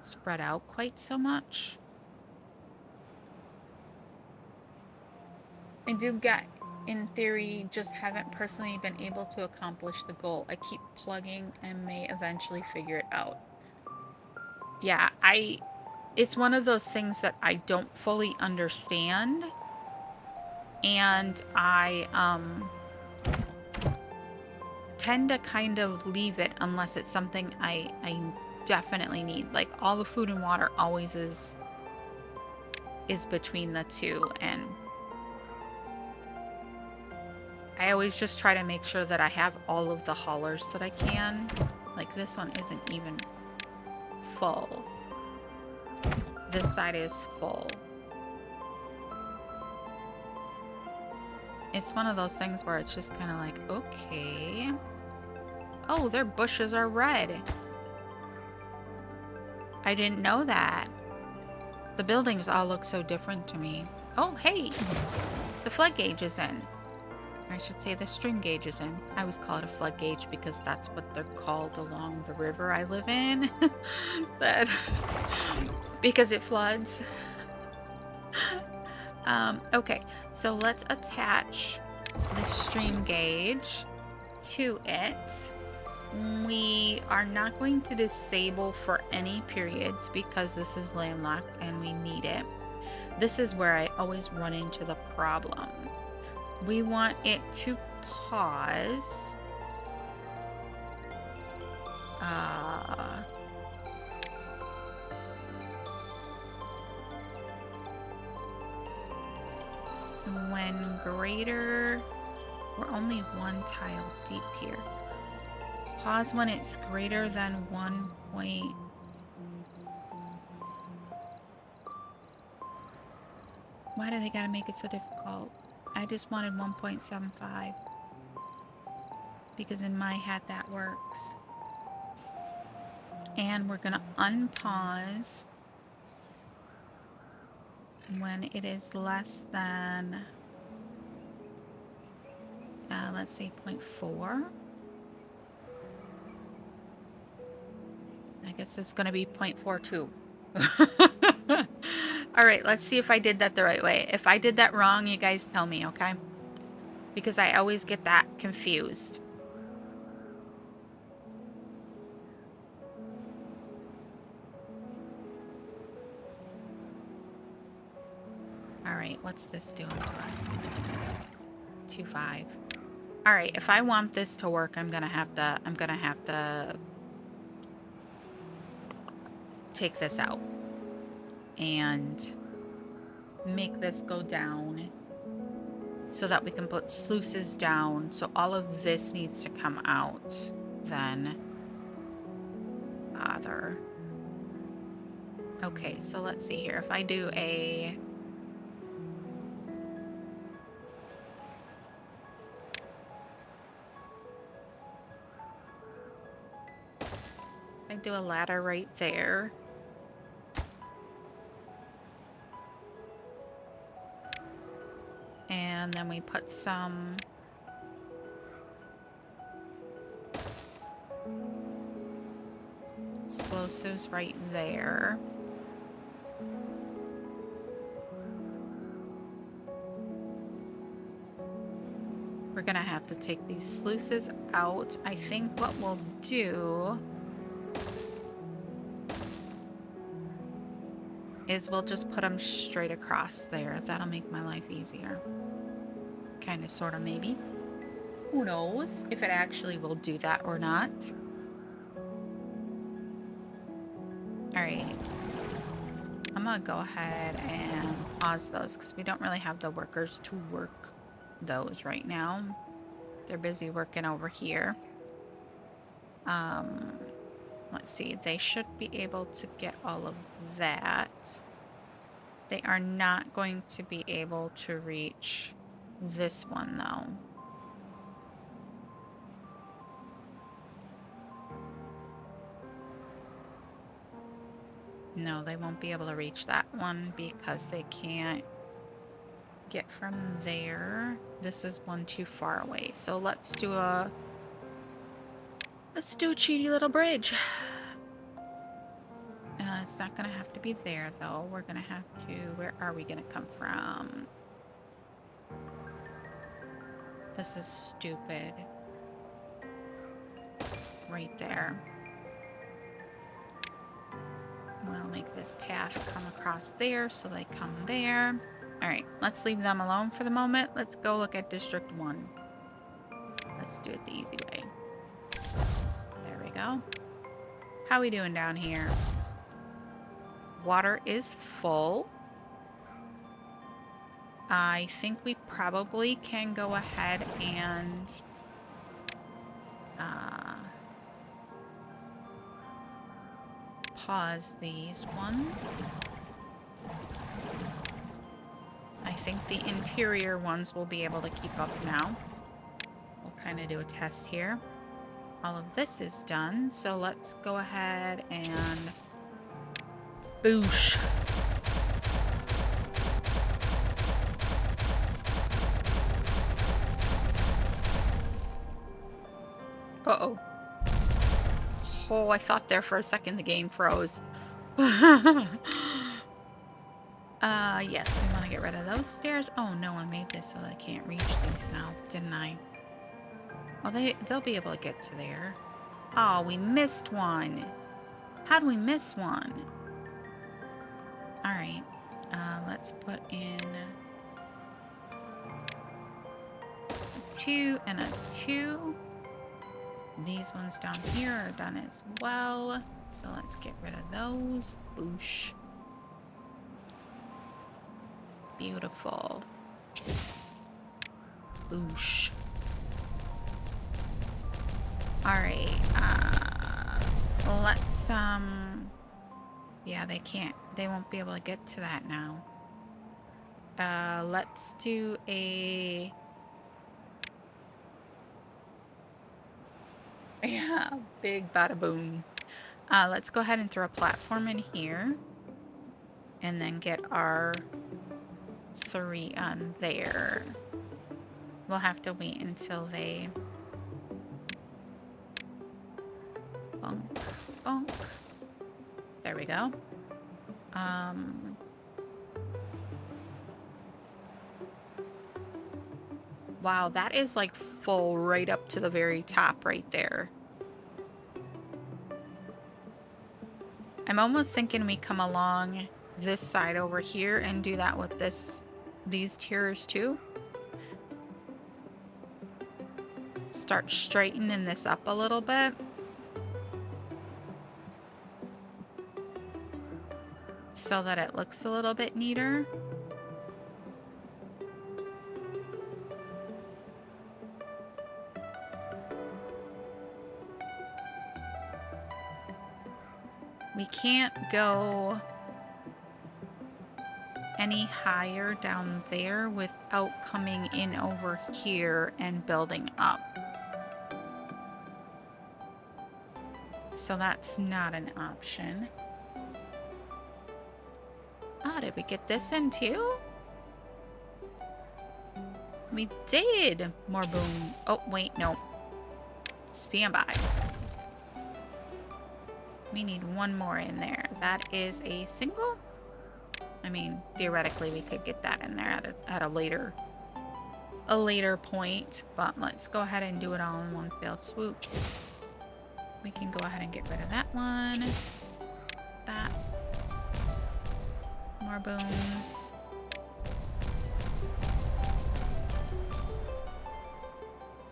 spread out quite so much. I do get, in theory, just haven't personally been able to accomplish the goal. I keep plugging and may eventually figure it out. Yeah, it's one of those things that I don't fully understand. And I tend to kind of leave it unless it's something I definitely need. Like all the food and water always is between the two, and I always just try to make sure that I have all of the haulers that I can. Like this one isn't even full. This side is full. It's one of those things where it's just kind of like, okay. Oh, their bushes are red. I didn't know that. The buildings all look so different to me. Oh, hey, the flood gauge is in. I should say the stream gauge is in. I always call it a flood gauge because that's what they're called along the river I live in. Because it floods. Okay, so let's attach the stream gauge to it. We are not going to disable for any periods because this is landlocked and we need it. This is where I always run into the problem. We want it to pause. When greater, we're only one tile deep here. Pause when it's greater than 1 point. Why do they gotta make it so difficult? I just wanted 1.75. Because in my head that works. And we're gonna unpause when it is less than, let's say 0.4. I guess it's gonna be 0.42. All right, let's see if I did that the right way. If I did that wrong, you guys tell me, okay? Because I always get that confused. All right, what's this doing to us? 2.5. All right, if I want this to work, I'm gonna have to take this out and make this go down so that we can put sluices down. So all of this needs to come out then. Bother. Okay, so let's see here. If I do a ladder right there. And then we put some explosives right there. We're gonna have to take these sluices out. I think what we'll do is we'll just put them straight across there. That'll make my life easier. Kind of, sort of, maybe. Who knows if it actually will do that or not. Alright. I'm gonna go ahead and pause those because we don't really have the workers to work those right now. They're busy working over here. Let's see, they should be able to get all of that. They are not going to be able to reach this one, though. No, they won't be able to reach that one because they can't get from there. This is one too far away. So let's do a cheaty little bridge. It's not gonna have to be there though. We're gonna have to, where are we gonna come from? This is stupid. Right there. We'll make this path come across there so they come there. Alright, let's leave them alone for the moment. Let's go look at District 1. Let's do it the easy way. There we go. How we doing down here? Water is full. I think we probably can go ahead and pause these ones. I think the interior ones will be able to keep up now. We'll kind of do a test here. All of this is done, so let's go ahead and boosh. Uh-oh. Oh, I thought there for a second the game froze. Yes, we want to get rid of those stairs. Oh no, I made this so they can't reach these now, didn't I? Well, they'll be able to get to there. Oh, we missed one. How'd we miss one? All right. Let's put in a 2 and a 2. These ones down here are done as well. So let's get rid of those. Boosh. Beautiful. Boosh. All right. Let's, yeah, they won't be able to get to that now. Let's do a, yeah, big bada boom. Let's go ahead and throw a platform in here. And then get our 3 on there. We'll have to wait until they bonk, bonk. There we go. Wow, that is like full right up to the very top right there. I'm almost thinking we come along this side over here and do that with these tiers too. Start straightening this up a little bit. So that it looks a little bit neater. We can't go any higher down there without coming in over here and building up. So that's not an option. Oh, did we get this in too? We did! More boom. Oh, wait, no. Stand by. We need one more in there. That is a single? I mean, theoretically, we could get that in there at a later point, but let's go ahead and do it all in one fell swoop. We can go ahead and get rid of that one. That. More booms.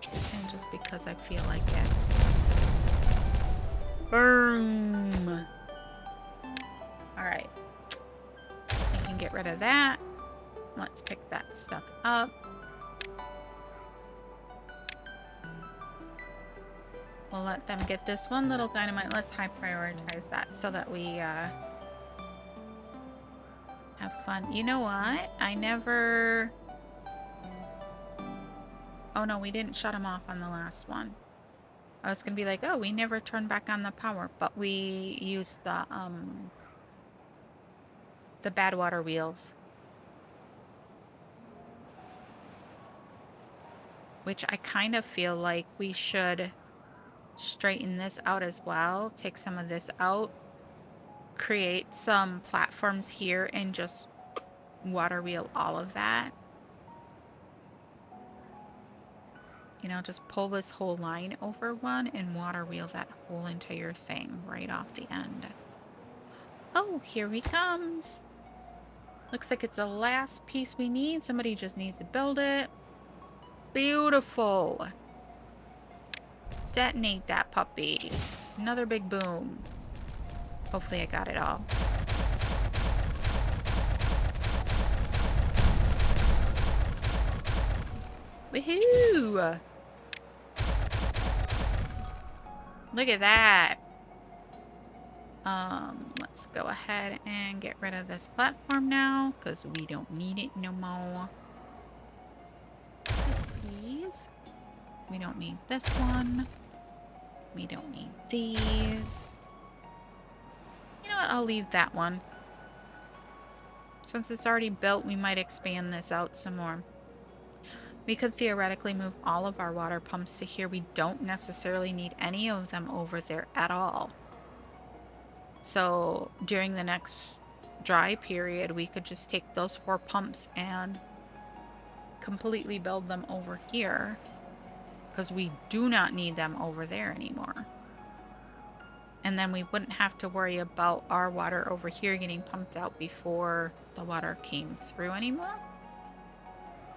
And just because I feel like it. Boom! Alright. We can get rid of that. Let's pick that stuff up. We'll let them get this one little dynamite. Let's high prioritize that so that we have fun. You know what? I never... Oh no, we didn't shut them off on the last one. I was gonna be like, oh, we never turned back on the power, but we used the bad water wheels. Which I kind of feel like we should straighten this out as well. Take some of this out. Create some platforms here and just water wheel all of that. You know, just pull this whole line over one and water wheel that whole entire thing right off the end. Oh, here he comes. Looks like it's the last piece we need. Somebody just needs to build it. Beautiful. Detonate that puppy. Another big boom. Hopefully I got it all. Woohoo! Look at that. Let's go ahead and get rid of this platform now, because we don't need it no more. Yes, please. We don't need this one. We don't need these. You know what? I'll leave that one. Since it's already built, we might expand this out some more. We could theoretically move all of our water pumps to here. We don't necessarily need any of them over there at all. So during the next dry period, we could just take those 4 pumps and completely build them over here. Because we do not need them over there anymore. And then we wouldn't have to worry about our water over here getting pumped out before the water came through anymore.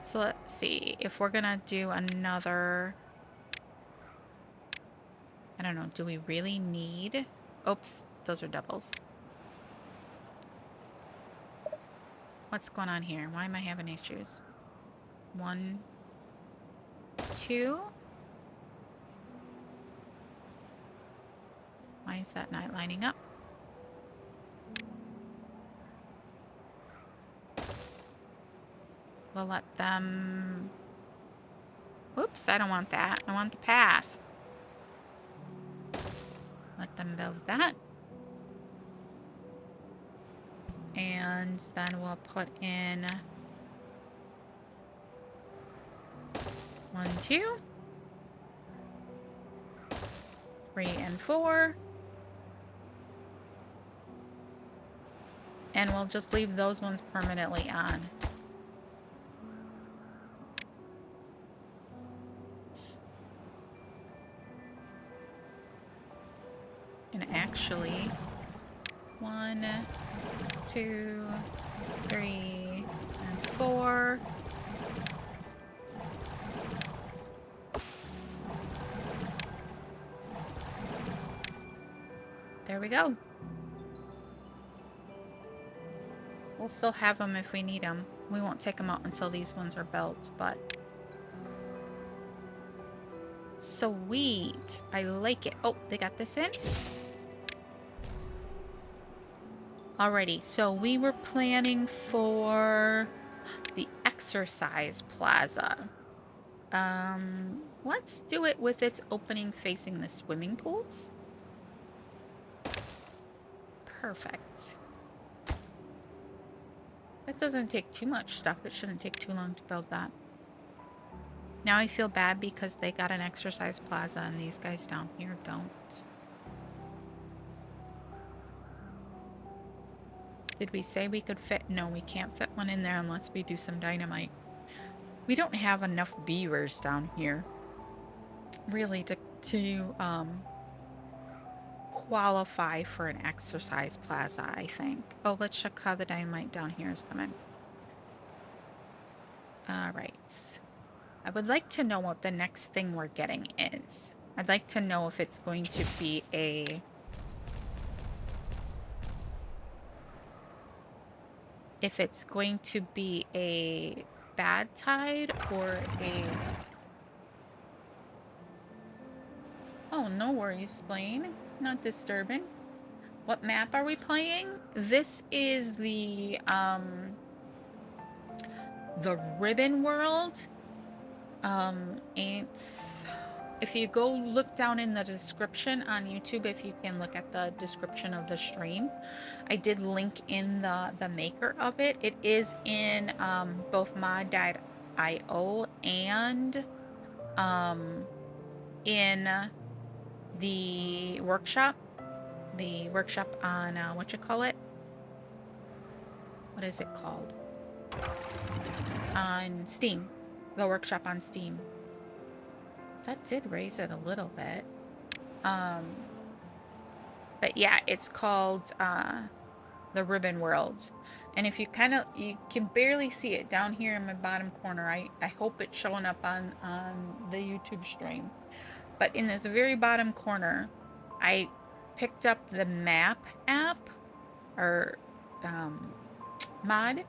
So let's see if we're gonna do another. I don't know, do we really need... Oops, those are doubles. What's going on here? Why am I having issues? 1, 2. Why is that not lining up? We'll let them... Oops, I don't want that. I want the path. Let them build that. And then we'll put in 1, 2, 3, and 4. And we'll just leave those ones permanently on. And actually, 1, 2, 3, and 4. There we go. We'll still have them if we need them. We won't take them out until these ones are built, but... Sweet. I like it. Oh, they got this in? Alrighty, so we were planning for the exercise plaza. Let's do it with its opening facing the swimming pools. Perfect. That doesn't take too much stuff. It shouldn't take too long to build that. Now I feel bad because they got an exercise plaza and these guys down here don't. Did we say we could fit? No, we can't fit one in there unless we do some dynamite. We don't have enough beavers down here, really, to qualify for an exercise plaza, I think. Oh, let's check how the dynamite down here is coming. Alright. I would like to know what the next thing we're getting is. I'd like to know if it's going to be a... If it's going to be a bad tide or a... Oh, no worries, Blaine. Not disturbing. What map are we playing? This is the Ribbon world. It's... If you go look down in the description on YouTube, if you can look at the description of the stream, I did link in the maker of it. It is in both mod.io and in the workshop. The workshop on, what you call it? What is it called? On Steam. The workshop on Steam. That did raise it a little bit. But yeah, it's called the Ribbon World. And if you you can barely see it down here in my bottom corner. I hope it's showing up on the YouTube stream. But in this very bottom corner, I picked up the map app or mod.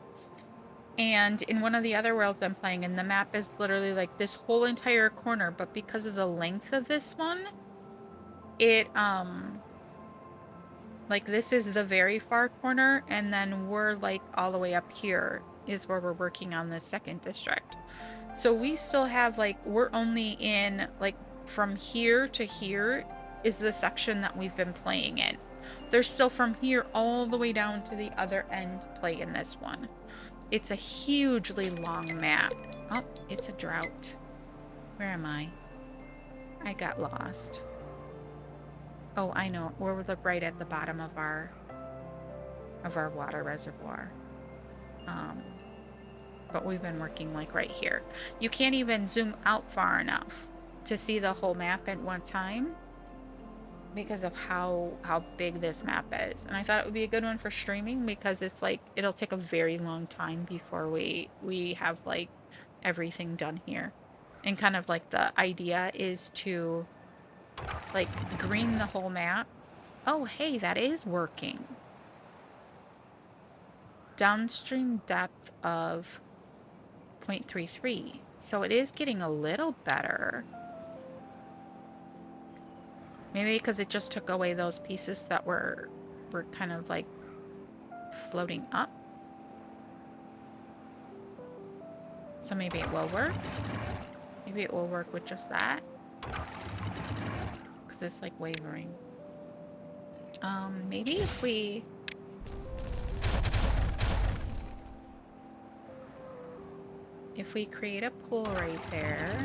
And in one of the other worlds I'm playing, and the map is literally like this whole entire corner, but because of the length of this one, it, like this is the very far corner, and then we're like all the way up here is where we're working on the second district. So we still have like, we're only in like from here to here is the section that we've been playing in. There's still from here all the way down to the other end to play in this one. It's a hugely long map. Oh, it's a drought. Where am I? I got lost. Oh, I know. We're right at the bottom of our water reservoir. But we've been working like right here. You can't even zoom out far enough to see the whole map at one time. because of how big this map is. And I thought it would be a good one for streaming because it's like it'll take a very long time before we have like everything done here. And kind of like the idea is to like green the whole map. Oh, hey, that is working. Downstream depth of 0.33. So it is getting a little better. Maybe because it just took away those pieces that were kind of like floating up. So maybe it will work. Maybe it will work with just that. Because it's like wavering. Maybe if we... create a pool right there.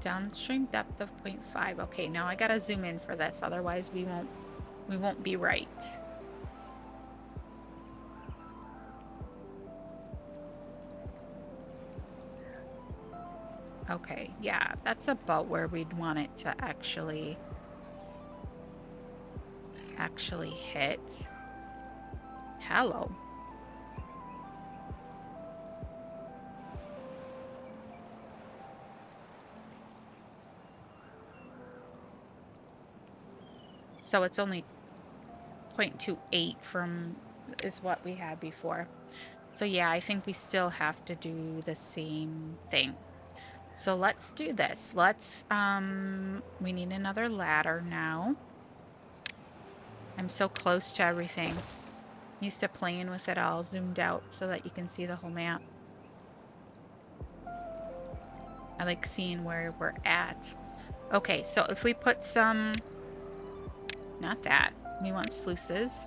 Downstream depth of 0.5. Okay, now I gotta zoom in for this, otherwise we won't be right. Okay, yeah, that's about where we'd want it to actually hit. Hello. So it's only 0.28 from is what we had before. So yeah, I think we still have to do the same thing. So let's do this. Let's, we need another ladder now. I'm so close to everything. Used to playing with it all zoomed out so that you can see the whole map. I like seeing where we're at. Okay, so if we put some, not that, we want sluices.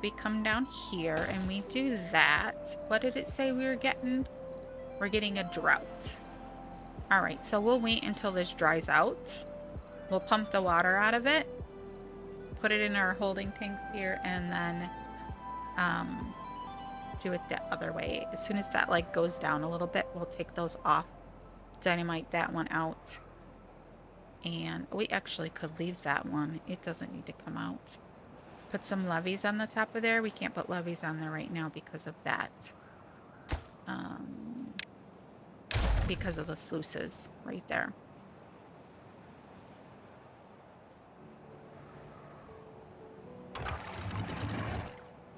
We come down here and we do that. What did it say we were getting? We're getting a drought. All right, so we'll wait until this dries out. We'll pump the water out of it, put it in our holding tanks here, and then do it the other way. As soon as that like goes down a little bit, we'll take those off, dynamite that one out, and we actually could leave that one. It doesn't need to come out. Put some levees on the top of there. We can't put levees on there right now because of that. Because of the sluices right there.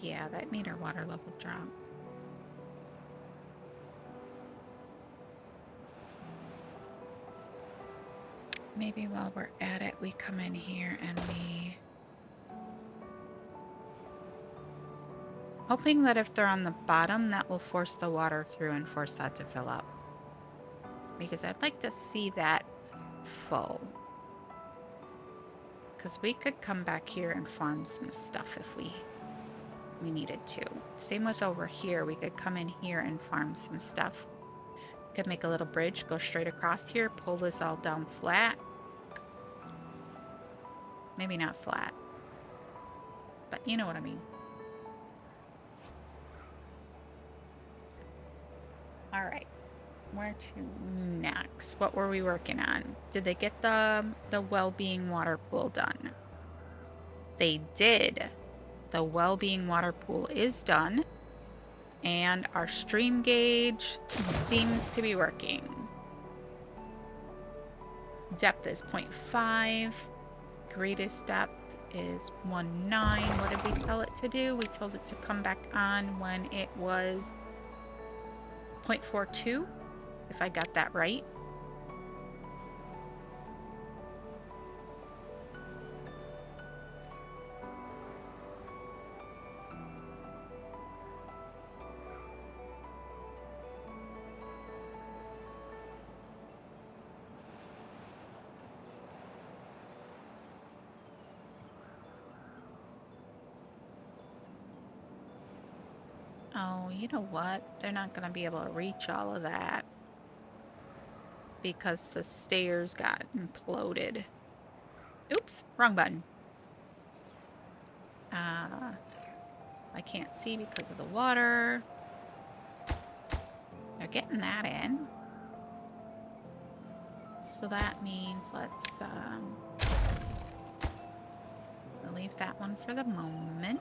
Yeah, that made our water level drop. Maybe while we're at it, we come in here and we... Hoping that if they're on the bottom, that will force the water through and force that to fill up. Because I'd like to see that full. Because we could come back here and farm some stuff if we needed to. Same with over here. We could come in here and farm some stuff. Could make a little bridge, go straight across here, pull this all down flat. Maybe not flat. But you know what I mean. All right. Where to next? What were we working on? Did they get the well-being water pool done? They did. The well-being water pool is done. And our stream gauge seems to be working. Depth is 0.5. Greatest depth is 1.9. What did we tell it to do? We told it to come back on when it was 0.42. If I got that right. Oh, you know what? They're not going to be able to reach all of that. Because the stairs got imploded. Oops, wrong button. I can't see because of the water. They're getting that in. So that means let's we'll leave that one for the moment.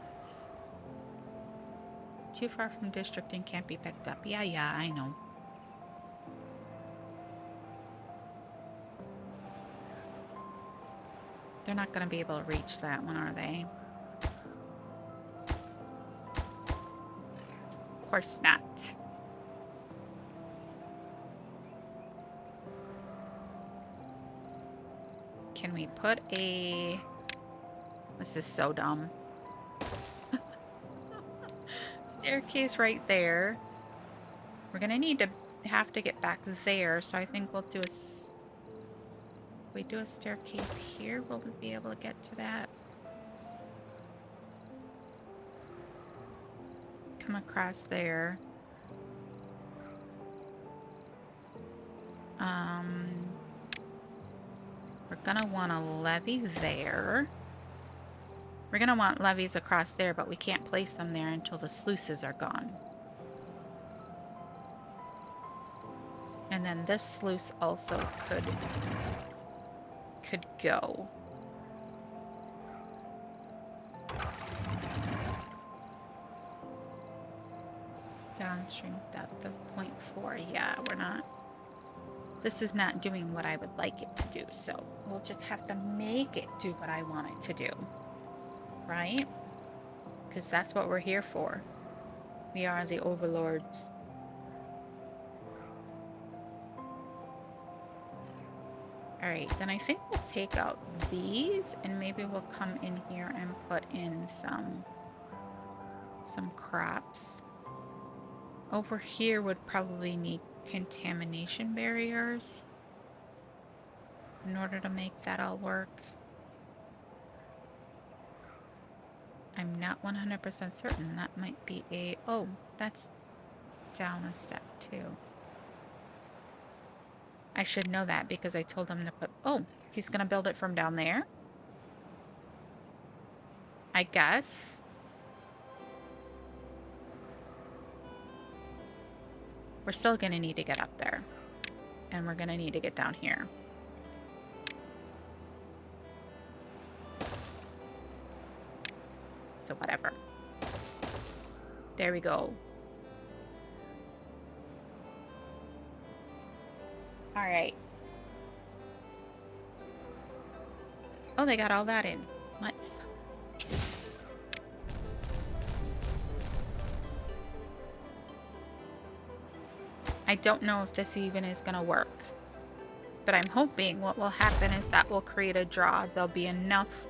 Too far from district and can't be picked up. Yeah, I know. They're not going to be able to reach that one, are they? Of course not. Can we put a... This is so dumb. Staircase right there. We're going to need to have to get back there, so I think we'll do a... If we do a staircase here, will we be able to get to that? Come across there. We're gonna want a levee there. We're gonna want levees across there, but we can't place them there until the sluices are gone. And then this sluice also could go. Downstream depth of 0.4. Yeah, we're not. This is not doing what I would like it to do, so we'll just have to make it do what I want it to do. Right? Because that's what we're here for. We are the overlords. Alright, then I think we'll take out these, and maybe we'll come in here and put in some crops. Over here would probably need contamination barriers in order to make that all work. I'm not 100% certain. That might be a... Oh, that's down a step too. I should know that because I told him to put... Oh, he's going to build it from down there? I guess. We're still going to need to get up there. And we're going to need to get down here. So whatever. There we go. Alright. Oh, they got all that in. Let's... I don't know if this even is going to work. But I'm hoping what will happen is that will create a draw. There'll be enough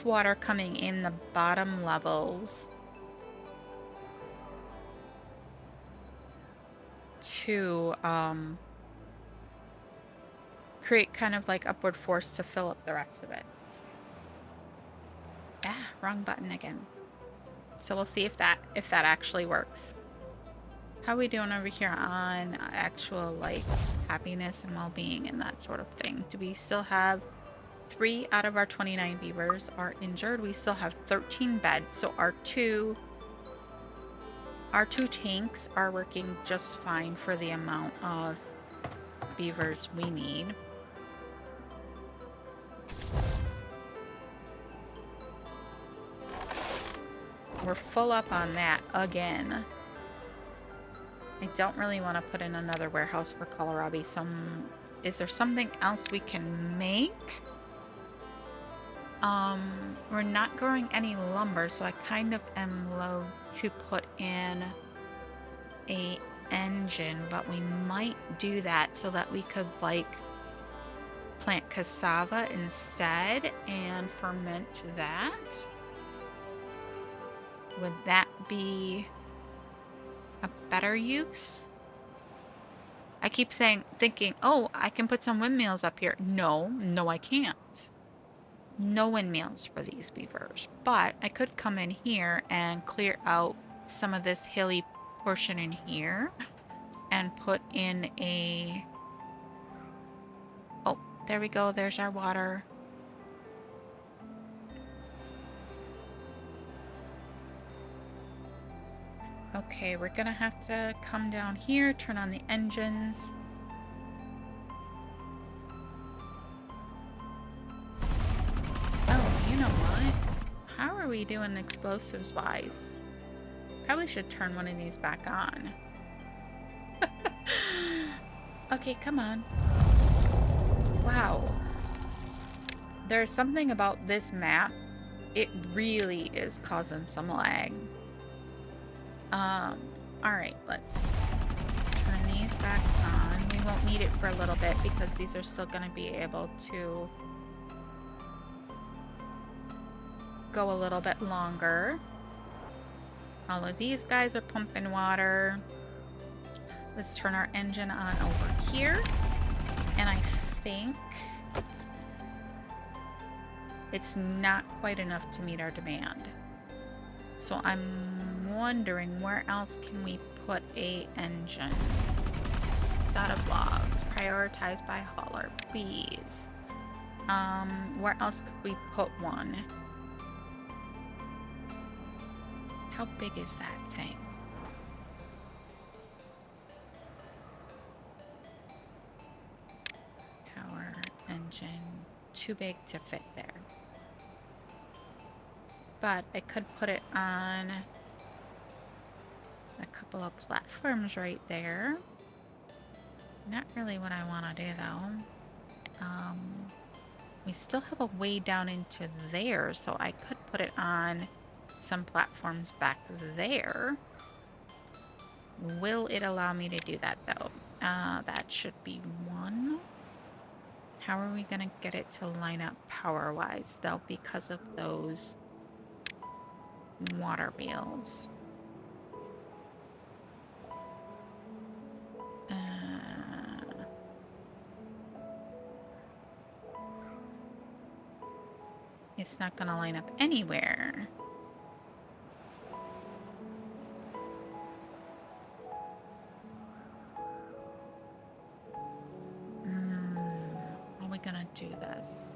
water coming in the bottom levels to create kind of like upward force to fill up the rest of it. Ah, wrong button again. So we'll see if that actually works. How are we doing over here on actual like happiness and well-being and that sort of thing? Do we still have 3 out of our 29 beavers are injured? We still have 13 beds, so our two tanks are working just fine for the amount of beavers we need. We're full up on that again. I don't really want to put in another warehouse for kohlrabi. Is there something else we can make? We're not growing any lumber, so I kind of am loath to put in a engine, but we might do that so that we could like plant cassava instead and ferment that. Would that be a better use? I keep thinking, oh, I can put some windmills up here. No, I can't. No windmills for these beavers. But I could come in here and clear out some of this hilly portion in here and put in a... Oh, there we go. There's our water. Okay, we're gonna have to come down here, turn on the engines. are we doing explosives wise? Probably should turn one of these back on. Okay, come on. Wow. There's something about this map. It really is causing some lag. Alright, let's turn these back on. We won't need it for a little bit because these are still going to be able to go a little bit longer. All of these guys are pumping water. Let's turn our engine on over here. And I think it's not quite enough to meet our demand. So I'm wondering where else can we put a engine? It's out of logs. Prioritized by hauler, please. Where else could we put one? How big is that thing? Power engine. Too big to fit there. But I could put it on a couple of platforms right there. Not really what I want to do though. We still have a way down into there, so I could put it on some platforms back there. Will it allow me to do that though? That should be one. How are we gonna get it to line up power-wise though because of those water wheels? It's not gonna line up anywhere. How are we gonna do this?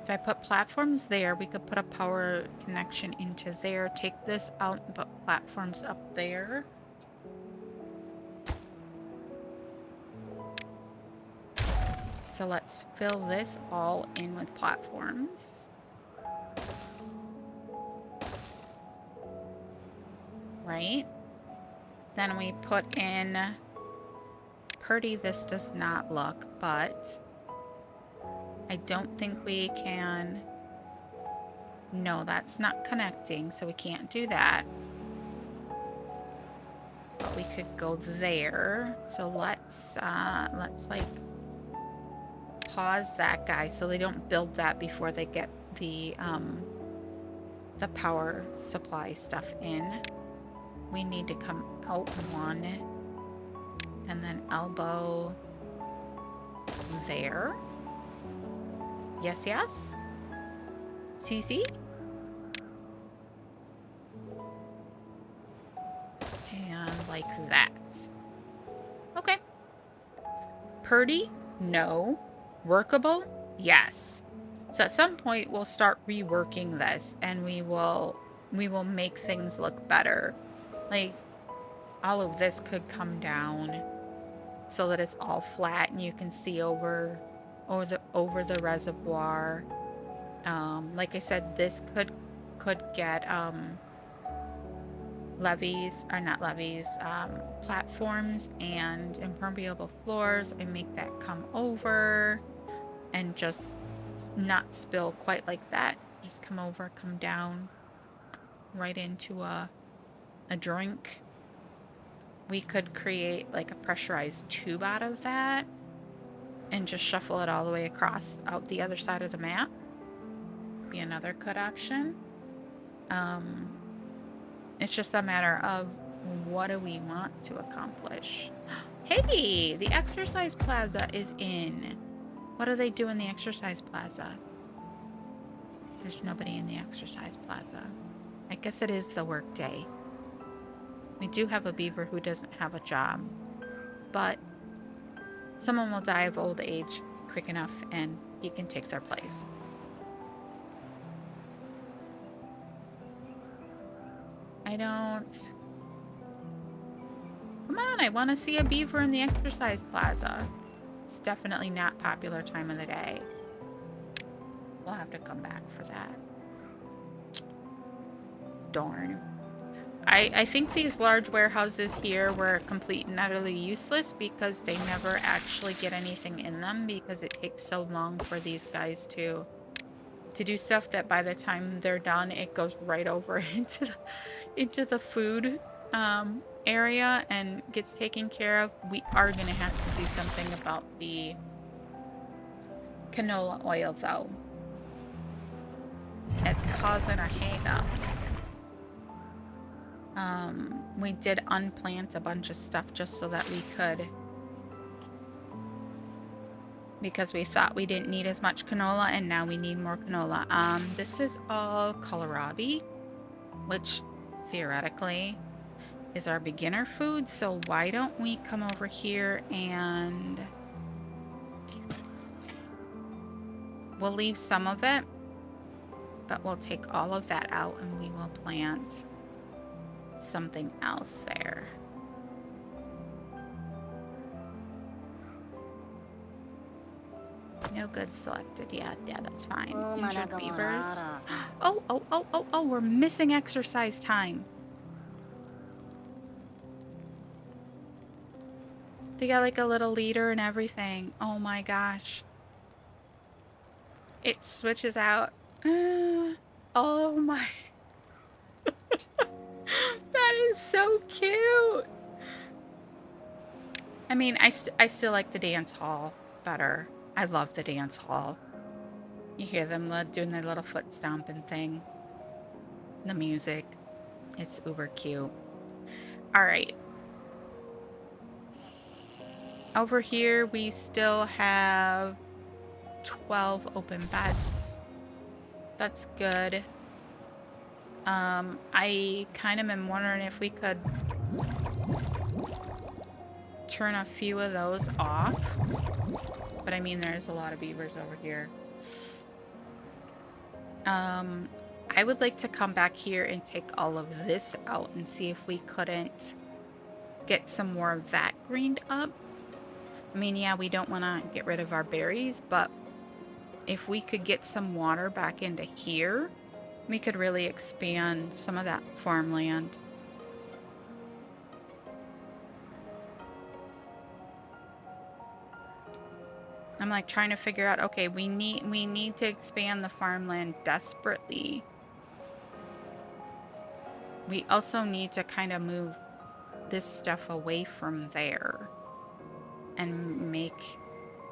If I put platforms there, we could put a power connection into there, take this out and put platforms up there. So let's fill this all in with platforms. Right? Then we put in... Pretty this does not look, but... I don't think we can... No, that's not connecting, so we can't do that. But we could go there. So let's like... pause that guy so they don't build that before they get the power supply stuff in. We need to come out one and then elbow there. Yes, yes. CC. And like that. Okay. Purdy? No. Workable? Yes. So at some point we'll start reworking this and we will make things look better. Like all of this could come down so that it's all flat and you can see over the reservoir. Like I said, this could get levees, or not levees, platforms and impermeable floors and make that come over and just not spill quite like that. Just come over, come down right into a drink. We could create like a pressurized tube out of that and just shuffle it all the way across out the other side of the map. Be another good option. It's just a matter of what do we want to accomplish. Hey, the exercise plaza is in. What do they do in the exercise plaza? There's nobody in the exercise plaza. I guess it is the work day. We do have a beaver who doesn't have a job, but someone will die of old age quick enough and he can take their place. I don't... Come on, I want to see a beaver in the exercise plaza. It's definitely not popular time of the day. We'll have to come back for that. Darn. I think these large warehouses here were complete and utterly useless because they never actually get anything in them because it takes so long for these guys to do stuff that by the time they're done, it goes right over into the food area and gets taken care of. We are going to have to do something about the canola oil, though. It's causing a hang-up. We did unplant a bunch of stuff just so that we could, because we thought we didn't need as much canola, and now we need more canola. This is all kohlrabi, which theoretically is our beginner food, so why don't we come over here and we'll leave some of it, but we'll take all of that out and we will plant something else there. No good selected. Yeah, that's fine. Injured beavers. Oh, we're missing exercise time. They got like a little leader and everything. Oh my gosh. It switches out. Oh my. That is so cute. I mean, I still like the dance hall better. I love the dance hall. You hear them doing their little foot stomping thing. The music. It's uber cute. All right. Over here, we still have 12 open beds. That's good. I kind of am wondering if we could turn a few of those off. But I mean, there's a lot of beavers over here. I would like to come back here and take all of this out and see if we couldn't get some more of that greened up. I mean, yeah, we don't want to get rid of our berries, but if we could get some water back into here, we could really expand some of that farmland. I'm like trying to figure out, okay, we need to expand the farmland desperately. We also need to kind of move this stuff away from there and make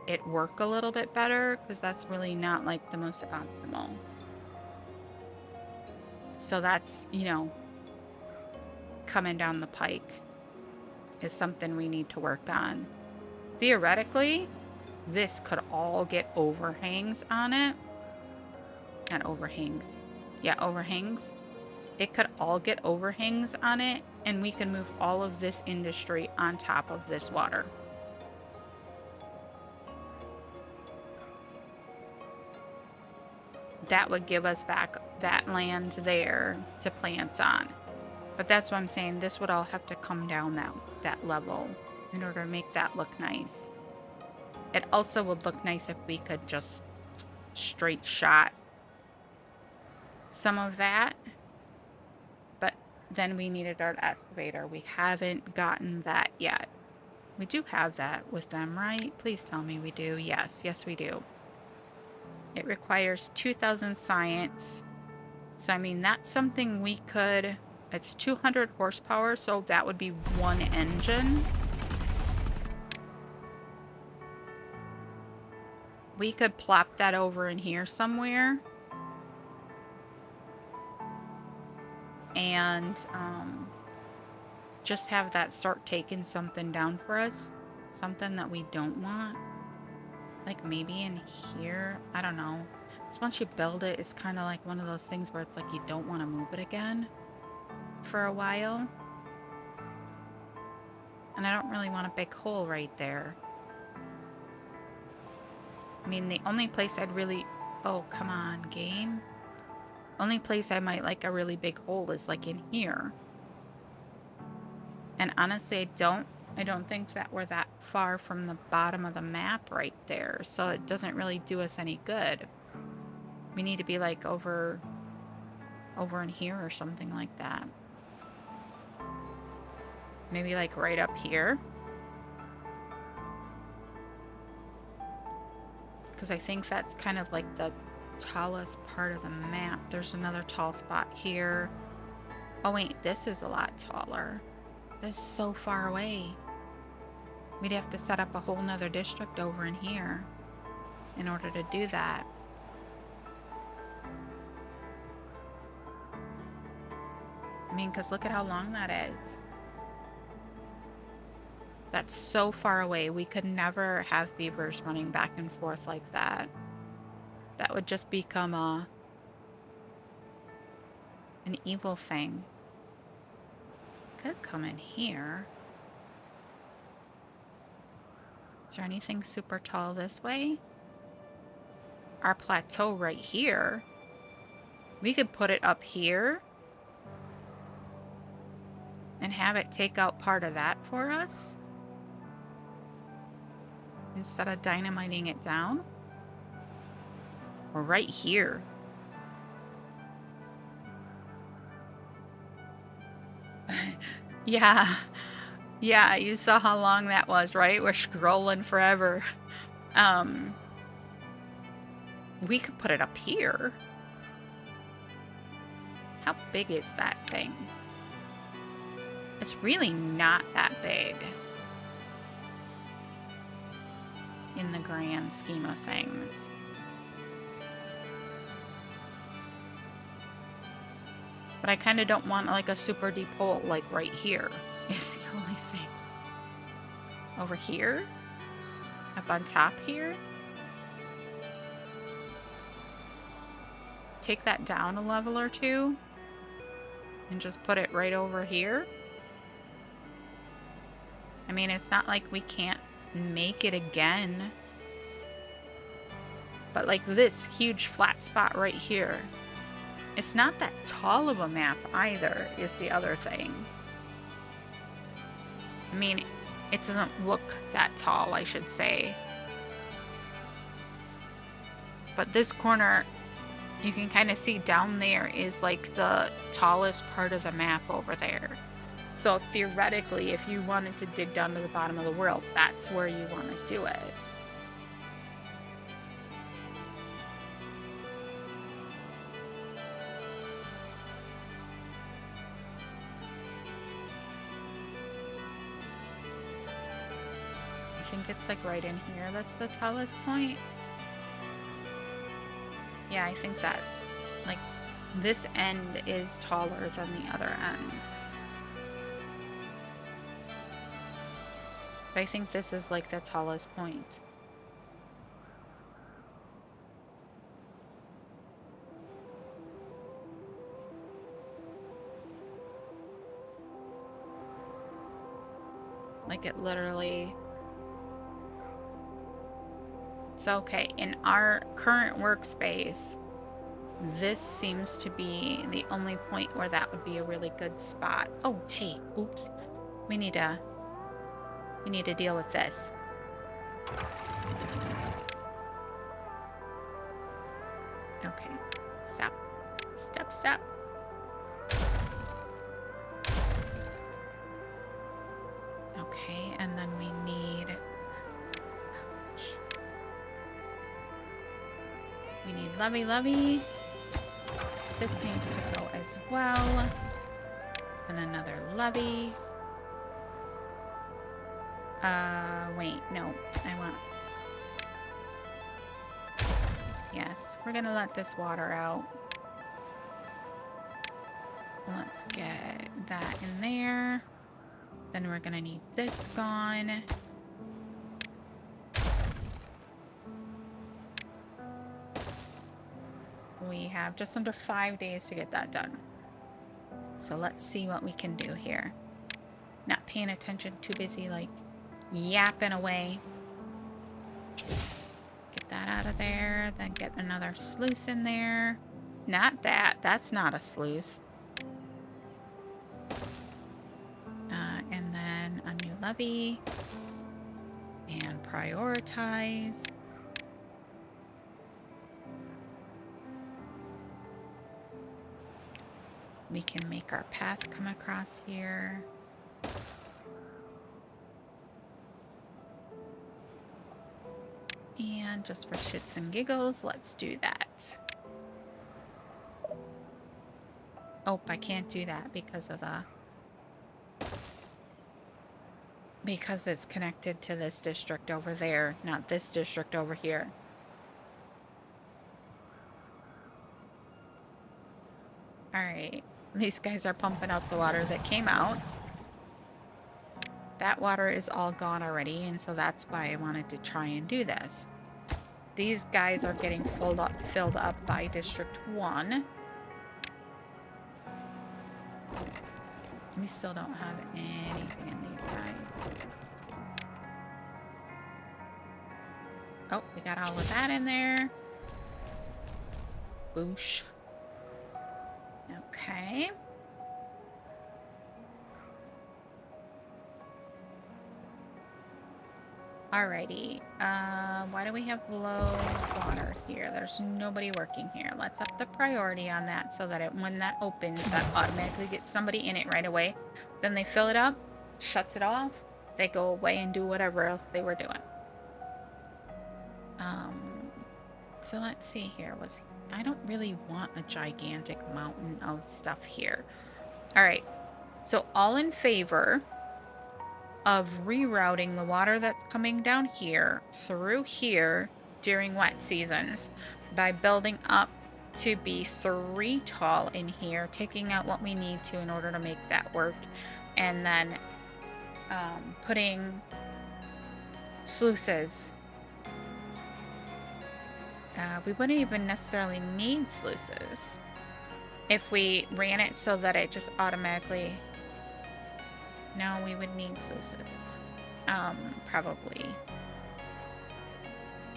it work a little bit better, because that's really not like the most optimal. So that's, you know, coming down the pike is something we need to work on. Theoretically, this could all get overhangs on it. Not overhangs. Yeah, overhangs. It could all get overhangs on it, and we can move all of this industry on top of this water. That would give us back that land there to plant on. But that's what I'm saying. This would all have to come down that level in order to make that look nice. It also would look nice if we could just straight shot some of that. But then we needed our excavator. We haven't gotten that yet. We do have that with them, right? Please tell me we do. Yes, we do. It requires 2,000 science. So, I mean, that's something we could... It's 200 horsepower, so that would be one engine. We could plop that over in here somewhere. And just have that start taking something down for us. Something that we don't want. Like maybe in here. I don't know. So once you build it, it's kind of like one of those things where it's like you don't want to move it again for a while. And I don't really want a big hole right there. I mean, the only place I'd really... Oh, come on, game. Only place I might like a really big hole is like in here. And honestly, I don't think that we're that far from the bottom of the map right there. So it doesn't really do us any good. We need to be like over over in here or something like that. Maybe like right up here. Because I think that's kind of like the tallest part of the map. There's another tall spot here. Oh wait, this is a lot taller. This is so far away. We'd have to set up a whole nother district over in here in order to do that. I mean, because look at how long that is. That's so far away. We could never have beavers running back and forth like that. That would just become an evil thing. Could come in here. Is there anything super tall this way? Our plateau right here. We could put it up here and have it take out part of that for us instead of dynamiting it down. Or right here. Yeah. Yeah, you saw how long that was, right? We're scrolling forever. We could put it up here. How big is that thing? It's really not that big in the grand scheme of things. But I kind of don't want like a super deep hole like right here is the only thing. Over here? Up on top here? Take that down a level or two and just put it right over here. I mean, it's not like we can't make it again. But like this huge flat spot right here. It's not that tall of a map either, is the other thing. I mean, it doesn't look that tall, I should say. But this corner, you can kind of see down there is like the tallest part of the map over there. So theoretically, if you wanted to dig down to the bottom of the world, that's where you want to do it. I think it's like right in here. That's the tallest point. Yeah, I think that like this end is taller than the other end. But I think this is like the tallest point. Like it literally... So, okay, in our current workspace, this seems to be the only point where that would be a really good spot. Oh, hey, oops. We need to deal with this. Okay, stop. Stop, stop. Okay, and then we need... We need lovey. This needs to go as well. And another lovey. Wait, no. I want... Yes, we're gonna let this water out. Let's get that in there. Then we're gonna need this gone. We have just under 5 days to get that done. So let's see what we can do here. Not paying attention, too busy like yapping away. Get that out of there, then get another sluice in there. Not that, that's not a sluice. And then a new levee. And prioritize. We can make our path come across here. And just for shits and giggles, let's do that. Oh, I can't do that because of the... Because it's connected to this district over there, not this district over here. Alright. These guys are pumping out the water that came out. That water is all gone already, and so that's why I wanted to try and do this. These guys are getting filled up by District 1. We still don't have anything in these guys. Oh, we got all of that in there. Boosh. Okay. Alrighty. Why do we have low water here? There's nobody working here. Let's up the priority on that so that when that opens, that automatically gets somebody in it right away. Then they fill it up, shuts it off, they go away and do whatever else they were doing. So let's see here. I don't really want a gigantic mountain of stuff here. Alright. So all in favor of rerouting the water that's coming down here through here during wet seasons by building up to be 3 tall in here, taking out what we need to in order to make that work, and then putting sluices. We wouldn't even necessarily need sluices if we ran it so that it just automatically... No, we would need sluices. Probably.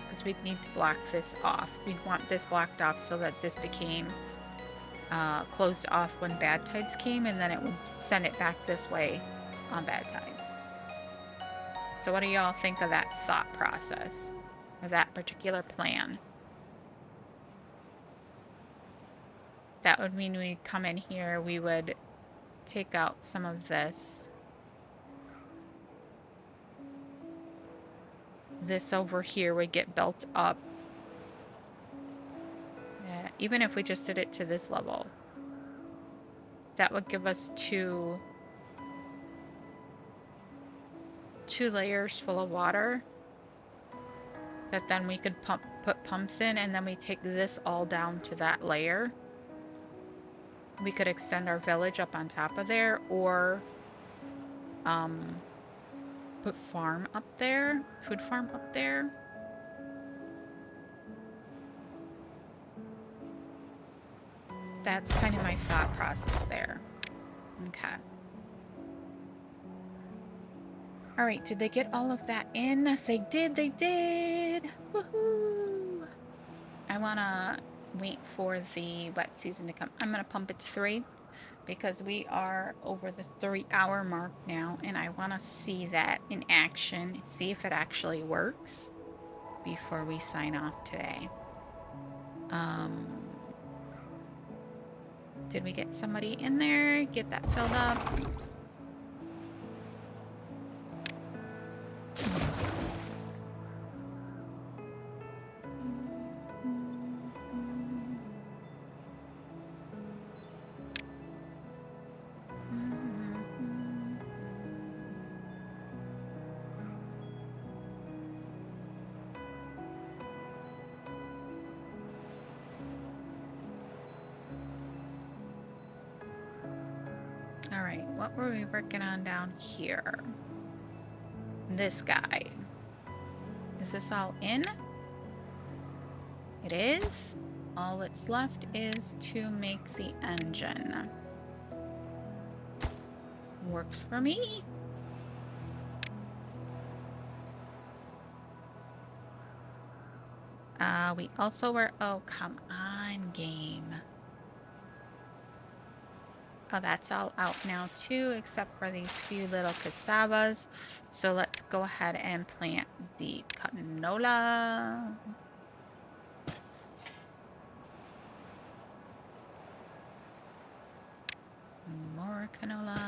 Because we'd need to block this off. We'd want this blocked off so that this became closed off when bad tides came, and then it would send it back this way on bad tides. So what do y'all think of that thought process? Or that particular plan? That would mean we'd come in here, we would take out some of this. This over here would get built up. Yeah, even if we just did it to this level, that would give us two layers full of water that then we could put pumps in, and then we take this all down to that layer. We could extend our village up on top of there, or put farm up there, food farm up there. That's kind of my thought process there. Okay. All right, did they get all of that in? They did, they did! Woohoo! I wanna wait for the wet season to come. I'm gonna pump it to 3 because we are over the 3-hour mark now, and I wanna see that in action, see if it actually works before we sign off today. Did we get somebody in there? Get that filled up? Alright, what were we working on down here? This guy. Is this all in? It is. All that's left is to make the engine. Works for me. We also were... Oh, come on, game. Oh, that's all out now too, except for these few little cassavas. So let's go ahead and plant the canola. more canola.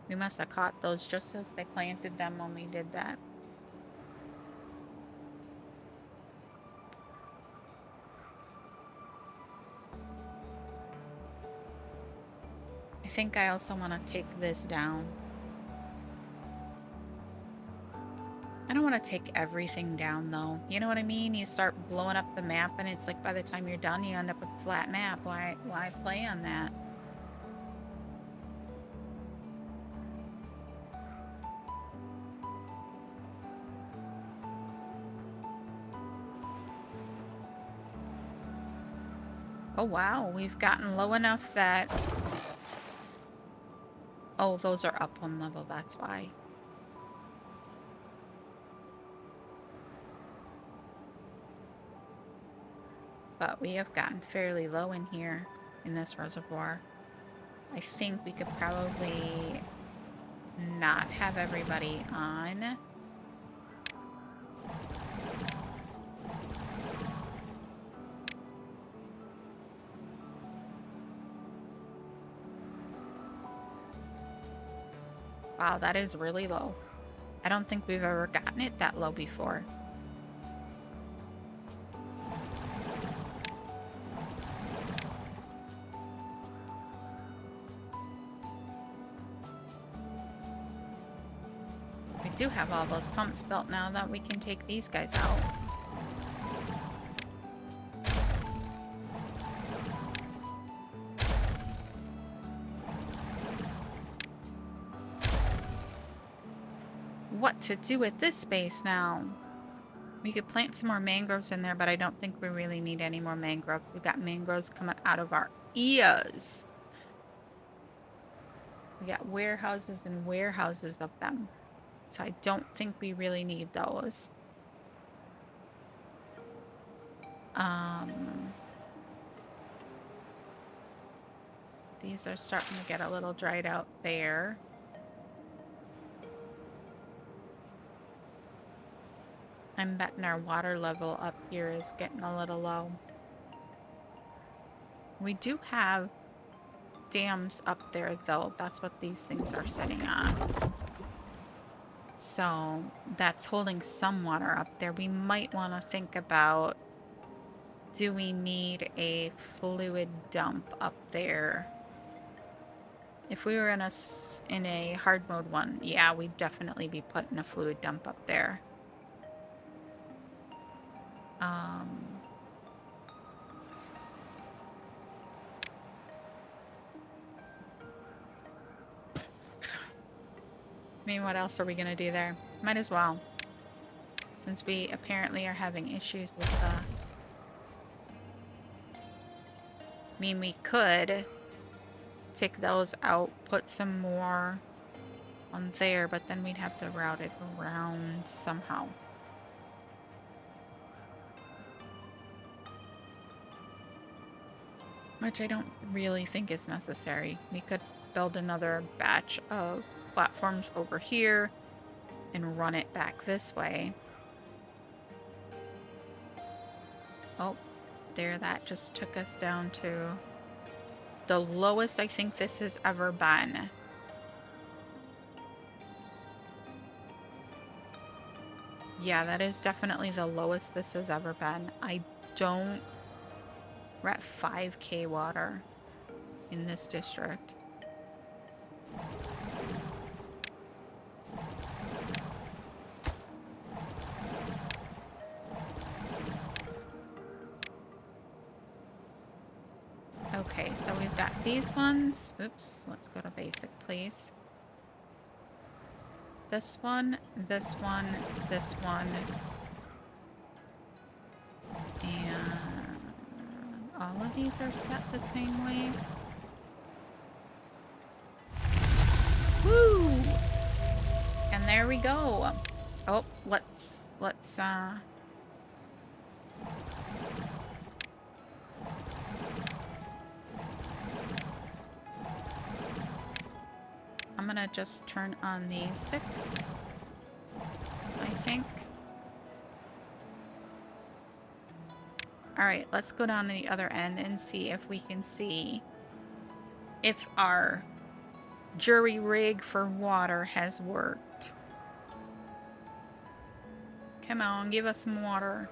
We must have caught those just as they planted them when we did that. I think I also want to take this down. I don't want to take everything down though. You know what I mean? You start blowing up the map and it's like by the time you're done you end up with a flat map. Why play on that? Oh wow, we've gotten low enough that... Oh, those are up one level, that's why. But we have gotten fairly low in here, in this reservoir. I think we could probably not have everybody on. Wow, that is really low. I don't think we've ever gotten it that low before. We do have all those pumps built now that we can take these guys out. What to do with this space now? We could plant some more mangroves in there, but I don't think we really need any more mangroves. We've got mangroves coming out of our ears. We got warehouses and warehouses of them. So I don't think we really need those. These are starting to get a little dried out there. I'm betting our water level up here is getting a little low. We do have dams up there though. That's what these things are sitting on. So that's holding some water up there. We might want to think about, do we need a fluid dump up there? If we were in a hard mode one, yeah, we'd definitely be putting a fluid dump up there. I mean, what else are we gonna do there? Might as well. Since we apparently are having issues with the... I mean, we could take those out, put some more on there, but then we'd have to route it around somehow. Which I don't really think is necessary. We could build another batch of platforms over here and run it back this way. Oh, there, that just took us down to the lowest I think this has ever been. Yeah, that is definitely the lowest this has ever been. We're at 5K water in this district. Okay, so we've got these ones. Oops, let's go to basic, please. This one, this one, this one. And all of these are set the same way. Woo! And there we go. Oh, let's I'm gonna just turn on these 6, I think. All right, let's go down to the other end and see if we can see if our jury rig for water has worked. Come on, give us some water.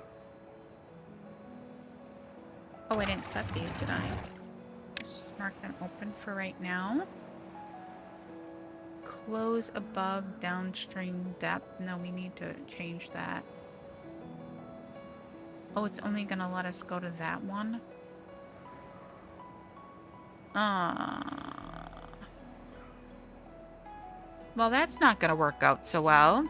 Oh, I didn't set these, did I? Let's just mark them open for right now. Close above downstream depth. No, we need to change that. Oh, it's only gonna let us go to that one. Well, that's not gonna work out so well.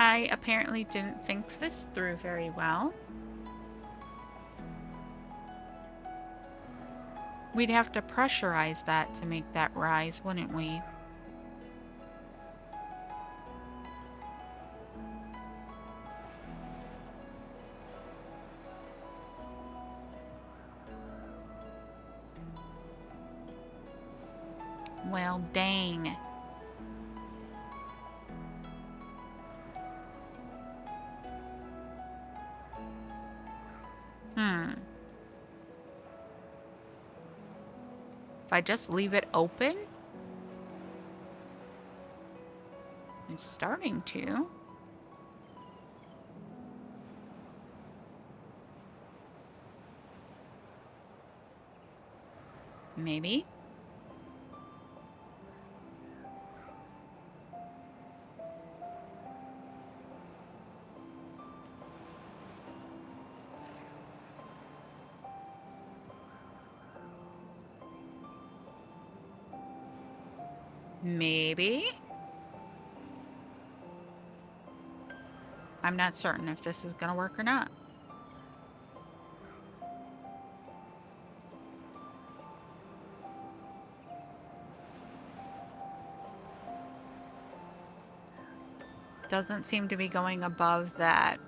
I apparently didn't think this through very well. We'd have to pressurize that to make that rise, wouldn't we? Well, dang. If I just leave it open? It's starting to. Maybe. Maybe. I'm not certain if this is gonna work or not. Doesn't seem to be going above that.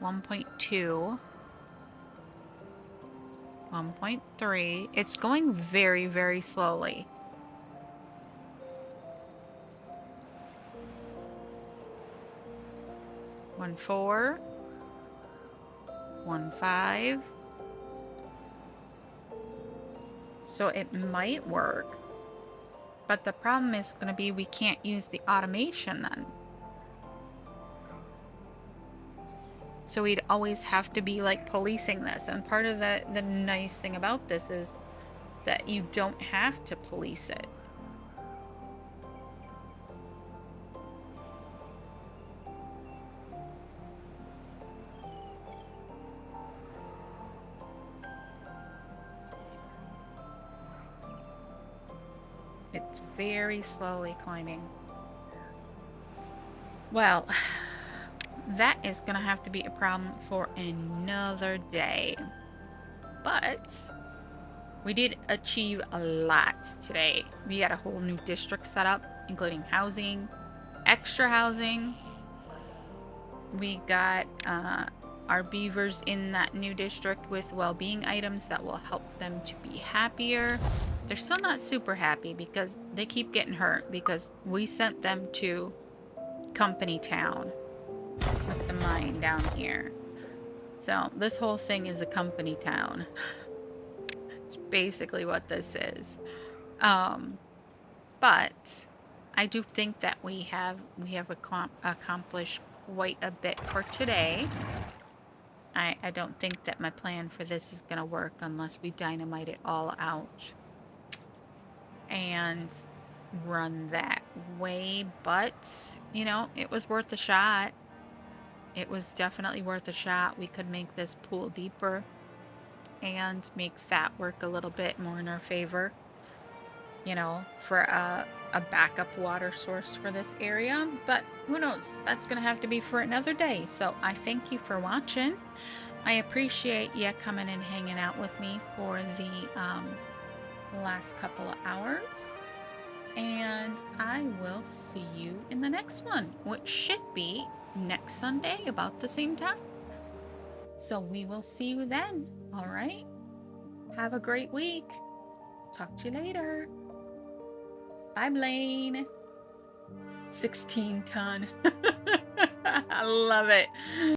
$1.2. 1.3. It's going very, very slowly. $1.4. $1.5. So it might work. But the problem is going to be we can't use the automation then. So we'd always have to be like policing this. And part of the nice thing about this is that you don't have to police it. It's very slowly climbing. Well, that is going to have to be a problem for another day. But we did achieve a lot today. We had a whole new district set up, including housing, extra housing. We got our beavers in that new district with well-being items that will help them to be happier. They're still not super happy because they keep getting hurt because we sent them to Company Town with the mine down here. So this whole thing is a company town. It's basically what this is. But I do think that we have accomplished quite a bit for today. I don't think that my plan for this is going to work unless we dynamite it all out and run that way. But, you know, it was worth a shot. It was definitely worth a shot. We could make this pool deeper and make that work a little bit more in our favor, you know, for a backup water source for this area. But who knows? That's going to have to be for another day. So I thank you for watching. I appreciate you coming and hanging out with me for the last couple of hours. And I will see you in the next one, which should be next Sunday about the same time. So we will see you then. All right. Have a great week. Talk to you later. Bye, Blaine. 16 ton. I love it.